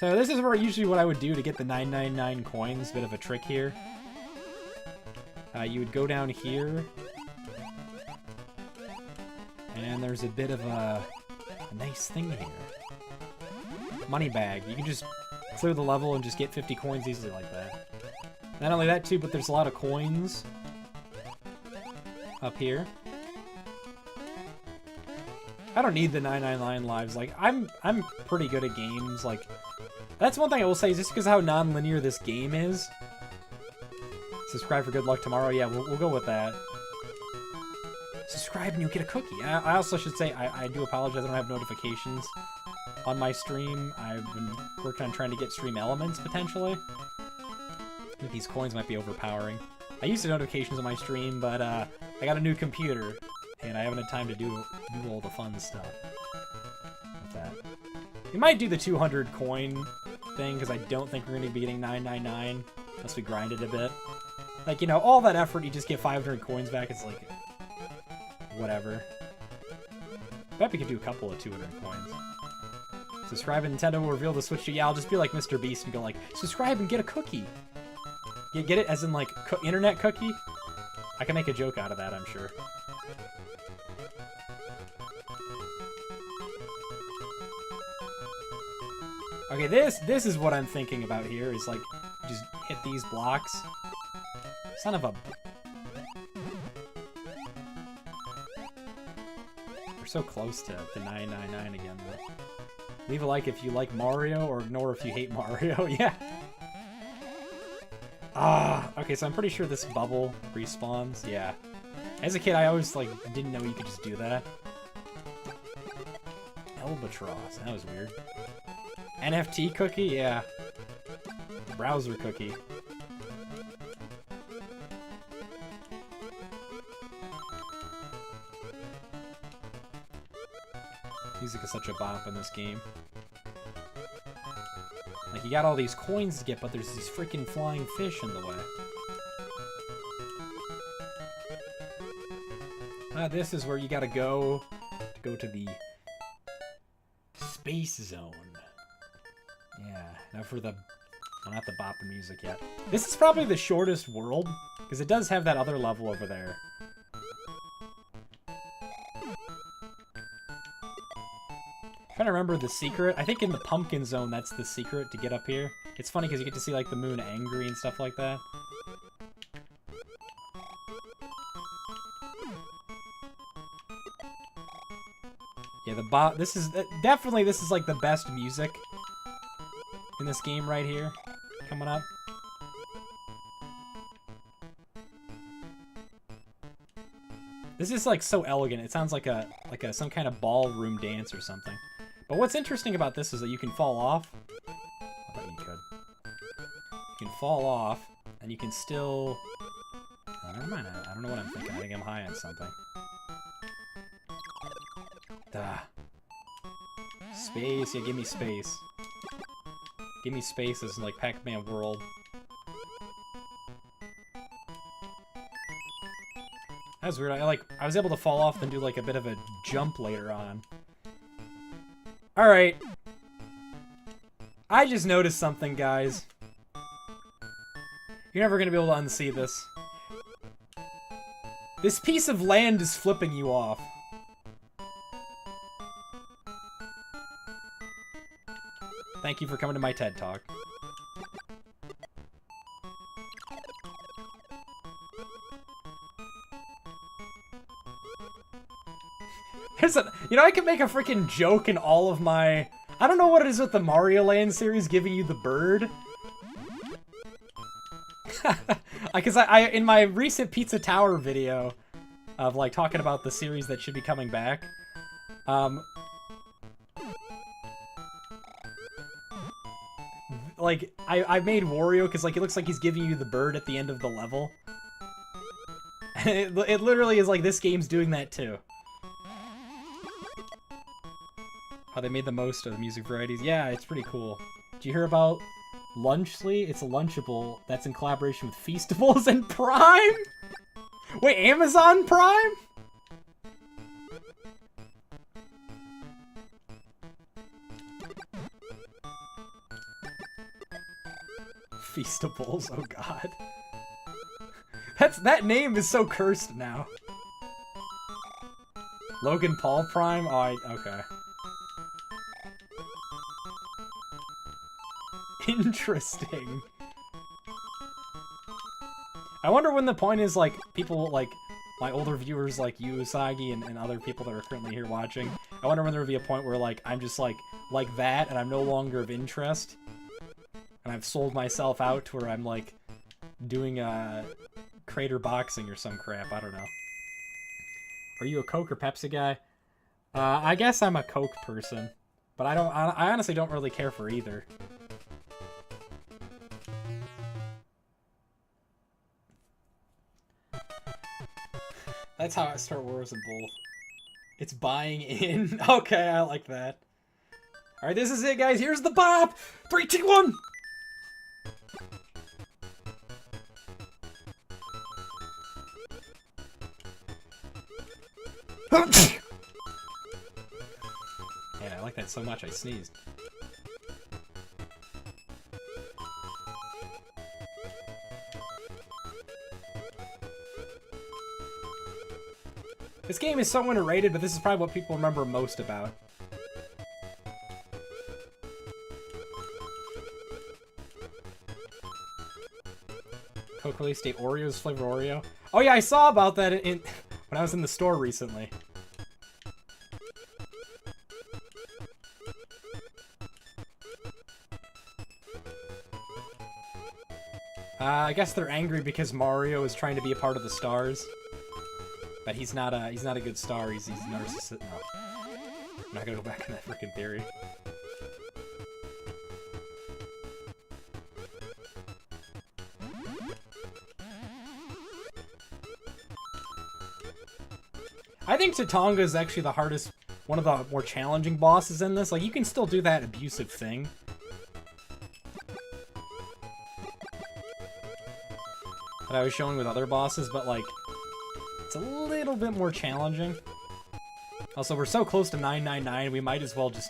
So this is usually what I would do to get the 999 coins. Bit of a trick here. You would go down here. And there's a bit of a nice thing here. Money bag. You can just clear the level and just get 50 coins easily like that. Not only that too, but there's a lot of coins up here. I don't need the 999 lives. Like, I'm pretty good at games. Like, that's one thing I will say, is just because how non-linear this game is. Subscribe for good luck tomorrow. Yeah, we'll go with that. Subscribe and you'll get a cookie. I also should say, I do apologize, I don't have notifications on my stream. I've been working on trying to get stream elements, potentially. I think these coins might be overpowering. I used the notifications on my stream, but I got a new computer, and I haven't had time to do all the fun stuff with that. We might do the 200 coin thing, because I don't think we're going to be getting 999 unless we grind it a bit. Like, you know, all that effort, you just get 500 coins back, it's like, whatever. I bet we could do a couple of 200 coins. Subscribe and Nintendo will reveal the Switch to you. Yeah, I'll just be like Mr. Beast and go like, subscribe and get a cookie. You get it as in like internet cookie? I can make a joke out of that, I'm sure. Okay, this is what I'm thinking about here, is like, just hit these blocks. Son of a... We're so close to 999 again, though. Leave a like if you like Mario, or ignore if you hate Mario. Yeah. Okay, so I'm pretty sure this bubble respawns. Yeah. As a kid, I always, like, didn't know you could just do that. Albatross. That was weird. NFT cookie? Yeah. Browser cookie. Music is such a bop in this game. Like, you got all these coins to get, but there's these freaking flying fish in the way. This is where you gotta go to the space zone. Yeah, now for the... Well, not the bopping music yet. This is probably the shortest world, because it does have that other level over there. Trying to remember the secret. I think in the pumpkin zone, that's the secret to get up here. It's funny because you get to see like the moon angry and stuff like that. Yeah, this is definitely like the best music in this game right here coming up. This is like so elegant. It sounds like some kind of ballroom dance or something. But what's interesting about this is that you can fall off. I thought you could. You can fall off, and you can still... Oh, never mind. I don't know what I'm thinking. I think I'm high on something. Duh. Space. Yeah, give me space. Give me space as in, like, Pac-Man World. That was weird. I was able to fall off and do, like, a bit of a jump later on. Alright. I just noticed something, guys. You're never gonna be able to unsee this. This piece of land is flipping you off. Thank you for coming to my TED Talk. You know, I can make a freaking joke in all of my... I don't know what it is with the Mario Land series giving you the bird. Because I in my recent Pizza Tower video of, like, talking about the series that should be coming back, like, I made Wario because, like, it looks like he's giving you the bird at the end of the level. And it literally is like this game's doing that too. How they made the most of the music varieties. Yeah, it's pretty cool. Did you hear about Lunchly? It's a Lunchable that's in collaboration with Feastables and Prime? Wait, Amazon Prime? Feastables, oh god. That name is so cursed now. Logan Paul Prime? Oh, okay. Interesting. I wonder when the point is, like, people, like, my older viewers like you, Usagi, and other people that are currently here watching. I wonder when there will be a point where, like, I'm just, like that, and I'm no longer of interest. And I've sold myself out to where I'm, like, doing, Crater Boxing or some crap. I don't know. Are you a Coke or Pepsi guy? I guess I'm a Coke person. But I honestly don't really care for either. That's how I start Wars in both. It's buying in. Okay, I like that. Alright, this is it, guys. Here's the bop! 3, 2, 1! Yeah, I like that so much I sneezed. This game is so underrated, but this is probably what people remember most about. Coke released a Oreos flavor Oreo. Oh yeah, I saw about that when I was in the store recently. I guess they're angry because Mario is trying to be a part of the stars. But he's not a good star. He's narcissistic. No. I'm not gonna go back in that freaking theory. I think Tatonga is actually the hardest, one of the more challenging bosses in this. Like, you can still do that abusive thing. That I was showing with other bosses, but like, it's a little bit more challenging. Also, we're so close to 999, we might as well just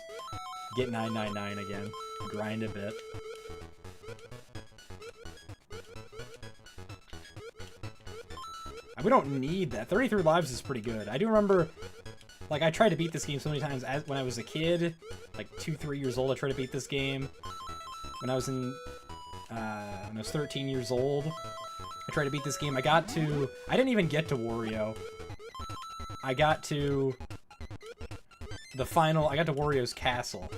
get 999 again. Grind a bit. We don't need that. 33 lives is pretty good. I do remember, like, I tried to beat this game so many times when I was a kid. Like, 2, 3 years old, I tried to beat this game. When I was 13 years old, I tried to beat this game. I didn't even get to Wario. I got to Wario's castle.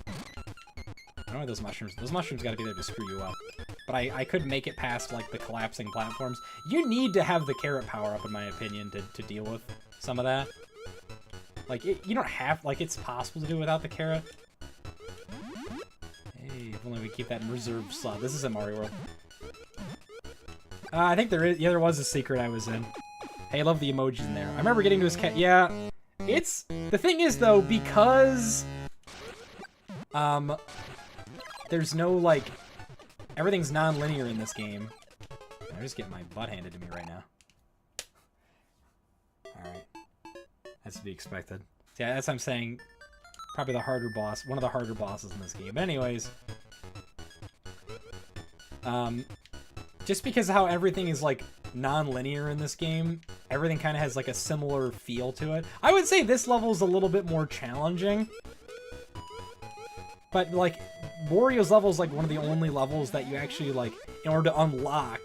I don't know those mushrooms. Those mushrooms gotta be there to screw you up. But I couldn't make it past, like, the collapsing platforms. You need to have the carrot power-up, in my opinion, to deal with some of that. Like, you don't have... Like, it's possible to do without the carrot. Hey, if only we keep that in reserve slot. This isn't Mario World. I think there is... Yeah, there was a secret I was in. Hey, I love the emojis in there. I remember getting to his cat... Yeah. It's... The thing is, though, because... There's no, like... Everything's non-linear in this game. I'm just getting my butt handed to me right now. Alright. That's to be expected. So yeah, that's what I'm saying. Probably the harder boss. One of the harder bosses in this game. But anyways. Just because of how everything is, like, non-linear in this game, everything kind of has, like, a similar feel to it. I would say this level is a little bit more challenging. But, like, Wario's level is, like, one of the only levels that you actually, like, in order to unlock,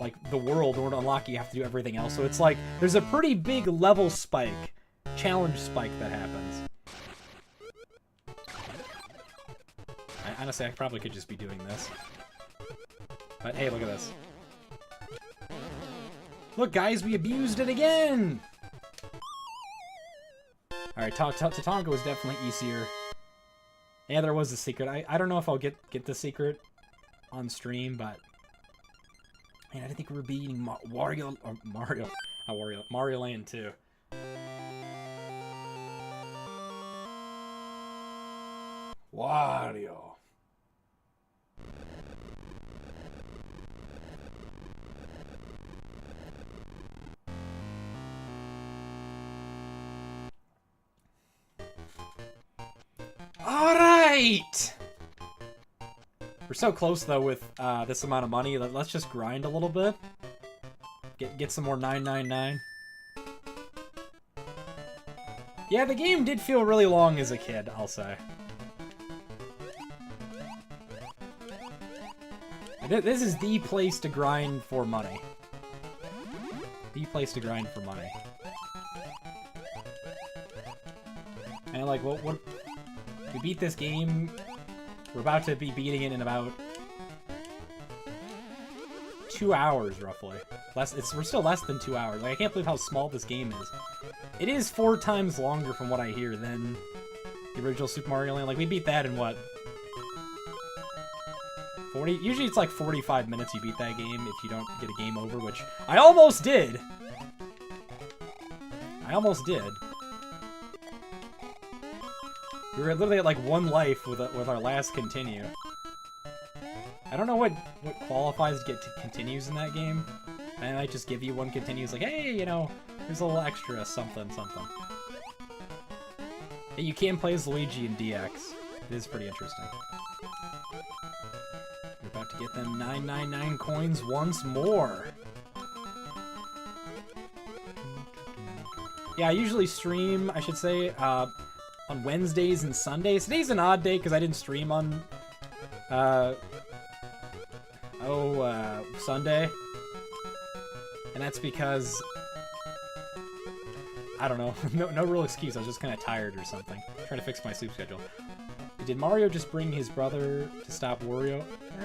like, the world, in order to unlock it, you have to do everything else. So it's, like, there's a pretty big level spike, challenge spike that happens. Honestly, I probably could just be doing this. But, hey, look at this. Look, guys, we abused it again! Alright, Tatonga was definitely easier. Yeah, there was a secret. I don't know if I'll get the secret on stream, but... Man, I didn't think we were beating Mario Land 2. Wario. Alright! We're so close, though, with this amount of money. Let's just grind a little bit. Get some more 999. Yeah, the game did feel really long as a kid, I'll say. This is the place to grind for money. The place to grind for money. And like, what? We beat this game. We're about to be beating it in about 2 hours, roughly. We're still less than 2 hours. Like, I can't believe how small this game is. It is 4 times longer, from what I hear, than the original Super Mario Land. Like, we beat that in what? 40? Usually it's like 45 minutes you beat that game if you don't get a game over, which I almost did. I almost did. We were literally at like 1 life with our last continue. I don't know what qualifies to get to continues in that game. And I just give you 1 continue. It's like, hey, you know, there's a little extra something. Hey, you can play as Luigi in DX. It is pretty interesting. We're about to get them 999 coins once more. Yeah, I usually stream, I should say, on Wednesdays and Sundays. Today's an odd day because I didn't stream on Sunday. And that's because, I don't know, no real excuse. I was just kind of tired or something. Trying to fix my sleep schedule. Did Mario just bring his brother to stop Wario?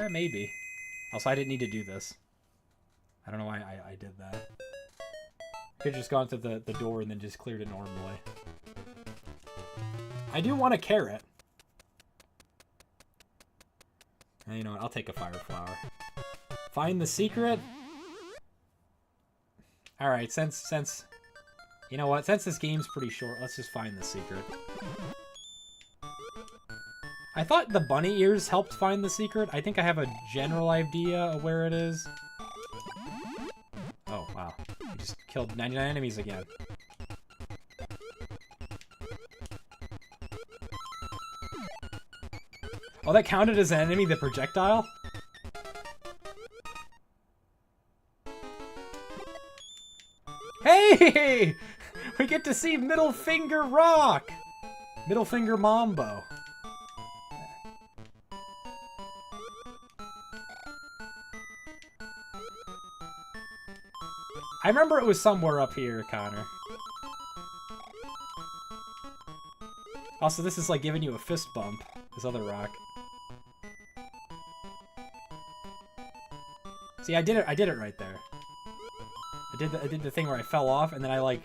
Maybe. Also, I didn't need to do this. I don't know why I did that. Could have just gone through the door and then just cleared it normally. I do want a carrot. And you know what? I'll take a fire flower. Find the secret. Alright, since... You know what? Since this game's pretty short, let's just find the secret. I thought the bunny ears helped find the secret. I think I have a general idea of where it is. Oh, wow. We just killed 99 enemies again. Oh, that counted as an enemy, the projectile? Hey! We get to see Middle Finger Rock! Middle Finger Mambo. I remember it was somewhere up here, Connor. Also, this is like giving you a fist bump, this other rock. See, I did it right there. I did the thing where I fell off, and then I like...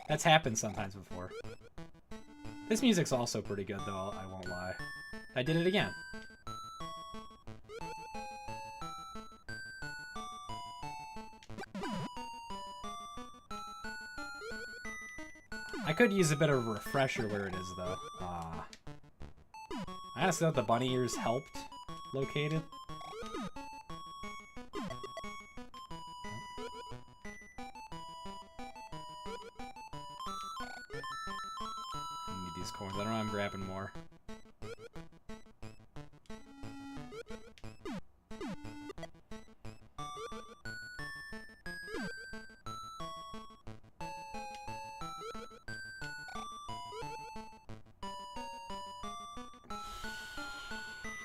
That's happened sometimes before. This music's also pretty good, though, I won't lie. I did it again. I could use a bit of a refresher where it is, though. I honestly thought the bunny ears helped locate it. Need these coins. I don't know, I'm grabbing more.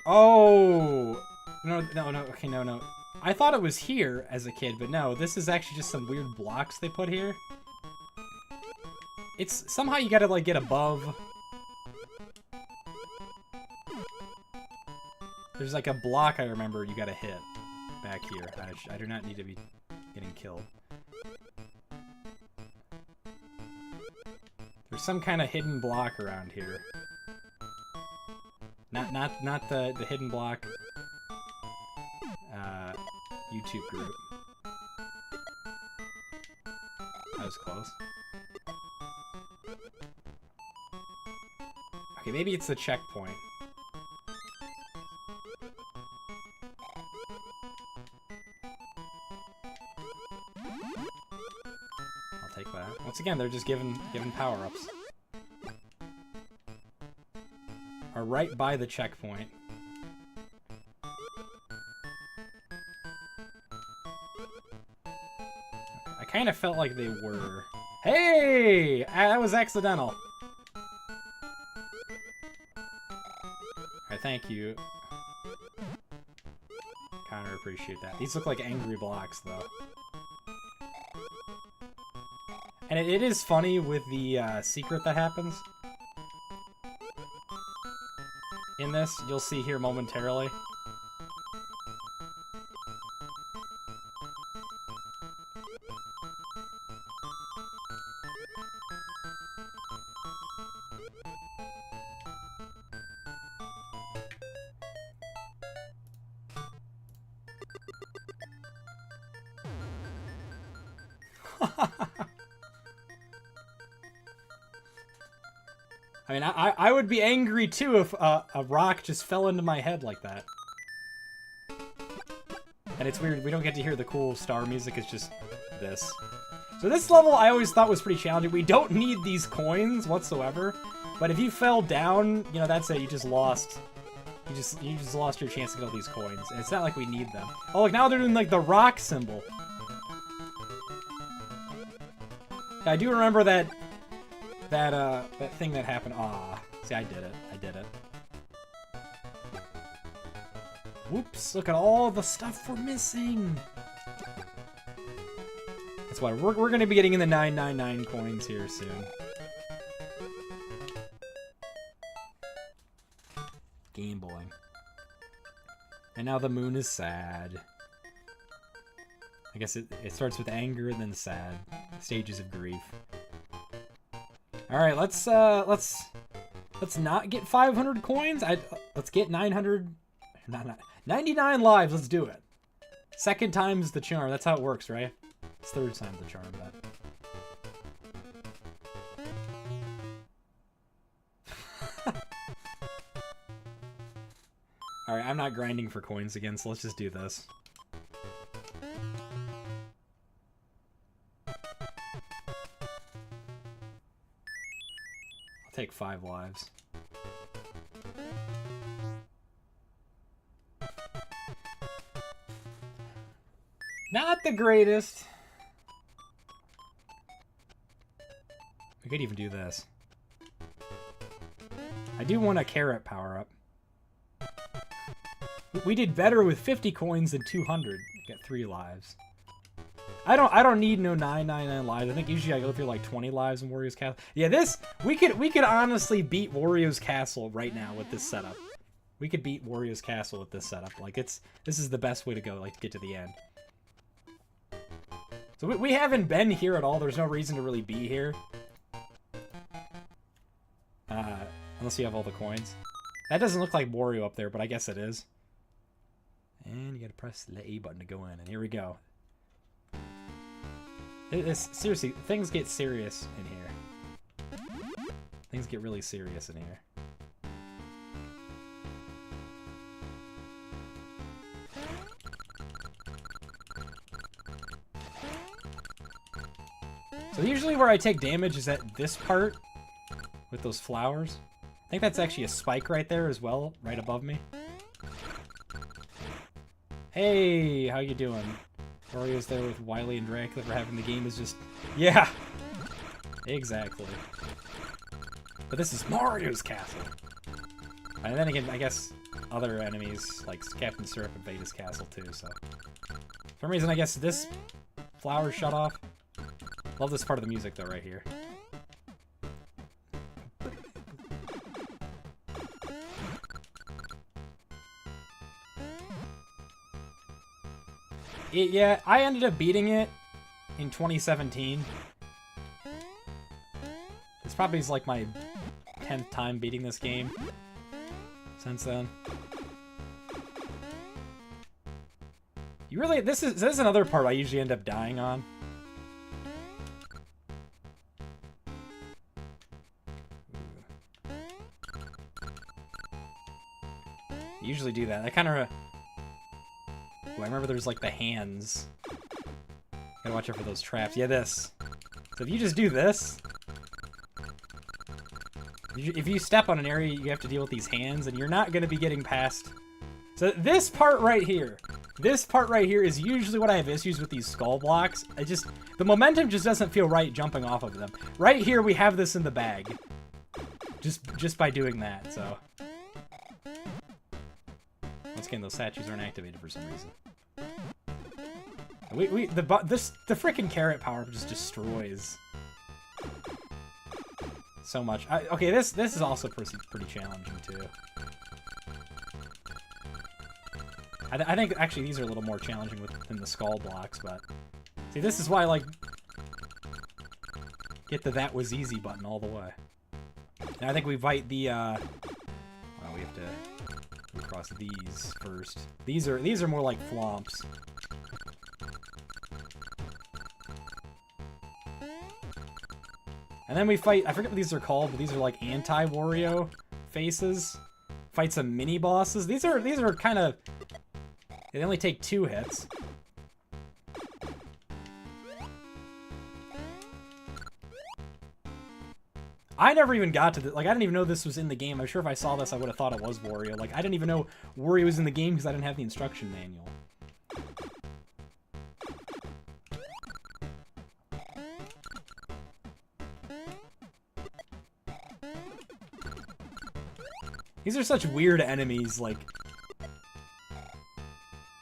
Oh! No, okay, no. I thought it was here as a kid, but no, this is actually just some weird blocks they put here. It's, somehow you gotta, like, get above. There's, like, a block I remember you gotta hit back here. I do not need to be getting killed. There's some kind of hidden block around here. Not the hidden block YouTube group. That was close. Okay, maybe it's the checkpoint. I'll take that. Once again, they're just giving power-ups. Are right by the checkpoint. I kind of felt like they were. Hey! That was accidental. Alright, thank you. Connor, appreciate that. These look like angry blocks, though. And it is funny with the secret that happens. In this, you'll see here momentarily. I mean, I would be angry too if a rock just fell into my head like that. And it's weird, we don't get to hear the cool star music, it's just this. So this level I always thought was pretty challenging. We don't need these coins whatsoever, but if you fell down, you know, that's it, you just lost. You just lost your chance to get all these coins. And it's not like we need them. Oh, look, now they're doing like the rock symbol. I do remember that thing that happened. Ah, see, I did it. Whoops! Look at all the stuff we're missing. That's why we're gonna be getting in the 999 coins here soon. Gambling. And now the moon is sad. I guess it starts with anger and then sad. Stages of grief. All right, let's not get 500 coins. Let's get 900. 99 lives. Let's do it. Second time's the charm. That's how it works, right? It's third time's the charm, but. All right, I'm not grinding for coins again, so let's just do this. Take 5 lives. Not the greatest. We could even do this. I do want a carrot power up. We did better with 50 coins than 200. Get 3 lives. I don't need no 999 lives. I think usually I go through like 20 lives in Wario's Castle. Yeah, we could honestly beat Wario's Castle right now with this setup. We could beat Wario's Castle with this setup. Like this is the best way to go, like to get to the end. So we haven't been here at all. There's no reason to really be here. Unless you have all the coins. That doesn't look like Wario up there, but I guess it is. And you gotta press the A button to go in, and here we go. Seriously, things get serious in here. Things get really serious in here. So usually where I take damage is at this part with those flowers. I think that's actually a spike right there as well, right above me. Hey, how you doing? Wario's there with Wily and Dracula for having the game is just... Yeah! Exactly. But this is Mario's Castle! And then again, I guess other enemies, like Captain Syrup, invade his castle too, so... For some reason, I guess this flower shut off. Love this part of the music, though, right here. Yeah, I ended up beating it in 2017. This probably is like my 10th time beating this game since then. You really, this is another part I usually end up dying on. Usually do that. I kind of... I remember there's like the hands. Gotta watch out for those traps. Yeah, this. So if you just do this... If you step on an area, you have to deal with these hands, and you're not gonna be getting past... So this part right here. This part right here is usually what I have issues with these skull blocks. The momentum just doesn't feel right jumping off of them. Right here, we have this in the bag. Just by doing that, so. Once again, those statues aren't activated for some reason. The frickin' carrot power just destroys so much. Okay, this is also pretty challenging too. I think actually these are a little more challenging than the skull blocks, but see, this is why I like get the "that was easy" button all the way. Now I think we fight the. Well, we have to cross these first. These are more like flomps. And then we fight, I forget what these are called, but these are like anti-Wario faces. Fight some mini bosses. These are kind of, they only take 2 hits. I never even got to this, like I didn't even know this was in the game. I'm sure if I saw this I would have thought it was Wario. Like I didn't even know Wario was in the game because I didn't have the instruction manual. These are such weird enemies, like...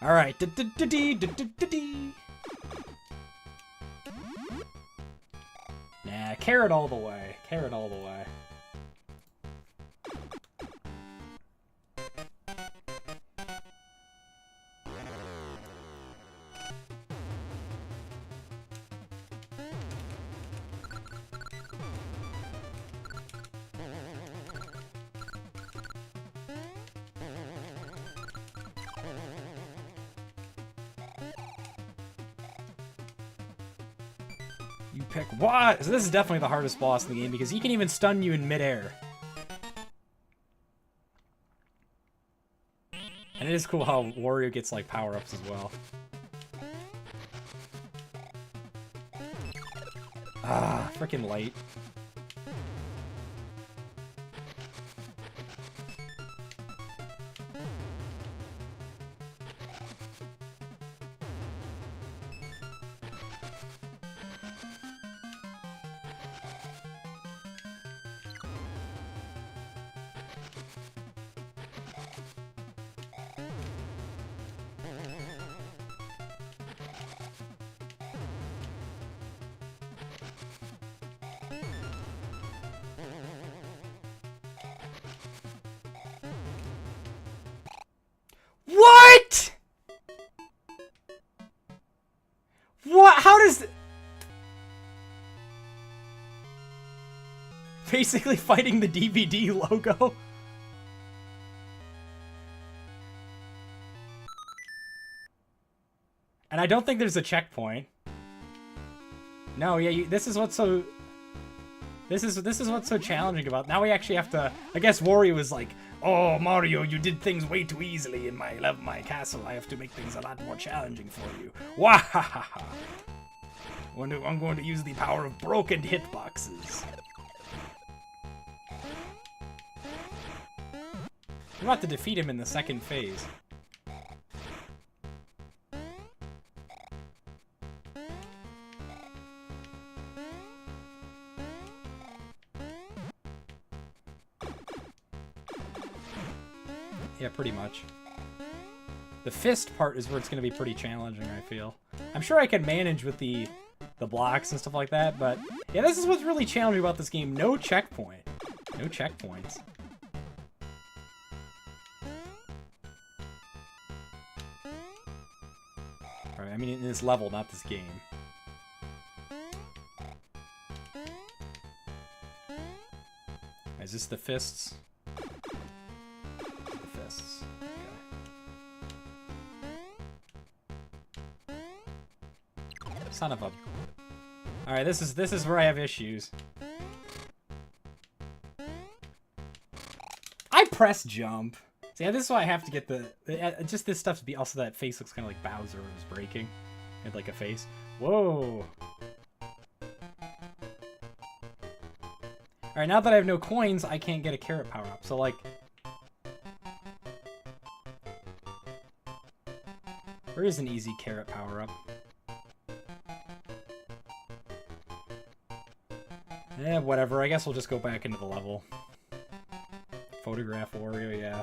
Alright. Nah, carrot all the way. Carrot all the way. You pick what? So this is definitely the hardest boss in the game because he can even stun you in midair. And it is cool how Wario gets like power-ups as well. Ah, freaking light. What? What? How does... Basically fighting the DVD logo. And I don't think there's a checkpoint. No, yeah, this is what's so... This is what's so challenging about... Now we actually have to... I guess Wario was like, oh, Mario, you did things way too easily in my castle. I have to make things a lot more challenging for you. Wahahaha. I'm going to use the power of broken hitboxes. I'm about to defeat him in the second phase. Yeah, pretty much. The fist part is where it's going to be pretty challenging, I feel. I'm sure I can manage with the blocks and stuff like that, but yeah, this is what's really challenging about this game. No checkpoint. No checkpoints. Alright, I mean in this level, not this game. Is this the fists? Son of a... Alright, this is where I have issues. I press jump. So yeah, this is why I have to get just this stuff to be... Also, that face looks kind of like Bowser was breaking. Had like a face. Whoa! Alright, now that I have no coins, I can't get a carrot power-up. So, like... There is an easy carrot power-up. Whatever. I guess we'll just go back into the level. Photograph Wario, yeah.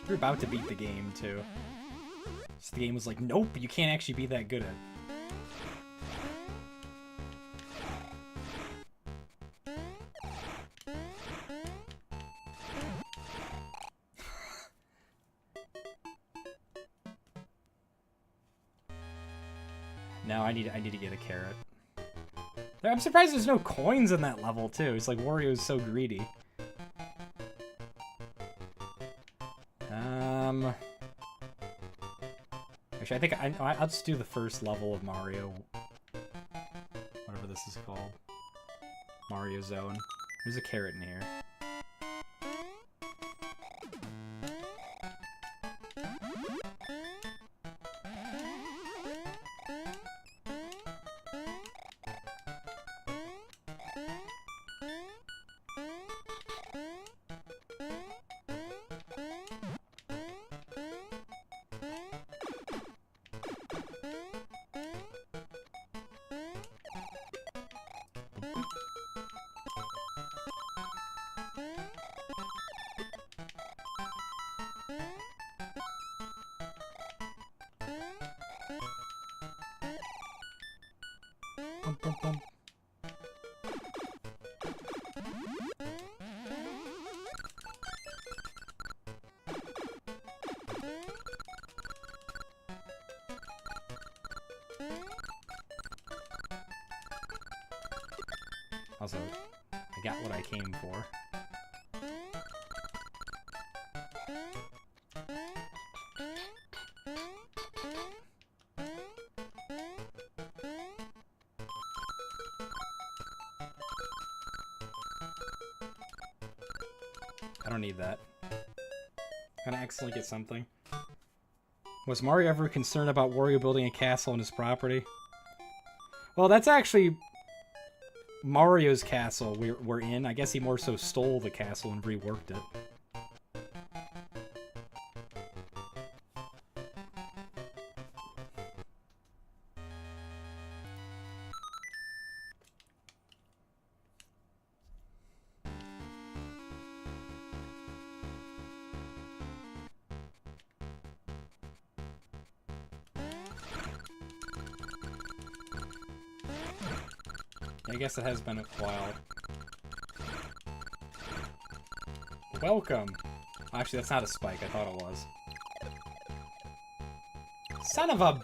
You're about to beat the game, too. So the game was like, nope, you can't actually be that good at it. No, I need to get a carrot. I'm surprised there's no coins in that level, too. It's like Wario's so greedy. Actually, I think I'll just do the first level of Mario. Whatever this is called. Mario Zone. There's a carrot in here. Bum, bum, bum. Also, I got what I came for. I don't need that. I'm gonna accidentally get something. Was Mario ever concerned about Wario building a castle on his property? Well, that's actually Mario's castle we're in. I guess he more so stole the castle and reworked it. I guess it has been a while. Welcome! Actually, that's not a spike. I thought it was. Son of a...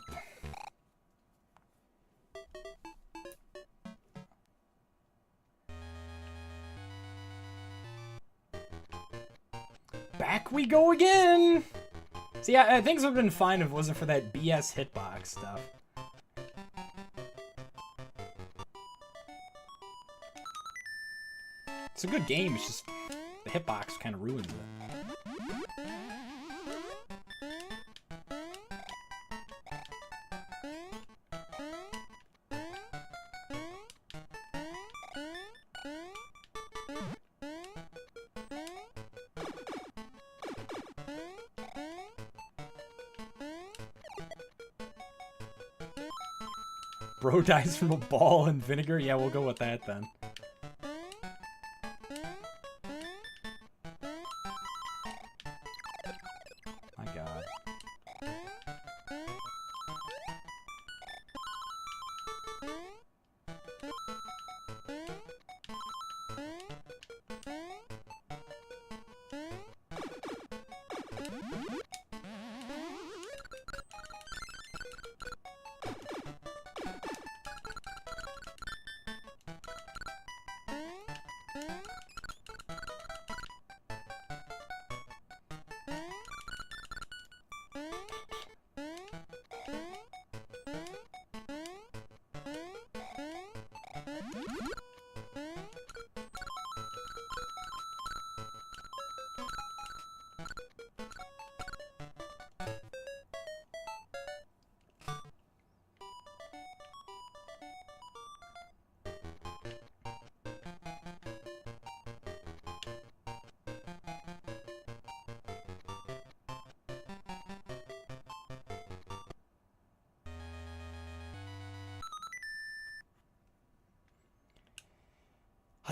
Back we go again! See, things would have been fine if it wasn't for that BS hitbox stuff. It's a good game, it's just the hitbox kind of ruins it. Bro dies from a ball and vinegar? Yeah, we'll go with that then. My god.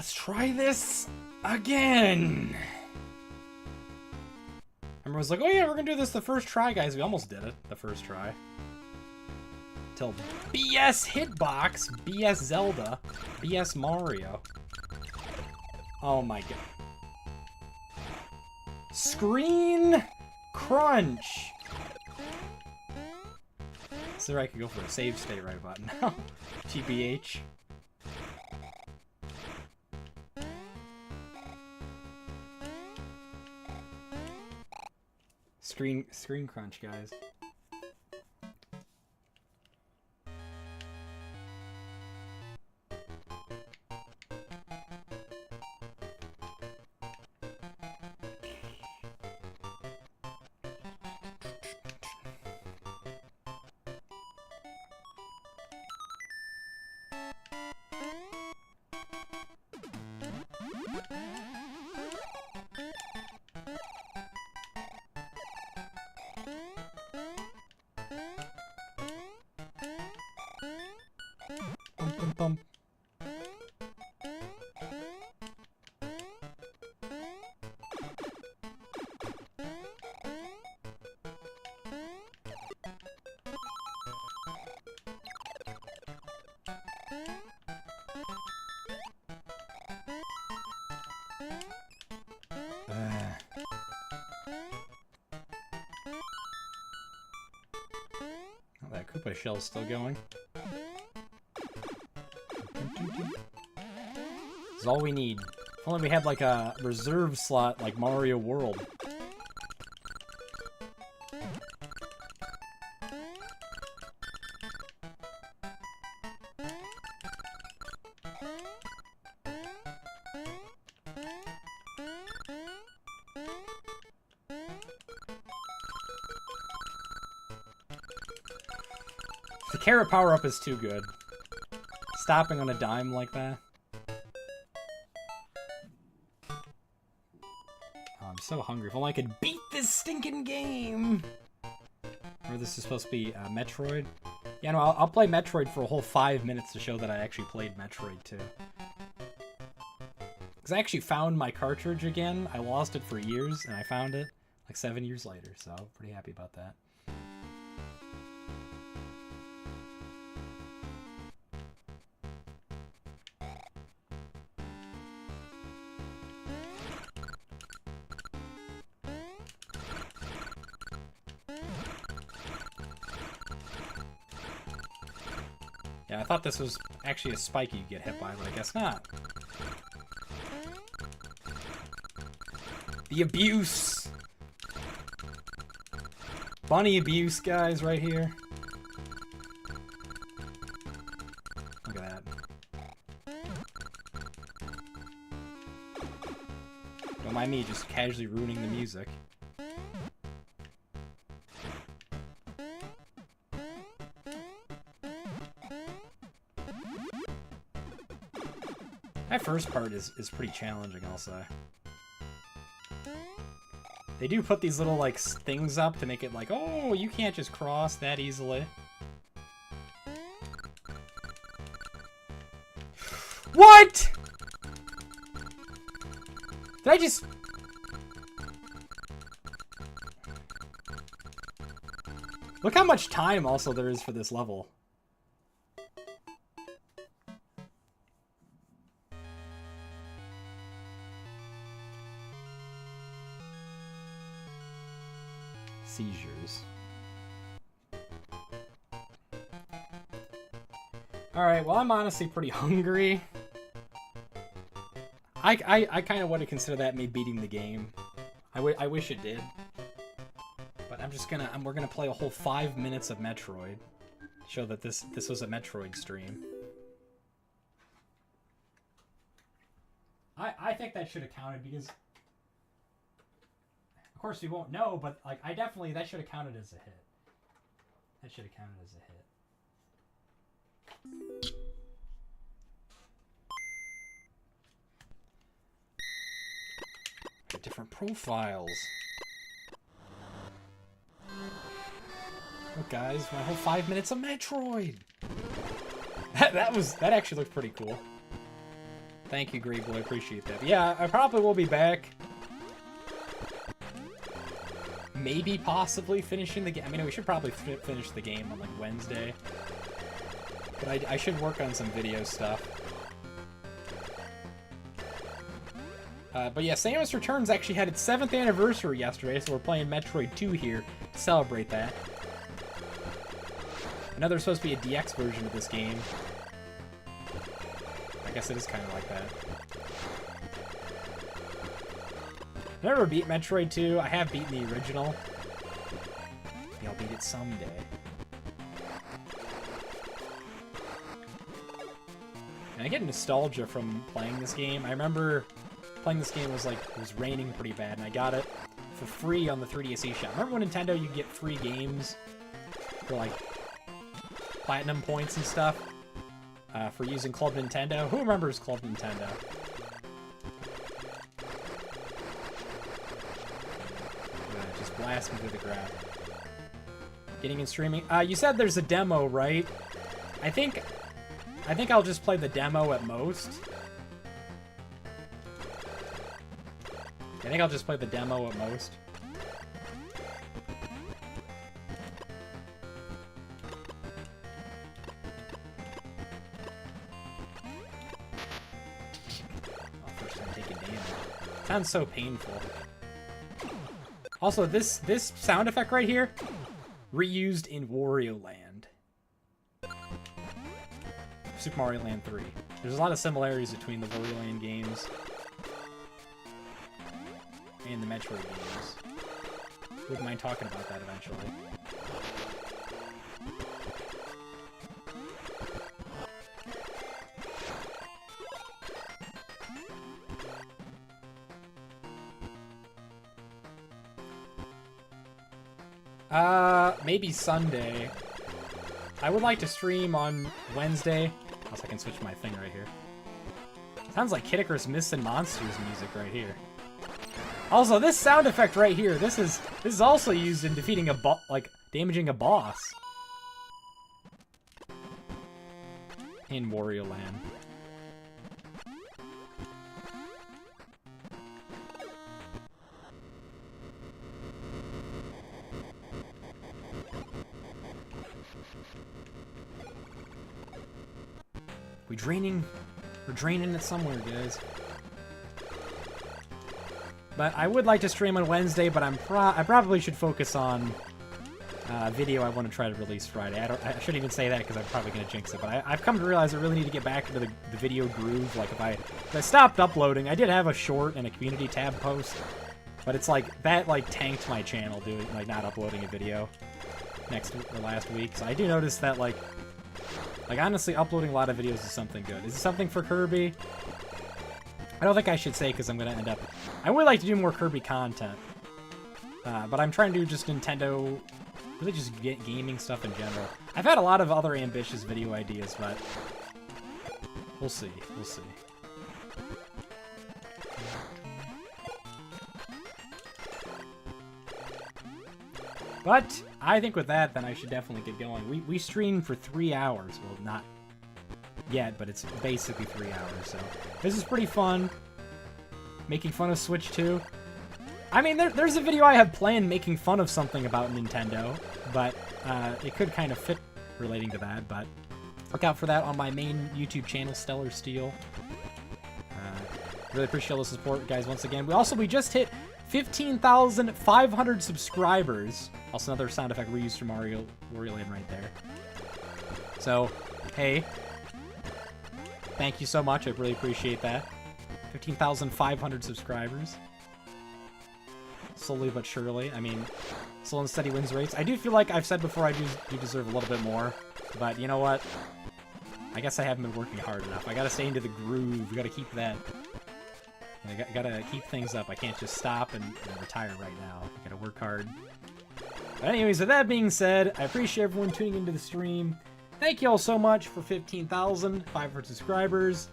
Let's try this again. Everyone's like, oh yeah, we're gonna do this the first try, guys. We almost did it the first try. Till BS Hitbox, BS Zelda, BS Mario. Oh my god. Screen crunch. So I could go for a save state right button now. GBH. Screen crunch, guys. Bum, bum, bum. Oh, that Koopa shell's still going. This is all we need. If only we had like a reserve slot like Mario World. The carrot power-up is too good. Stopping on a dime like that. Oh, I'm so hungry. If only I could beat this stinking game! Or this is supposed to be Metroid. Yeah, no, I'll play Metroid for a whole 5 minutes to show that I actually played Metroid too. Because I actually found my cartridge again. I lost it for years, and I found it like 7 years later, so I'm pretty happy about that. Yeah, I thought this was actually a spike you'd get hit by, but I guess not. The abuse! Bunny abuse, guys, right here. Look at that. Don't mind me just casually ruining the music. That first part is pretty challenging, I'll say. They do put these little, like, things up to make it like, oh, you can't just cross that easily. What?! Did I just... Look how much time also there is for this level. Seizures. Alright, well, I'm honestly pretty hungry. I kind of want to consider that me beating the game. I wish it did. But I'm just gonna... we're gonna play a whole 5 minutes of Metroid. Show that this was a Metroid stream. I think that should have counted because... Of course we won't know, but like that should have counted as a hit. That should have counted as a hit. Different profiles. Look, guys, my whole 5 minutes of Metroid. That actually looked pretty cool. Thank you, Great Boy. I appreciate that. But yeah, I probably will be back. Maybe, possibly finishing the game. I mean, we should probably finish the game on, like, Wednesday. But I should work on some video stuff. But yeah, Samus Returns actually had its 7th anniversary yesterday, so we're playing Metroid 2 here to celebrate that. I know there's supposed to be a DX version of this game. I guess it is kind of like that. I never beat Metroid 2. I have beaten the original. Maybe I'll beat it someday. And I get nostalgia from playing this game. I remember playing this game was like, it was raining pretty bad, and I got it for free on the 3DS eShop. Remember when Nintendo, you get free games for like platinum points and stuff for using Club Nintendo? Who remembers Club Nintendo? Just blast me through the ground. Getting in streaming. You said there's a demo, right? I think I'll just play the demo at most. I think I'll just play the demo at most. Oh, first time taking damage. Sounds so painful. Also, this sound effect right here, reused in Wario Land. Super Mario Land 3. There's a lot of similarities between the Wario Land games and the Metroid games. Wouldn't mind talking about that eventually. Maybe Sunday. I would like to stream on Wednesday. Unless I can switch my thing right here. Sounds like Kid Icarus Myths and Monsters music right here. Also, this sound effect right here, this is also used in defeating a damaging a boss in Wario Land. We're draining it somewhere, guys. But I would like to stream on Wednesday, but I probably should focus on video I want to try to release Friday. I shouldn't even say that because I'm probably going to jinx it, but I've come to realize I really need to get back into the video groove. Like, if I stopped uploading, I did have a short and a community tab post, but it's like, that like tanked my channel doing, like, not uploading a video last week. So I do notice that, like honestly, uploading a lot of videos is something good. Is it something for Kirby? I don't think I should say because I'm going to end up... I would like to do more Kirby content. But I'm trying to do just Nintendo... really just gaming stuff in general. I've had a lot of other ambitious video ideas, but... we'll see. We'll see. But I think with that, then I should definitely get going. We streamed for 3 hours. Well, not yet, but it's basically 3 hours, so... this is pretty fun. Making fun of Switch 2. I mean, there's a video I have planned making fun of something about Nintendo, but it could kind of fit relating to that, but look out for that on my main YouTube channel, Stellar Steel. Really appreciate all the support, guys, once again. We just hit 15,500 subscribers. Also another sound effect reused from Wario Land right there. So, hey. Thank you so much. I really appreciate that. 15,500 subscribers. Slowly but surely. I mean, slow and steady wins race. I do feel like I've said before I do deserve a little bit more. But you know what? I guess I haven't been working hard enough. I gotta stay into the groove. We gotta keep that. I gotta keep things up. I can't just stop and retire right now. I gotta work hard. But anyways, with that being said, I appreciate everyone tuning into the stream. Thank you all so much for 15,500 subscribers.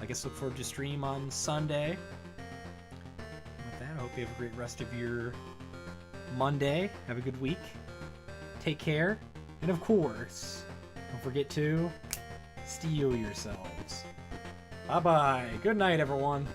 I guess look forward to stream on Sunday. With that, I hope you have a great rest of your Monday. Have a good week. Take care. And of course, don't forget to steal yourself. Bye-bye. Good night, everyone.